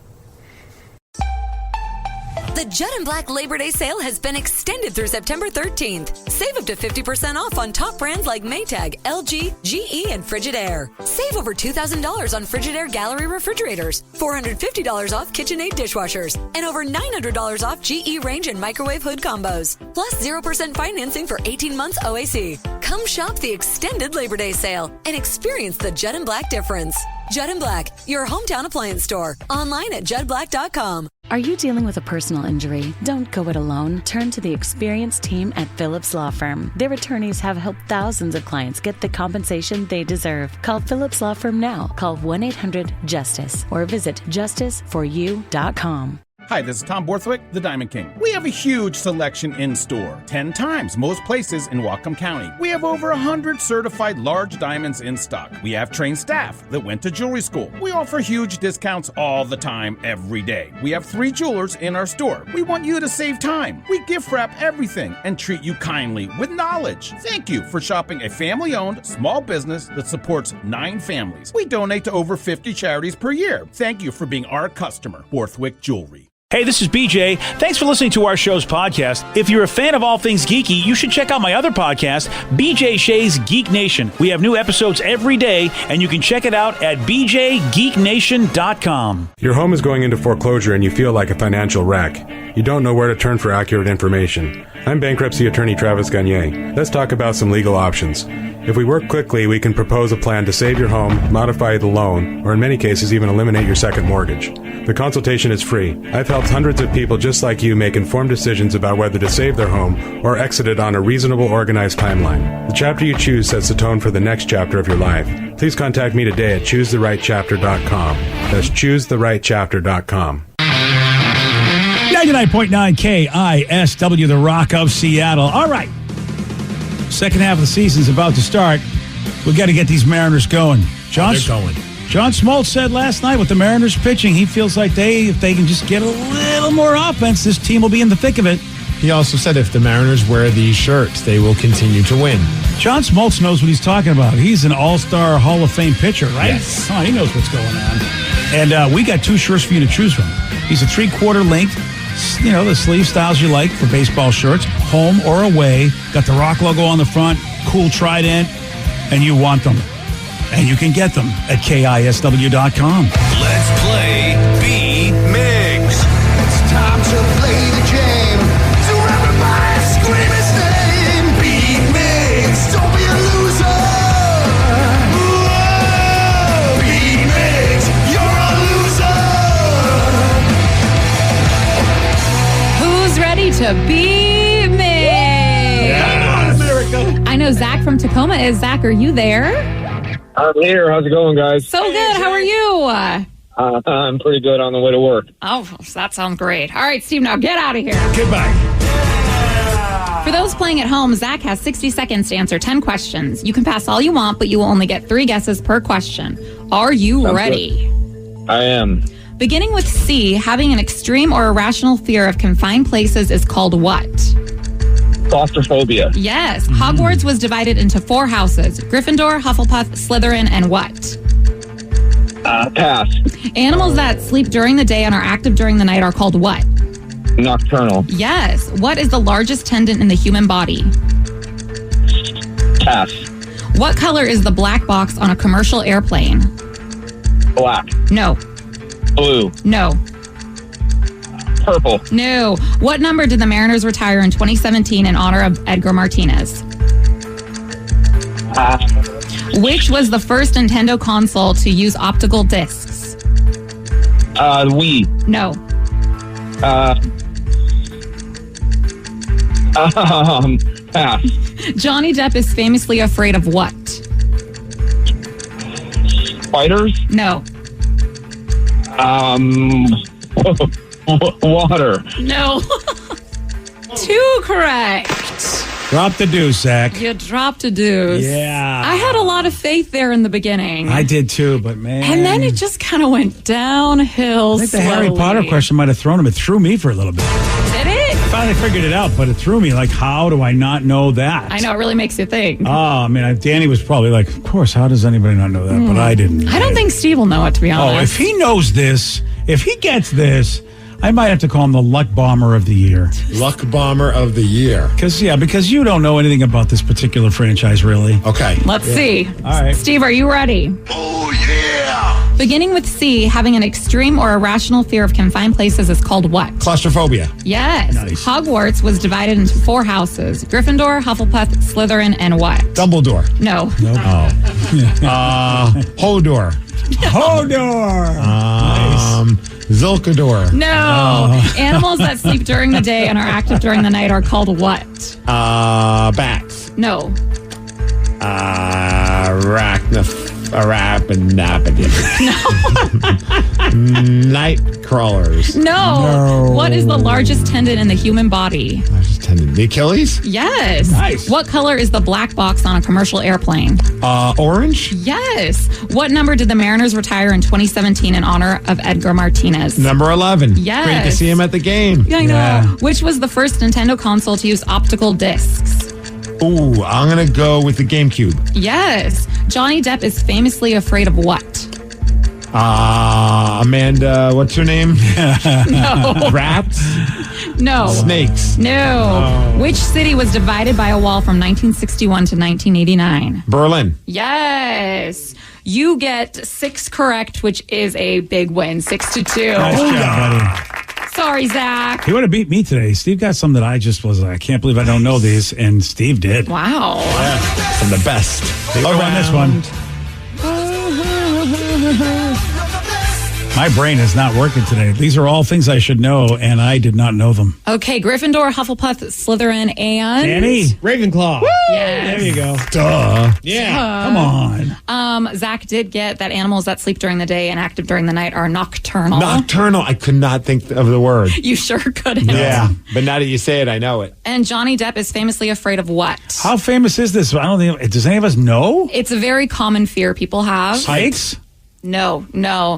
The Jet and Black Labor Day sale has been extended through September 13th. Save up to 50% off on top brands like Maytag, LG, GE, and Frigidaire. Save over $2,000 on Frigidaire Gallery refrigerators, $450 off KitchenAid dishwashers, and over $900 off GE range and microwave hood combos. Plus 0% financing for 18 months OAC. Come shop the extended Labor Day sale and experience the Jet and Black difference. Jet and Black, your hometown appliance store. Online at jetblack.com. Are you dealing with a personal injury? Don't go it alone. Turn to the experienced team at Phillips Law Firm. Their attorneys have helped thousands of clients get the compensation they deserve. Call Phillips Law Firm now. Call 1-800-JUSTICE or visit justiceforyou.com. Hi, this is Tom Borthwick, the Diamond King. We have a huge selection in store, 10 times most places in Whatcom County. We have over 100 certified large diamonds in stock. We have trained staff that went to jewelry school. We offer huge discounts all the time, every day. We have 3 jewelers in our store. We want you to save time. We gift wrap everything and treat you kindly with knowledge. Thank you for shopping a family-owned small business that supports 9 families. We donate to over 50 charities per year. Thank you for being our customer, Borthwick Jewelry. Hey, this is BJ. Thanks for listening to our show's podcast. If you're a fan of all things geeky, you should check out my other podcast, BJ Shea's Geek Nation. We have new episodes every day, and you can check it out at bjgeeknation.com. Your home is going into foreclosure and you feel like a financial wreck. you don't know where to turn for accurate information. I'm bankruptcy attorney Travis Gagne. Let's talk about some legal options. If we work quickly, we can propose a plan to save your home, modify the loan, or in many cases even eliminate your second mortgage. The consultation is free. I've helped hundreds of people just like you make informed decisions about whether to save their home or exit it on a reasonable, organized timeline. The chapter you choose sets the tone for the next chapter of your life. Please contact me today at choosetherightchapter.com. That's choosetherightchapter.com. 99.9 KISW, the Rock of Seattle. All right. Second half of the season's about to start. We've got to get these Mariners going. They're going. John Smoltz said last night with the Mariners pitching, he feels like if they can just get a little more offense, this team will be in the thick of it. He also said if the Mariners wear these shirts, they will continue to win. John Smoltz knows what he's talking about. He's an all-star Hall of Fame pitcher, right? Yes. Oh, he knows what's going on. And we got two shirts for you to choose from. He's a 3/4 length, the sleeve styles you like for baseball shirts, home or away. Got the Rock logo on the front, cool trident, and you want them. And you can get them at KISW.com. Let's play B Migs. It's time to play the game. So everybody scream his name. Beat Migs, don't be a loser. Whoa, Beat Migs, you're a loser. Who's ready to be me? I know Zach from Tacoma is. Zach, are you there? I'm here. How's it going, guys? So good. How are you? I'm pretty good on the way to work. Oh, that sounds great. All right, Steve, now get out of here. Goodbye. For those playing at home, Zach has 60 seconds to answer 10 questions. You can pass all you want, but you will only get 3 guesses per question. Are you ready? Good. I am. Beginning with C, having an extreme or irrational fear of confined places is called what? Claustrophobia. Yes. Hogwarts was divided into 4 houses. Gryffindor, Hufflepuff, Slytherin, and what? Pass. Animals that sleep during the day and are active during the night are called what? Nocturnal. Yes. What is the largest tendon in the human body? Pass. What color is the black box on a commercial airplane? Black. No. Blue. No. Purple. No. What number did the Mariners retire in 2017 in honor of Edgar Martinez? Which was the first Nintendo console to use optical discs? Wii. No. Pass. Johnny Depp is famously afraid of what? Spiders? No. Water. No. 2 correct. Drop the deuce, Zach. You dropped a deuce. Yeah. I had a lot of faith there in the beginning. I did too, but man. And then it just kind of went downhill. I think the Harry Potter question might have thrown him. It threw me for a little bit. Did it? I finally figured it out, but it threw me. Like, how do I not know that? I know, it really makes you think. Oh, I mean, Danny was probably like, of course, how does anybody not know that? But I didn't. I don't think Steve will know it, to be honest. Oh, if he knows this, if he gets this, I might have to call him the Luck Bomber of the Year. Luck Bomber of the Year. Because you don't know anything about this particular franchise, really. Okay. Let's see. All right. Steve, are you ready? Oh, yeah. Beginning with C, having an extreme or irrational fear of confined places is called what? Claustrophobia. Yes. Nice. Hogwarts was divided into 4 houses. Gryffindor, Hufflepuff, Slytherin, and what? Dumbledore. No. Nope. Hodor. Hodor. Zilkador. No. Animals that sleep during the day and are active during the night are called what? Bats. No. Night crawlers. No. What is the largest tendon in the human body? Largest tendon. The Achilles? Yes. Nice. What color is the black box on a commercial airplane? Orange? Yes. What number did the Mariners retire in 2017 in honor of Edgar Martinez? Number 11. Yes. Great to see him at the game. Yeah, I know. Which was the first Nintendo console to use optical discs? Ooh, I'm going to go with the GameCube. Yes. Johnny Depp is famously afraid of what? Amanda, what's her name? No. Rats? No. Snakes? No. Which city was divided by a wall from 1961 to 1989? Berlin. Yes. You get 6 correct, which is a big win. 6-2. Nice job, buddy. Sorry, Zach. He would have beat me today. Steve got some that I just was like, I can't believe I don't know these, and Steve did. Wow. From the best. I'll run this one. My brain is not working today. These are all things I should know, and I did not know them. Okay, Gryffindor, Hufflepuff, Slytherin, and... Danny? Ravenclaw. Yes. There you go. Duh. Yeah. Come on. Zach did get that animals that sleep during the day and active during the night are nocturnal. Nocturnal. I could not think of the word. You sure couldn't. Yeah, but now that you say it, I know it. And Johnny Depp is famously afraid of what? How famous is this? I don't think. Does any of us know? It's a very common fear people have. Heights? No.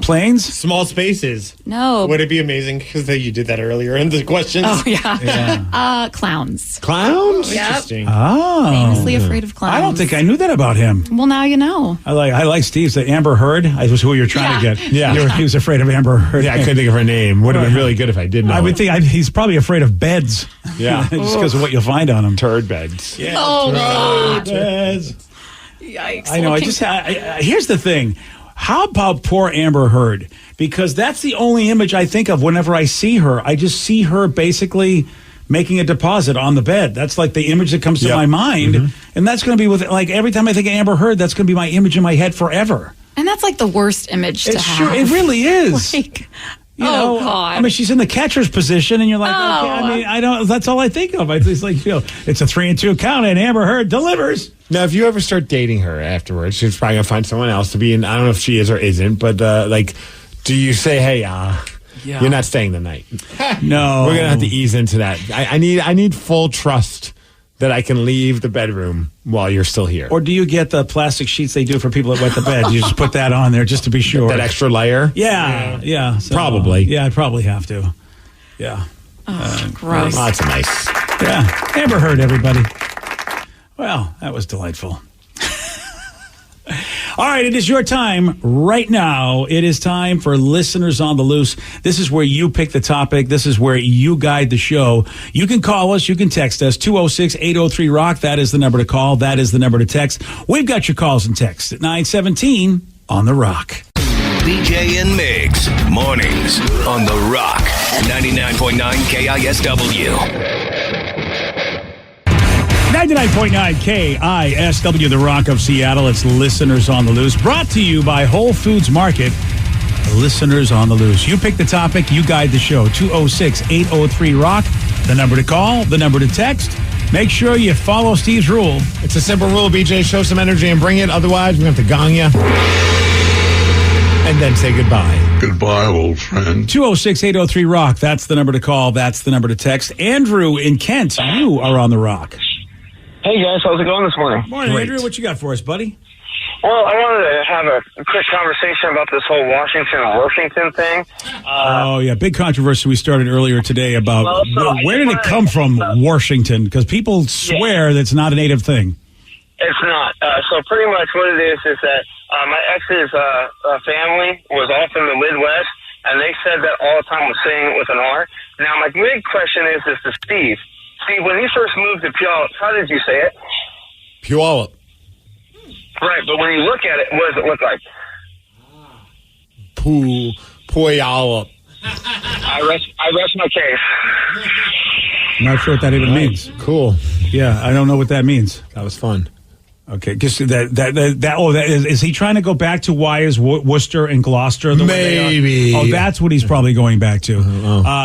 Planes? Small spaces. No. Would it be amazing because you did that earlier in the questions? Oh, yeah. Clowns. Clowns? Yep. Interesting. Oh. Famously afraid of clowns. I don't think I knew that about him. Well, now you know. I like Steve's. Amber Heard. I was who you're trying to get. Yeah. He was afraid of Amber Heard. Yeah, I couldn't think of her name. Would have been really good if I did know. I would think he's probably afraid of beds. Yeah. Just because of what you'll find on them. Turd beds. Yeah. Oh, God. Beds. Yikes. I know. Here's the thing. How about poor Amber Heard? Because that's the only image I think of whenever I see her. I just see her basically making a deposit on the bed. That's like the image that comes to my mind. And that's going to be with, like, every time I think of Amber Heard, that's going to be my image in my head forever. And that's like the worst image to have. Sure, it really is. Like, God. I mean, she's in the catcher's position, and you're like, okay, I don't. That's all I think of. It's like, it's a 3-2 count, and Amber Heard delivers. Now, if you ever start dating her afterwards, she's probably gonna find someone else to be in. I don't know if she is or isn't, but do you say, hey, you're not staying the night? No, we're gonna have to ease into that. I need full trust that I can leave the bedroom while you're still here. Or do you get the plastic sheets they do for people that wet the bed? You just put that on there just to be sure. That extra layer? Yeah. So, probably. Yeah, I'd probably have to. Yeah. Gross. Lots of nice. Yeah. Amber Heard, everybody. Well, that was delightful. All right, it is your time right now. It is time for Listeners on the Loose. This is where you pick the topic. This is where you guide the show. You can call us. You can text us. 206-803-ROCK. That is the number to call. That is the number to text. We've got your calls and texts at 917 on The Rock. BJ and Migs, mornings on The Rock, 99.9 KISW. 99.9 KISW, The Rock of Seattle. It's Listeners on the Loose. Brought to you by Whole Foods Market. Listeners on the Loose. You pick the topic. You guide the show. 206-803-ROCK. The number to call. The number to text. Make sure you follow Steve's rule. It's a simple rule, BJ. Show some energy and bring it. Otherwise, we're going to have to gong you. And then say goodbye. Goodbye, old friend. 206-803-ROCK. That's the number to call. That's the number to text. Andrew in Kent, you are on The Rock. Hey, guys. How's it going this morning? Morning, Andrew. What you got for us, buddy? Well, I wanted to have a quick conversation about this whole Washington thing. Oh, yeah. Big controversy we started earlier today about where did it come from, Washington? Because people swear that it's not a native thing. It's not. So pretty much what it is that my ex's family was all from the Midwest, and they said that all the time was saying it with an R. Now, my big question is to Steve. Steve, when you first moved to Puyallup, how did you say it? Puyallup. Right, but when you look at it, what does it look like? Puyallup. I rest my case. I'm not sure what that even means. Cool. Yeah, I don't know what that means. That was fun. Okay, just is he trying to go back to why is Worcester and Gloucester the way they are? Maybe. Oh, that's what he's probably going back to.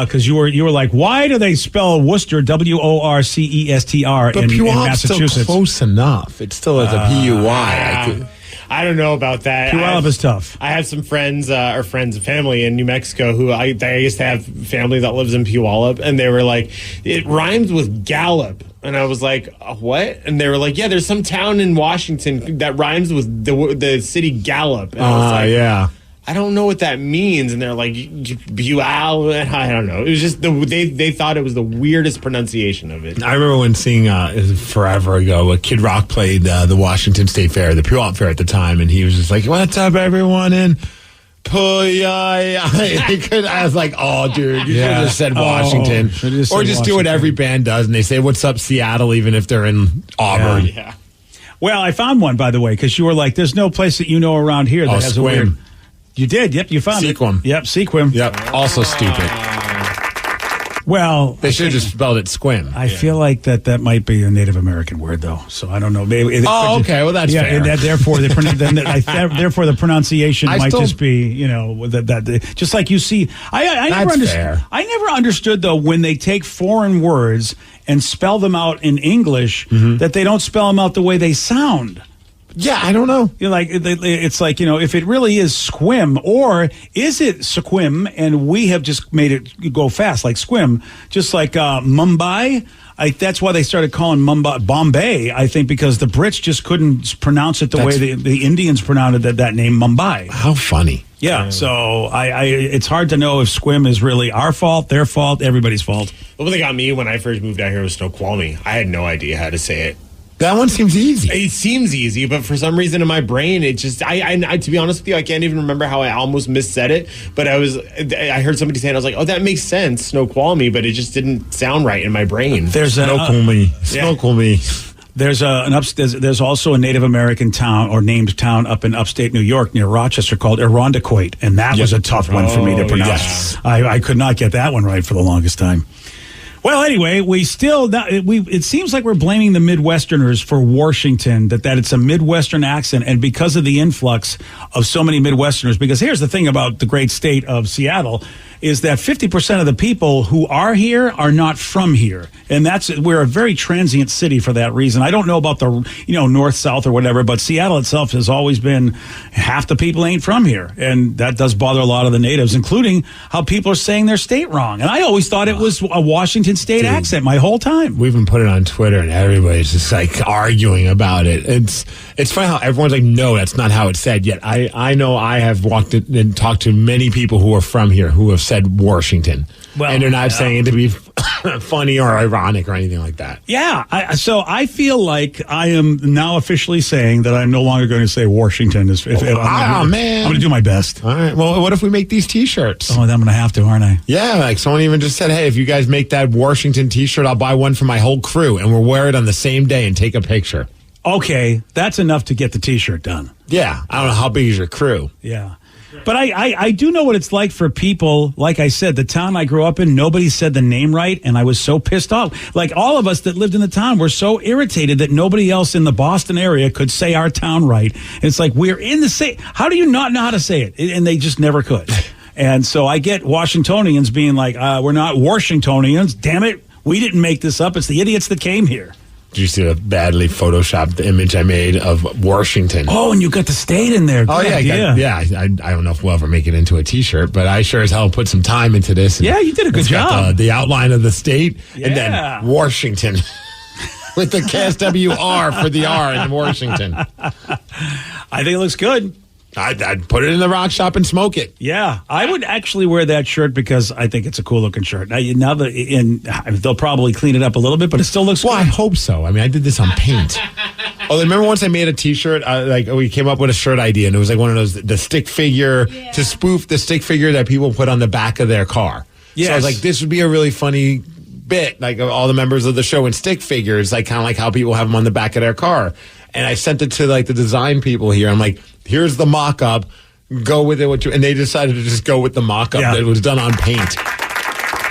Because you were like, why do they spell Worcester WORCESTR but in Massachusetts? Still close enough. It still has a PUY. I don't know about that. Puyallup is tough. I have some friends and family in New Mexico who I used to have family that lives in Puyallup, and they were like, it rhymes with Gallup. And I was like, what? And they were like, yeah, there's some town in Washington that rhymes with the city Gallup. And I was like, yeah. I don't know what that means. And they're like, I don't know. It was just they thought it was the weirdest pronunciation of it. I remember when seeing forever ago, Kid Rock played the Washington State Fair, the Puyallup Fair at the time, and he was just like, "What's up, everyone?" in I was like, oh, dude, you should have just said Washington. Or just do what every band does, and they say, "What's up, Seattle?" even if they're in Auburn. Yeah. Well, I found one, by the way, because you were like, there's no place that you know around here that has a weird... You did. Yep, you found Sequim. it. Yep, Sequim. Yep, also stupid. Well, They should have just spelled it squim. I feel like that might be a Native American word, though. So I don't know. Maybe okay. Well, that's fair. And therefore, therefore, the pronunciation might just be, that just like you see. I never understood. I never understood though when they take foreign words and spell them out in English that they don't spell them out the way they sound. Yeah, I don't know. It's like, if it really is squim, or is it sequim, and we have just made it go fast, like squim, just like Mumbai. That's why they started calling Mumbai Bombay, I think, because the Brits just couldn't pronounce it the way the Indians pronounced that name, Mumbai. How funny. Yeah, so it's hard to know if squim is really our fault, their fault, everybody's fault. What they got me when I first moved down here was Snoqualmie. I had no idea how to say it. That one seems easy. It seems easy, but for some reason in my brain, it just, I to be honest with you, I can't even remember how I almost missaid it, but I heard somebody say it, I was like, oh, that makes sense, Snoqualmie, but it just didn't sound right in my brain. There's Snoqualmie. There's also a Native American town or named town up in upstate New York near Rochester called Irondequoit, and that was a tough one for me to pronounce. Yes. I could not get that one right for the longest time. Well, anyway, it seems like we're blaming the Midwesterners for Washington, that it's a Midwestern accent, and because of the influx of so many Midwesterners, because here's the thing about the great state of Seattle, is that 50% of the people who are here are not from here. And we're a very transient city for that reason. I don't know about the, north, south or whatever, but Seattle itself has always been half the people ain't from here. And that does bother a lot of the natives, including how people are saying their state wrong. And I always thought it was a Washington state accent my whole time. We even put it on Twitter and everybody's just like arguing about it. It's funny how everyone's like, no, that's not how it's said. Yet I know I have walked in and talked to many people who are from here who have said Washington. Well, and they're not saying it to be funny or ironic or anything like that. Yeah. So I feel like I am now officially saying that I'm no longer going to say Washington. Man. I'm going to do my best. All right. Well, what if we make these T-shirts? Oh, I'm going to have to, aren't I? Yeah. Like someone even just said, hey, if you guys make that Washington T-shirt, I'll buy one for my whole crew and we'll wear it on the same day and take a picture. Okay. That's enough to get the T-shirt done. Yeah. I don't know how big is your crew. Yeah. But I do know what it's like for people. Like I said, the town I grew up in, nobody said the name right, and I was so pissed off. Like all of us that lived in the town were so irritated that nobody else in the Boston area could say our town right. And it's like, we're in the same. How do you not know how to say it? And they just never could. And so I get Washingtonians being like, we're not Washingtonians. Damn it. We didn't make this up. It's the idiots that came here. Did you see the badly photoshopped image I made of Washington? Oh, and you got the state in there. Good idea. I don't know if we'll ever make it into a T-shirt, but I sure as hell put some time into this. Yeah, you did a good job. The outline of the state, and then Washington with the KSWR for the R in Washington. I think it looks good. I'd put it in the rock shop and smoke it. Yeah, I would actually wear that shirt because I think it's a cool looking shirt. Now they'll probably clean it up a little bit, but it still looks. Well, good. I hope so. I mean, I did this on paint. Remember once I made a T-shirt? We came up with a shirt idea, and it was like one of those the stick figure to spoof the stick figure that people put on the back of their car. Yes. So I was like, this would be a really funny bit, like all the members of the show in stick figures, like kind of like how people have them on the back of their car. And I sent it to like the design people here. I'm like, here's the mock-up. Go with it. And they decided to just go with the mock-up that was done on paint.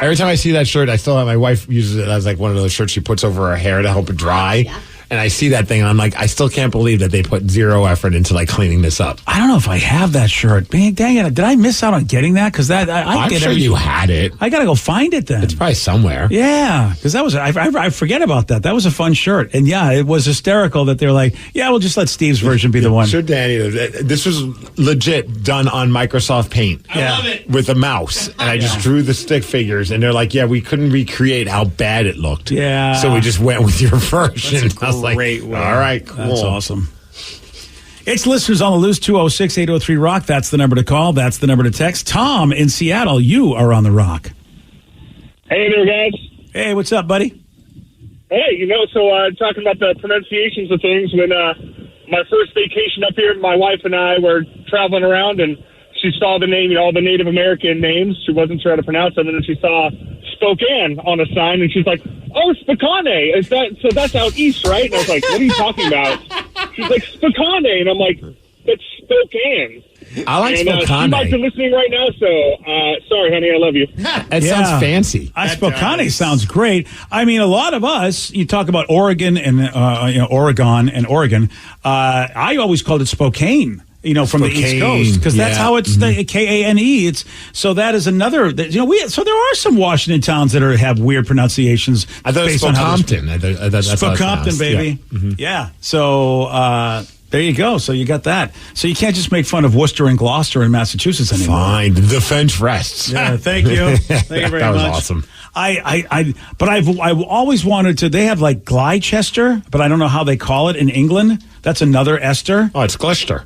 Every time I see that shirt, I still have my wife uses it as like one of those shirts she puts over her hair to help it dry. Yeah. And I see that thing, and I'm like, I still can't believe that they put zero effort into like cleaning this up. I don't know if I have that shirt. Dang it! Did I miss out on getting that? Because I'm sure you had it. I gotta go find it then. It's probably somewhere. Yeah, because that was I forget about that. That was a fun shirt, and yeah, it was hysterical that they were like, yeah, we'll just let Steve's version be the one. Sure, Danny. This was legit done on Microsoft Paint. I love it. With a mouse, and I just drew the stick figures, and they're like, yeah, we couldn't recreate how bad it looked. Yeah, so we just went with your version. That's Great way. All right, cool. That's awesome. It's listeners on the loose, 206-803-ROCK. That's the number to call. That's the number to text. Tom in Seattle, you are on the Rock. Hey there, guys. Hey, what's up, buddy? Hey, talking about the pronunciations of things, when my first vacation up here, my wife and I were traveling around, and she saw the name, all the Native American names. She wasn't sure how to pronounce them, and then she saw Spokane on a sign, and she's like, oh, Spokane. So that's out east, right? And I was like, what are you talking about? She's like, Spokane. And I'm like, that's Spokane. I like She might Spokane. be listening right now, so sorry, honey, I love you. It sounds fancy. Spokane sounds great. I mean, a lot of us, you talk about Oregon and Oregon and Oregon. I always called it Spokane. From the East Coast, because that's how it's the Kane. It's so that is another. So there are some Washington towns that have weird pronunciations. I thought it was Spokompton. Spokompton, baby. Yeah. So there you go. So you got that. So you can't just make fun of Worcester and Gloucester in Massachusetts anymore. Fine. The French rests. Yeah. Thank you. Thank you very much. That was awesome. But I've always wanted to. They have like Gloucester, but I don't know how they call it in England. That's another Esther. Oh, it's Gloucester.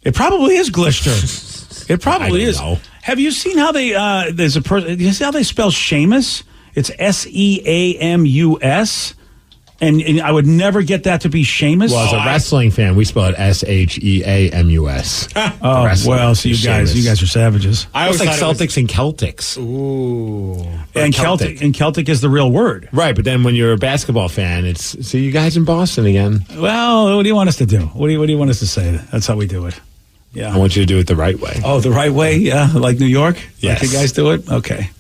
It probably is Gloucester. It probably is. Know. Have you seen how they there's a person? You see how they spell Seamus? It's Seamus, and I would never get that to be Seamus. Well, as a wrestling fan, we spell it Sheamus. Oh well, so you guys are savages. I was like Celtics and Celtics. Ooh, and Celtic is the real word, right? But then when you're a basketball fan, it's you guys in Boston again. Well, what do you want us to do? What do you want us to say? That's how we do it. Yeah, I want you to do it the right way. Oh, the right way? Yeah, like New York? Yes. Like you guys do it? Okay.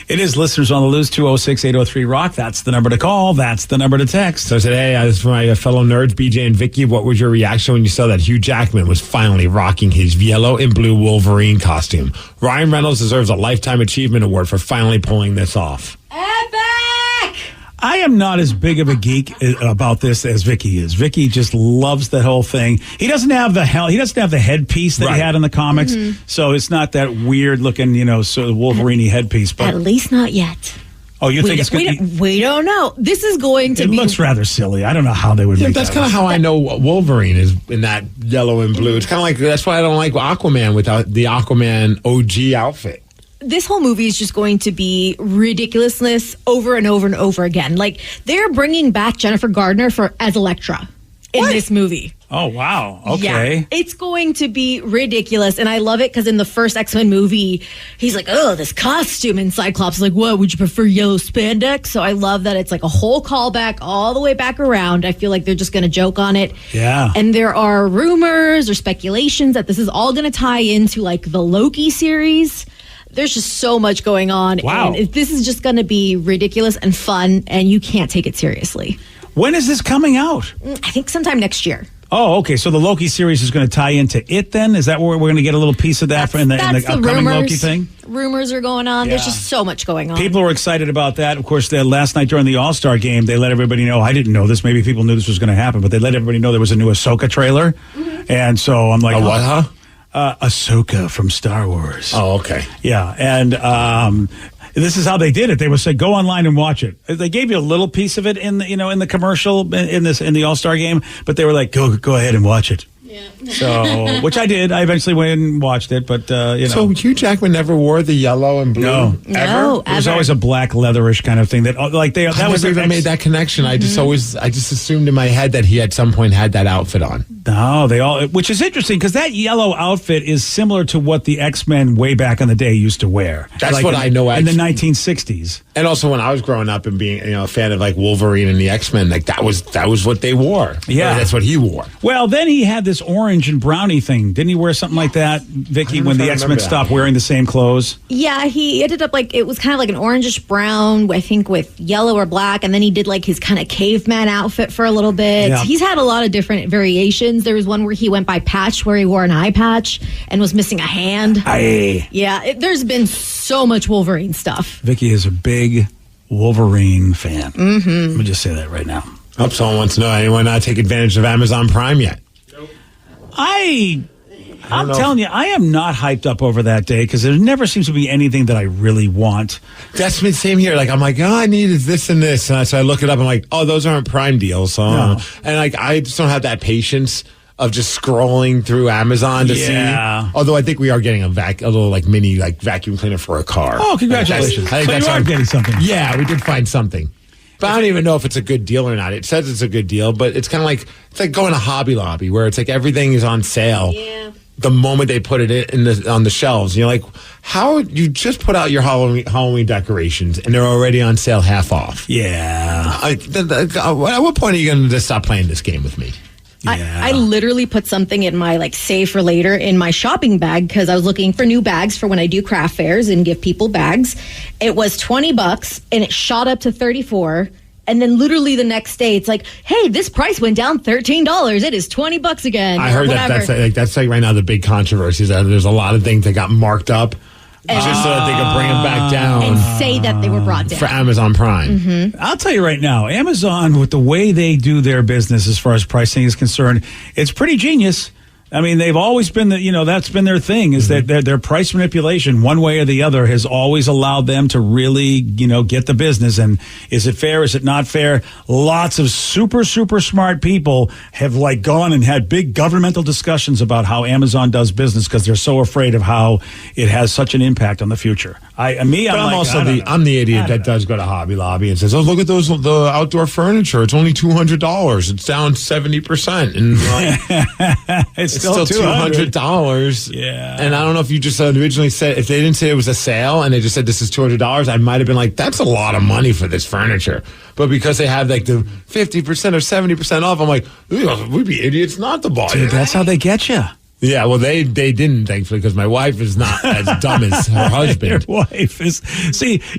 It is listeners on the loose, 206-803-ROCK. That's the number to call. That's the number to text. So today, as for my fellow nerds, BJ and Vicky, what was your reaction when you saw that Hugh Jackman was finally rocking his yellow and blue Wolverine costume? Ryan Reynolds deserves a Lifetime Achievement Award for finally pulling this off. I am not as big of a geek about this as Vicky is. Vicky just loves the whole thing. He doesn't have the headpiece that he had in the comics, so it's not that weird looking, sort of Wolverine headpiece. But at least not yet. Oh, you think it's going to be? We don't know. This is going to be. It looks rather silly. I don't know how they would make that's that. That's kind of how I know Wolverine is in that yellow and blue. It's kind of like, that's why I don't like Aquaman without the Aquaman OG outfit. This whole movie is just going to be ridiculousness over and over and over again. Like, they're bringing back Jennifer Gardner as Elektra in this movie. Oh, wow. Okay. Yeah, it's going to be ridiculous. And I love it because in the first X-Men movie, he's like, oh, this costume. And Cyclops is like, what, would you prefer yellow spandex? So I love that it's like a whole callback all the way back around. I feel like they're just going to joke on it. Yeah. And there are rumors or speculations that this is all going to tie into like the Loki series. There's just so much going on. Wow. And this is just going to be ridiculous and fun, and you can't take it seriously. When is this coming out? I think sometime next year. Oh, okay. So the Loki series is going to tie into it then? Is that where we're going to get a little piece of that in the upcoming Loki thing? Rumors are going on. Yeah. There's just so much going on. People were excited about that. Of course, last night during the All-Star game, they let everybody know. I didn't know this. Maybe people knew this was going to happen, but they let everybody know there was a new Ahsoka trailer. Mm-hmm. And so I'm like, what, huh? Ahsoka from Star Wars. Oh, okay. Yeah, and this is how they did it. They would say, "Go online and watch it." They gave you a little piece of it in the commercial in the All-Star game, but they were like, "Go ahead and watch it." Yeah. So, which I did. I eventually went and watched it, but So Hugh Jackman never wore the yellow and blue. No, ever. It was always a black leatherish kind of thing. That was never even made that connection. I just assumed in my head that he at some point had that outfit on. No, which is interesting because that yellow outfit is similar to what the X-Men way back in the day used to wear. That's what I know in the 1960s. And also when I was growing up and being a fan of like Wolverine and the X-Men, like that was what they wore. Yeah, or that's what he wore. Well, then he had this orange and brownie thing. Didn't he wear something like that, Vicky, when the X-Men stopped wearing the same clothes? Yeah, he ended up it was kind of like an orangish brown, I think, with yellow or black, and then he did like his kind of caveman outfit for a little bit. Yeah. He's had a lot of different variations. There was one where he went by patch, where he wore an eye patch and was missing a hand. Aye. Yeah, there's been so much Wolverine stuff. Vicky is a big Wolverine fan. Mm-hmm. Let me just say that right now. Hope someone wants to know anyone not take advantage of Amazon Prime yet. I'm telling you, I am not hyped up over that day because there never seems to be anything that I really want. That's the same here. Like I'm like, I needed this and this, and so I look it up. I'm like, oh, those aren't Prime deals. So, No. And like I just don't have that patience of just scrolling through Amazon to see. Although I think we are getting a little like mini like vacuum cleaner for a car. Oh, congratulations! I think So you are getting something. Yeah, we did find something. But I don't even know if it's a good deal or not. It says it's a good deal, but it's kind of like going to Hobby Lobby where it's like everything is on sale. Yeah. The moment they put it on the shelves, you're like, how you just put out your Halloween decorations and they're already on sale half off? Yeah. At what point are you going to just stop playing this game with me? I literally put something in my save for later in my shopping bag because I was looking for new bags for when I do craft fairs and give people bags. It was $20 and it shot up to $34. And then literally the next day, it's like, hey, this price went down $13. It is $20 again. I heard that's like right now the big controversy is that there's a lot of things that got marked up just so that they could bring them back down. And say that they were brought down. For Amazon Prime. Mm-hmm. I'll tell you right now, Amazon, with the way they do their business as far as pricing is concerned, it's pretty genius. I mean, they've always been that's been their thing is that their price manipulation, one way or the other, has always allowed them to really, get the business. And is it fair? Is it not fair? Lots of super, super smart people have gone and had big governmental discussions about how Amazon does business because they're so afraid of how it has such an impact on the future. I'm the idiot that does go to Hobby Lobby and says, "Oh, look at the outdoor furniture. It's only $200. It's down 70%." And it's still $200. Yeah. And I don't know if you just originally said, if they didn't say it was a sale and they just said this is $200, I might have been like, that's a lot of money for this furniture. But because they have the 50% or 70% off, I'm like, we'd be idiots not to buy it. Dude, that's how they get you. Yeah, well, they didn't, thankfully, because my wife is not as dumb as her husband.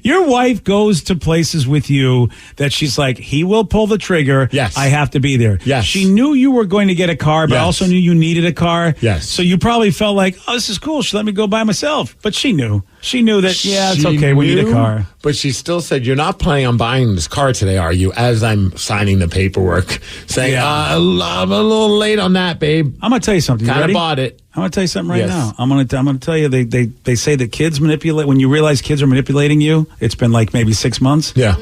Your wife goes to places with you that she's like, he will pull the trigger. Yes. I have to be there. Yes. She knew you were going to get a car, but also knew you needed a car. Yes. So you probably felt like, oh, this is cool. She let me go by myself. But she knew. She knew that, it's okay. We need a car. But she still said, you're not planning on buying this car today, are you? As I'm signing the paperwork, saying, I'm a little late on that, babe. I'm going to tell you something. Kind of bought it. I'm going to tell you something right now. I'm going to tell you, they say that kids manipulate, when you realize kids are manipulating you, it's been maybe 6 months. Yeah.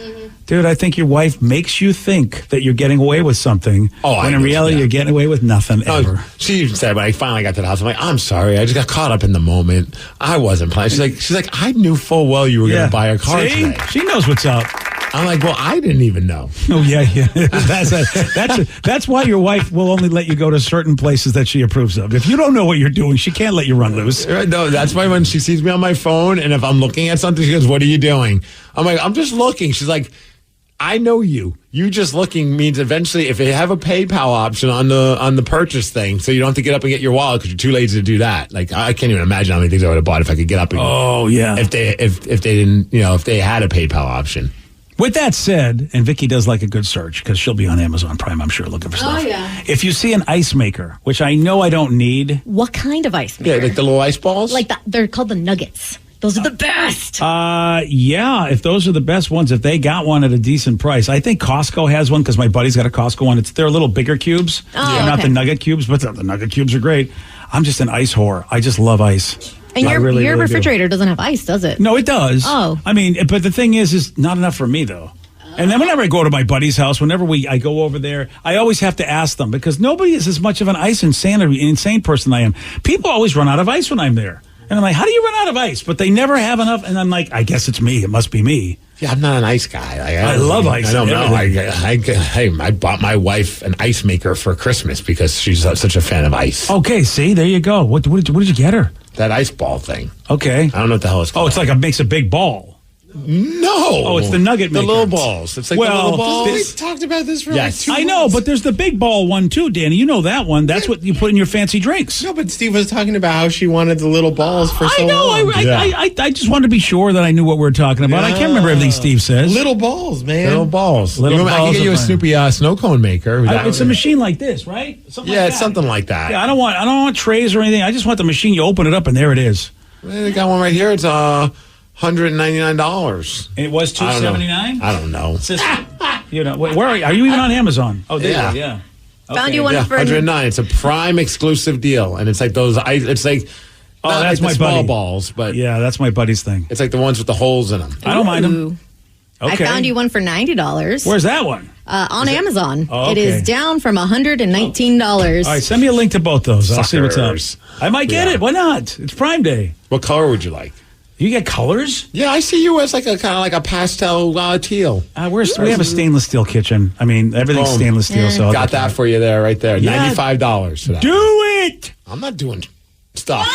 Dude, I think your wife makes you think that you're getting away with something. When in reality, you're getting away with nothing ever. She said, when I finally got to the house, I'm like, I'm sorry. I just got caught up in the moment. I wasn't planning. She's like, I knew full well you were going to buy a car today. She knows what's up. I'm like, well, I didn't even know. Oh, yeah. That's why your wife will only let you go to certain places that she approves of. If you don't know what you're doing, she can't let you run loose. No, that's why when she sees me on my phone and if I'm looking at something, she goes, what are you doing? I'm like, I'm just looking. She's like, I know you. You just looking means eventually if they have a PayPal option on the purchase thing, so you don't have to get up and get your wallet because you're too lazy to do that. I can't even imagine how many things I would have bought if I could get up and if they didn't, if they had a PayPal option. With that said, and Vicky does like a good search because she'll be on Amazon Prime, I'm sure, looking for stuff. Oh, yeah. If you see an ice maker, which I know I don't need. What kind of ice maker? Yeah, the little ice balls? They're called the nuggets. Those are the best. If those are the best ones, if they got one at a decent price. I think Costco has one because my buddy's got a Costco one. They're a little bigger cubes. Not the nugget cubes, but the nugget cubes are great. I'm just an ice whore. I just love ice. And your refrigerator doesn't have ice, does it? No, it does. Oh. I mean, but the thing is not enough for me, though. And then whenever I go to my buddy's house, I go over there, I always have to ask them because nobody is as much of an ice insane person I am. People always run out of ice when I'm there. And I'm like, how do you run out of ice? But they never have enough. And I'm like, I guess it's me. It must be me. Yeah, I'm not an ice guy. I love ice. I don't know. I bought my wife an ice maker for Christmas because she's such a fan of ice. Okay, see, there you go. What did you get her? That ice ball thing. Okay. I don't know what the hell it's called. Oh, it's makes a big ball. No. Oh, it's the nugget maker. The little balls. It's like the little balls. We talked about this for 2 months. I know, but there's the big ball one too, Danny. You know that one. That's what you put in your fancy drinks. No, but Steve was talking about how she wanted the little balls for so long. I just wanted to be sure that I knew what we were talking about. I can't remember everything Steve says. Little balls, man. Little balls. I can get you a Snoopy snow cone maker. It's a machine like this, right? It's something like that. Yeah, I don't want trays or anything. I just want the machine. You open it up and there it is. They got one right here. It's $199. It was $279. I don't know. Where are you even on Amazon? Oh, there you are. Found you one for $109. It's a Prime exclusive deal, and it's like those. It's like that's like my small buddy. balls, but that's my buddy's thing. It's like the ones with the holes in them. I don't mind them. Okay. I found you one for $90. Where's that one? On Amazon. Oh, okay. It is down from $119. All right, send me a link to both those. I'll see what's up. Suckers. I might get it. Why not? It's Prime Day. What color would you like? You get colors? Yeah, I see you as kind of like a pastel teal. We have a stainless steel kitchen. I mean, everything's stainless steel. So got that for you there, right there. $95 for that. Do it. I'm not doing. Stop.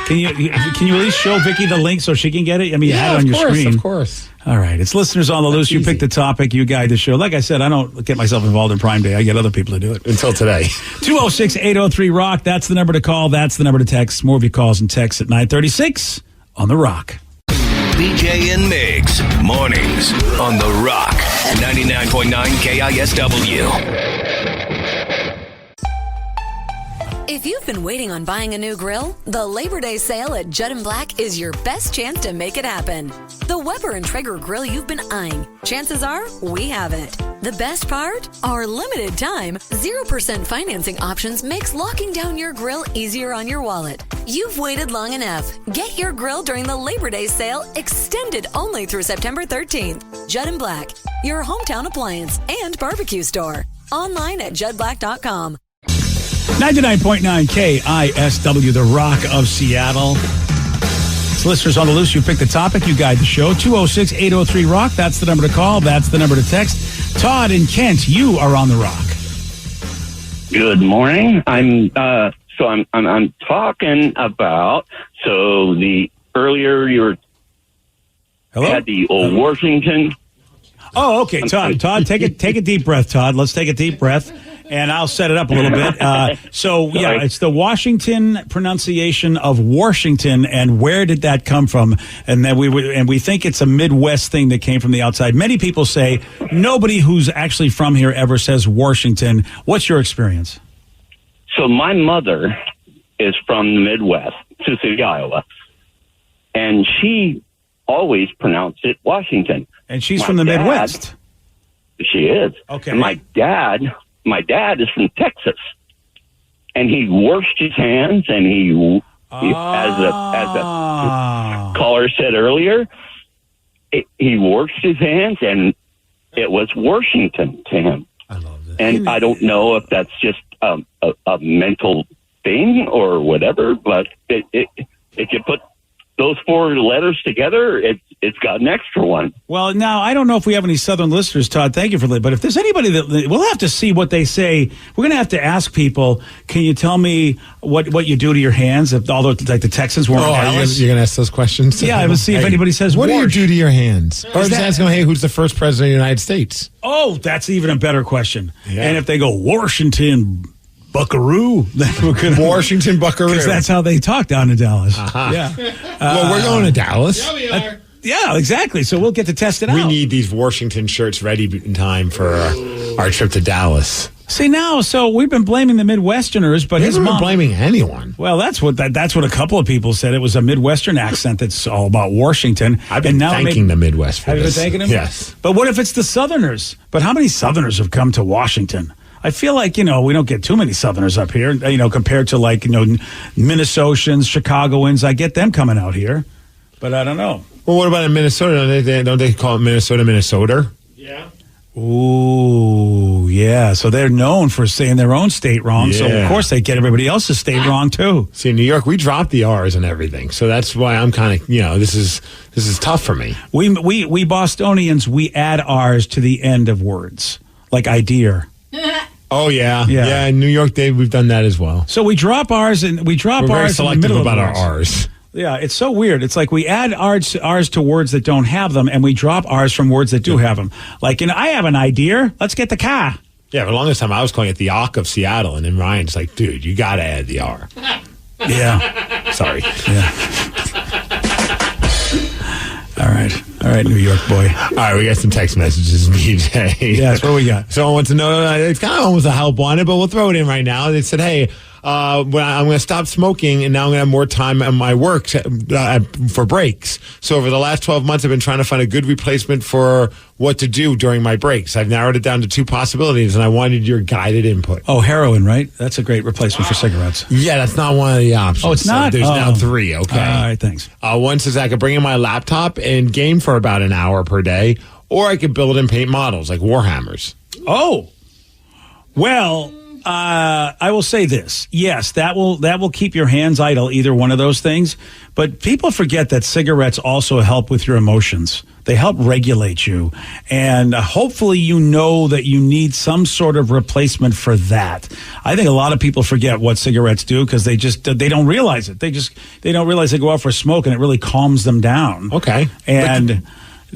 Can you at least show Vicky the link so she can get it? I mean, you had it on your screen. Of course. All right. It's listeners on the loose. You pick the topic. You guide the show. Like I said, I don't get myself involved in Prime Day. I get other people to do it. Until today. 206-803-ROCK. That's the number to call. That's the number to text. More of your calls and texts at 936 on The Rock. BJ and Migs, mornings on The Rock, 99.9 KISW. If you've been waiting on buying a new grill, the Labor Day sale at Judd & Black is your best chance to make it happen. The Weber and Traeger grill you've been eyeing, chances are we have it. The best part? Our limited time, 0% financing options makes locking down your grill easier on your wallet. You've waited long enough. Get your grill during the Labor Day sale, extended only through September 13th. Judd & Black, your hometown appliance and barbecue store. Online at juddblack.com. 99.9 KISW, The Rock of Seattle. It's listeners on the loose. You pick the topic. You guide the show. 206-803-ROCK. That's the number to call. That's the number to text. Todd in Kent, you are on The Rock. Good morning. I'm talking about, the earlier you were had the old Washington. Oh, okay, Todd. Todd, take a deep breath, Todd. Let's take a deep breath, and I'll set it up a little bit. It's the Washington pronunciation of Washington, and where did that come from? And then we think it's a Midwest thing that came from the outside. Many people say nobody who's actually from here ever says Washington. What's your experience? So my mother is from the Midwest, Sioux City, Iowa, and she always pronounced it Washington. And she's from the Midwest. She is. Okay. And my dad is from Texas, and he washed his hands, and he as a caller said earlier, he washed his hands, and it was Washington to him. I love this. And I don't know if that's just a mental thing or whatever, but if you put those four letters together, it's got an extra one. Well, now, I don't know if we have any Southern listeners, Todd. Thank you for that. But if there's anybody we'll have to see what they say. We're going to have to ask people, can you tell me what you do to your hands? Although, like the Texans weren't. You're going to ask those questions? Yeah, I will see if anybody says, what do you Warsh? do to your hands? Or just ask them, hey, who's the first president of the United States? Oh, that's even a better question. Yeah. And if they go, Washington Buckaroo, then we're going to Washington Buckaroo. Because that's how they talk down in Dallas. Uh-huh. Yeah. Well, we're going to Dallas. Yeah, we are. Yeah, exactly. So we'll get to test it out. We need these Washington shirts ready in time for our trip to Dallas. See now, so we've been blaming the Midwesterners, but his mom blaming anyone. Well, that's what a couple of people said. It was a Midwestern accent that's all about Washington. I've been thanking the Midwest for this. this. Have you been thanking him? Yes. But what if it's the Southerners? But how many Southerners have come to Washington? I feel like, we don't get too many Southerners up here, compared to Minnesotans, Chicagoans. I get them coming out here, but I don't know. Well, what about in Minnesota? Don't they call it Minnesota? Yeah. Ooh, yeah. So they're known for saying their own state wrong. Yeah. So, of course, they get everybody else's state wrong, too. See, in New York, we drop the R's and everything. So that's why I'm kind of, this is tough for me. We Bostonians, we add R's to the end of words, like idea. Oh, yeah. Yeah, in New York, we've done that as well. So we drop R's and we drop We're very R's in the selective middle about of our R's. Yeah, it's so weird. It's like we add R's to words that don't have them, and we drop R's from words that do have them. Like, I have an idea. Let's get the car. Yeah, for the longest time, I was calling it the Ock of Seattle, and then Ryan's like, dude, you got to add the R. Yeah. Sorry. Yeah. All right, New York boy. All right, we got some text messages, BJ. Yes, what we got? Someone wants to know, it's kind of almost a help wanted, but we'll throw it in right now. They said, hey, I'm going to stop smoking, and now I'm going to have more time at my work for breaks. So over the last 12 months, I've been trying to find a good replacement for what to do during my breaks. I've narrowed it down to 2 possibilities, and I wanted your guided input. Oh, heroin, right? That's a great replacement for cigarettes. Yeah, that's not one of the options. Oh, it's not? So there's now 3, okay? All right, thanks. One says I could bring in my laptop and game for about an hour per day, or I could build and paint models like Warhammers. Oh, well, I will say this. Yes, that will keep your hands idle, either one of those things. But people forget that cigarettes also help with your emotions. They help regulate you. And hopefully you know that you need some sort of replacement for that. I think a lot of people forget what cigarettes do because they don't realize it. They don't realize they go out for a smoke and it really calms them down. Okay. And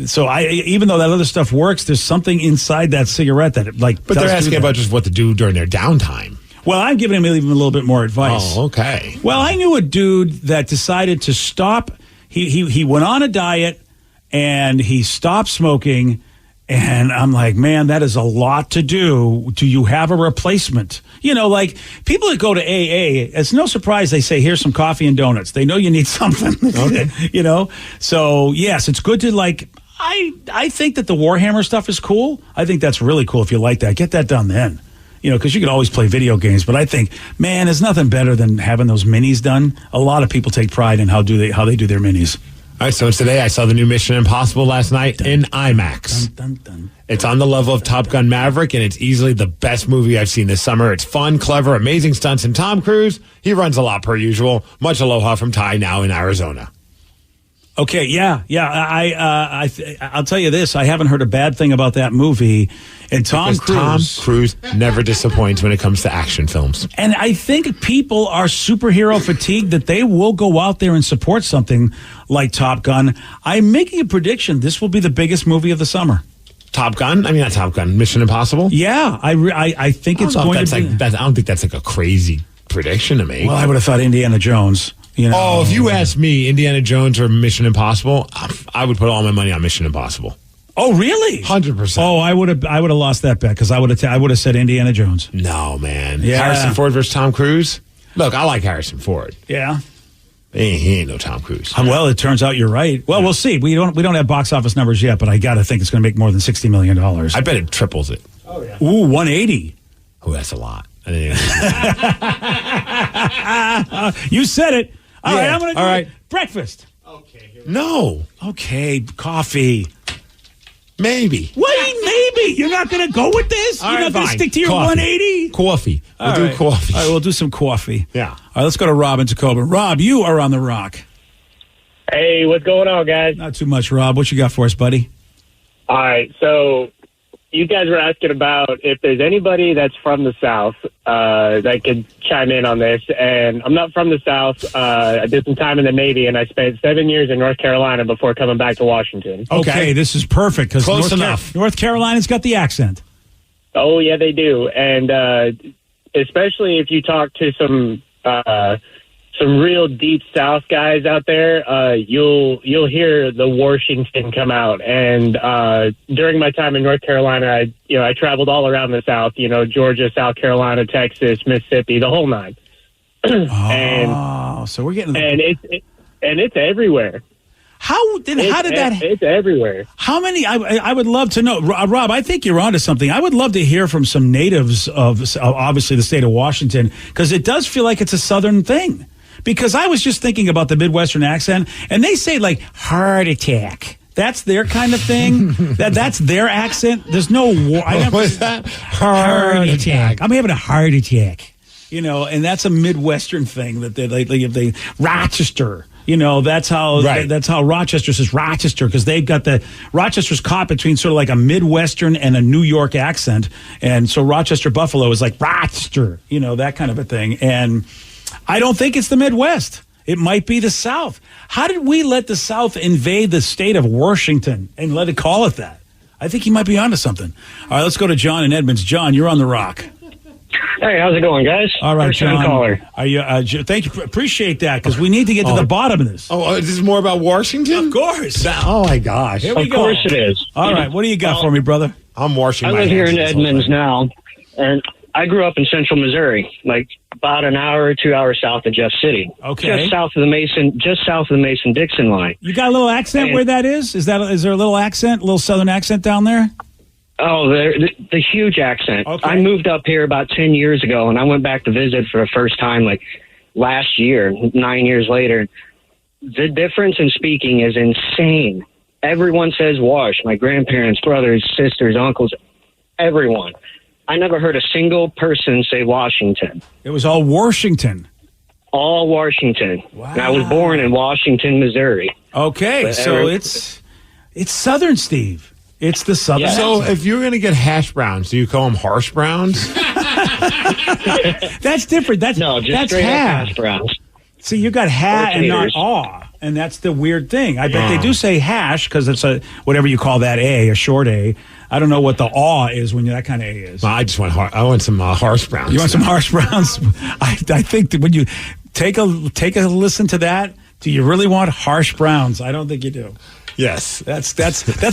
so even though that other stuff works, there's something inside that cigarette that But they're asking about just what to do during their downtime. Well, I'm giving him even a little bit more advice. Oh, okay. Well, I knew a dude that decided to stop. He went on a diet and he stopped smoking. And I'm like, man, that is a lot to do. Do you have a replacement? Like people that go to AA, it's no surprise they say, here's some coffee and donuts. They know you need something, okay. So yes, it's good to I think that the Warhammer stuff is cool. I think that's really cool. If you like that, get that done then, because you can always play video games. But I think, man, there's nothing better than having those minis done. A lot of people take pride in how they do their minis. All right, so today I saw the new Mission Impossible last night in IMAX. It's on the level of Top Gun Maverick, and it's easily the best movie I've seen this summer. It's fun, clever, amazing stunts, and Tom Cruise, he runs a lot per usual. Much aloha from Ty, now in Arizona. Okay, yeah. I'll tell you this. I haven't heard a bad thing about that movie. And Tom Cruise never disappoints when it comes to action films. And I think people are superhero fatigued that they will go out there and support something like Top Gun. I'm making a prediction. This will be the biggest movie of the summer. Top Gun? I mean, not Top Gun. Mission Impossible? Yeah, I think it's going to be. I don't think that's like a crazy prediction to make. Well, I would have thought Indiana Jones. Oh, if you asked me, Indiana Jones or Mission Impossible, I would put all my money on Mission Impossible. Oh, really? 100%. Oh, I would have lost that bet because I would have said Indiana Jones. No, man. Yeah. Harrison Ford versus Tom Cruise. Look, I like Harrison Ford. Yeah. He ain't no Tom Cruise. Well, it turns out you're right. Well, we'll see. We don't have box office numbers yet, but I got to think it's going to make more than $60 million. I bet it triples it. Oh yeah. Ooh, 180. Oh, that's a lot. You said it. All right, I'm going to do breakfast. Okay. No. Okay, coffee. Maybe. What? Maybe. You're not going to go with this? You're not going to stick to your 180? Coffee. We'll do coffee. All right, we'll do some coffee. Yeah. All right, let's go to Rob in Tacoma. Rob, you are on the rock. Hey, what's going on, guys? Not too much, Rob. What you got for us, buddy? All right, so you guys were asking about if there's anybody that's from the South that could chime in on this. And I'm not from the South. I did some time in the Navy, and I spent 7 years in North Carolina before coming back to Washington. Okay, this is perfect because North Carolina's got the accent. Oh, yeah, they do. And especially if you talk to some real deep South guys out there, you'll hear the Washington come out. And during my time in North Carolina, I traveled all around the South. Georgia, South Carolina, Texas, Mississippi, the whole nine. So we're getting it's everywhere. How did that? It's everywhere. How many? I would love to know, Rob. I think you're onto something. I would love to hear from some natives of obviously the state of Washington because it does feel like it's a Southern thing. Because I was just thinking about the Midwestern accent, and they say like heart attack. That's their kind of thing. That's their accent. There's no war. What's that? Heart attack. I'm having a heart attack. And that's a Midwestern thing that they Rochester. That's how Rochester says Rochester because they've got Rochester's caught between sort of like a Midwestern and a New York accent, and so Rochester Buffalo is like Rochester. That kind of a thing, and I don't think it's the Midwest. It might be the South. How did we let the South invade the state of Washington and let it call it that? I think he might be onto something. All right, let's go to John in Edmonds. John, you're on the rock. Hey, how's it going, guys? All right, First time John. caller. Are you? Thank you. Appreciate that because we need to get to the bottom of this. Oh, this is more about Washington? Of course. Oh, my gosh. Here we go. Of course it is. All right, what do you got for me, brother? I'm washing I my live hands here in this whole Edmonds thing. now, and I grew up in central Missouri, like about an hour or 2 hours south of Jeff City. Okay. Just south of the Mason-Dixon line. You got a little accent where that is? Is there a little accent, a little Southern accent down there? Oh, the huge accent. Okay. I moved up here about 10 years ago, and I went back to visit for the first time like last year, 9 years later. The difference in speaking is insane. Everyone says wash. My grandparents, brothers, sisters, uncles, everyone. I never heard a single person say Washington. It was all Washington. All Washington. Wow. And I was born in Washington, Missouri. Okay, But so Eric- it's Southern, Steve. It's the Southern. So if you're going to get hash browns, do you call them harsh browns? That's different. That's No, just that's straight up hash. hash browns. See, you got ha Or and not taters. aw, and that's the weird thing. I bet they do say hash because it's a whatever you call that a short a. I don't know what the aw is when that kind of a is. I just want I want some harsh browns. You want some harsh browns? I think that when you take a listen to that, do you really want harsh browns? I don't think you do. Yes. That's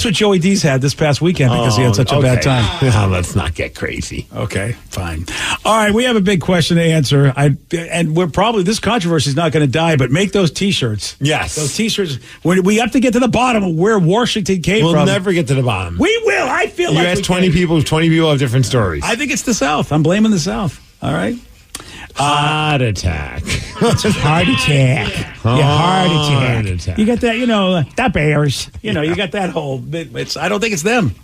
what Joey D's had this past weekend because he had such a bad time. Now, let's not get crazy. Okay, fine. All right, we have a big question to answer. And we're probably, this controversy is not going to die, but make those T-shirts. Yes. Those T-shirts. We have to get to the bottom of where Washington came We'll from. never get to the bottom. We will. I feel You like ask we 20 can. people, 20 people have different stories. I think it's the South. I'm blaming the South. All right. Heart attack. It's a heart attack. Heart attack. You got that, the Bears. You got that whole bit. I don't think it's them.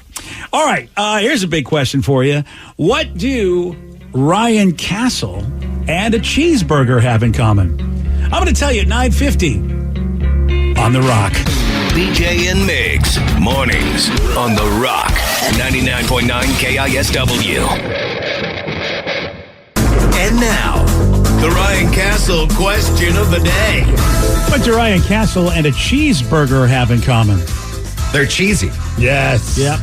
All right. Here's a big question for you. What do Ryan Castle and a cheeseburger have in common? I'm going to tell you at 9:50 on The Rock. BJ and Migs, mornings on The Rock, 99.9 KISW. And now, the Ryan Castle question of the day. What do Ryan Castle and a cheeseburger have in common? They're cheesy. Yes. Yep.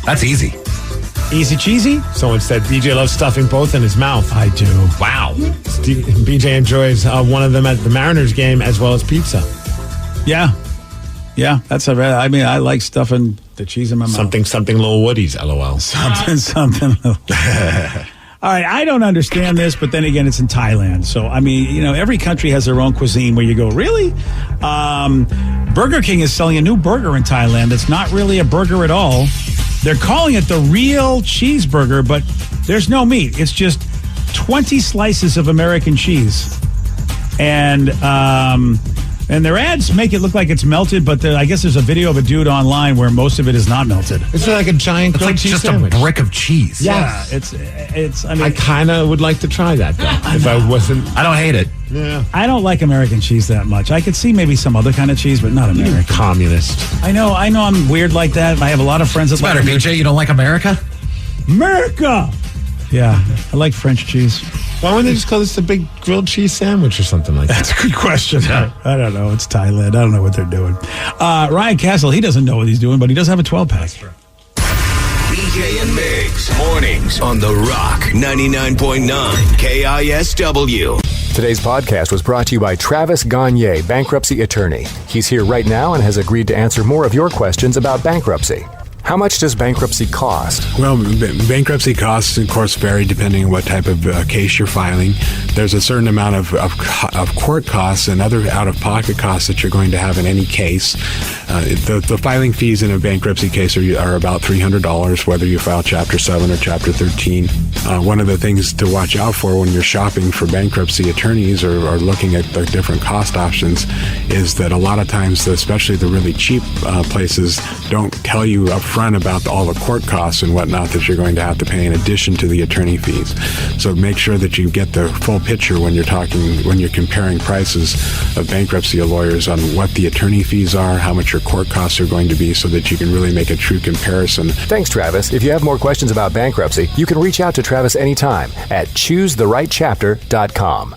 That's easy. Easy cheesy? Someone said BJ loves stuffing both in his mouth. I do. Wow. BJ enjoys one of them at the Mariners game as well as pizza. Yeah. Yeah, I like stuffing the cheese in my mouth. Something little Woody's, LOL. Something. All right, I don't understand this, but then again, it's in Thailand. So, every country has their own cuisine where you go, really? Burger King is selling a new burger in Thailand that's not really a burger at all. They're calling it the real cheeseburger, but there's no meat. It's just 20 slices of American cheese. And their ads make it look like it's melted, but I guess there's a video of a dude online where most of it is not melted. It's like a giant grilled cheese just sandwich. a brick of cheese. Yeah, it's. I kind of would like to try that, though. If I wasn't... I don't hate it. Yeah. I don't like American cheese that much. I could see maybe some other kind of cheese, but not American. Communist. I know I'm weird like that. I have a lot of friends that What's the matter, BJ? You don't like America? America! Yeah, I like French cheese. Why wouldn't they just call this a big grilled cheese sandwich or something like that? That's a good question. I don't know. It's Thailand. I don't know what they're doing. Ryan Castle, he doesn't know what he's doing, but he does have a 12-pack. BJ and Migs, mornings on The Rock, 99.9 KISW. Today's podcast was brought to you by Travis Gagne, bankruptcy attorney. He's here right now and has agreed to answer more of your questions about bankruptcy. How much does bankruptcy cost? Well, bankruptcy costs, of course, vary depending on what type of case you're filing. There's a certain amount of court costs and other out-of-pocket costs that you're going to have in any case. The filing fees in a bankruptcy case are about $300, whether you file Chapter 7 or Chapter 13. One of the things to watch out for when you're shopping for bankruptcy attorneys or looking at the different cost options is that a lot of times, especially the really cheap places, don't tell you up front about all the court costs and whatnot that you're going to have to pay in addition to the attorney fees. So make sure that you get the full picture when you're comparing prices of bankruptcy lawyers on what the attorney fees are, how much your court costs are going to be, so that you can really make a true comparison. Thanks, Travis. If you have more questions about bankruptcy, you can reach out to Travis anytime at choosetherightchapter.com.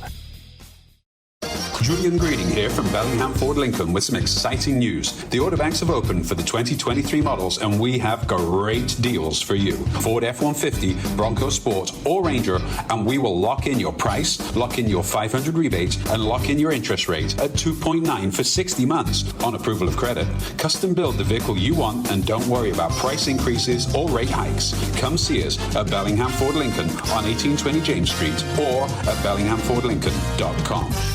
Julian Greeding here from Bellingham Ford Lincoln with some exciting news. The order banks have opened for the 2023 models and we have great deals for you. Ford F-150, Bronco Sport or Ranger, and we will lock in your price, lock in your 500 rebate, and lock in your interest rate at 2.9 for 60 months on approval of credit. Custom build the vehicle you want and don't worry about price increases or rate hikes. Come see us at Bellingham Ford Lincoln on 1820 James Street or at BellinghamFordLincoln.com.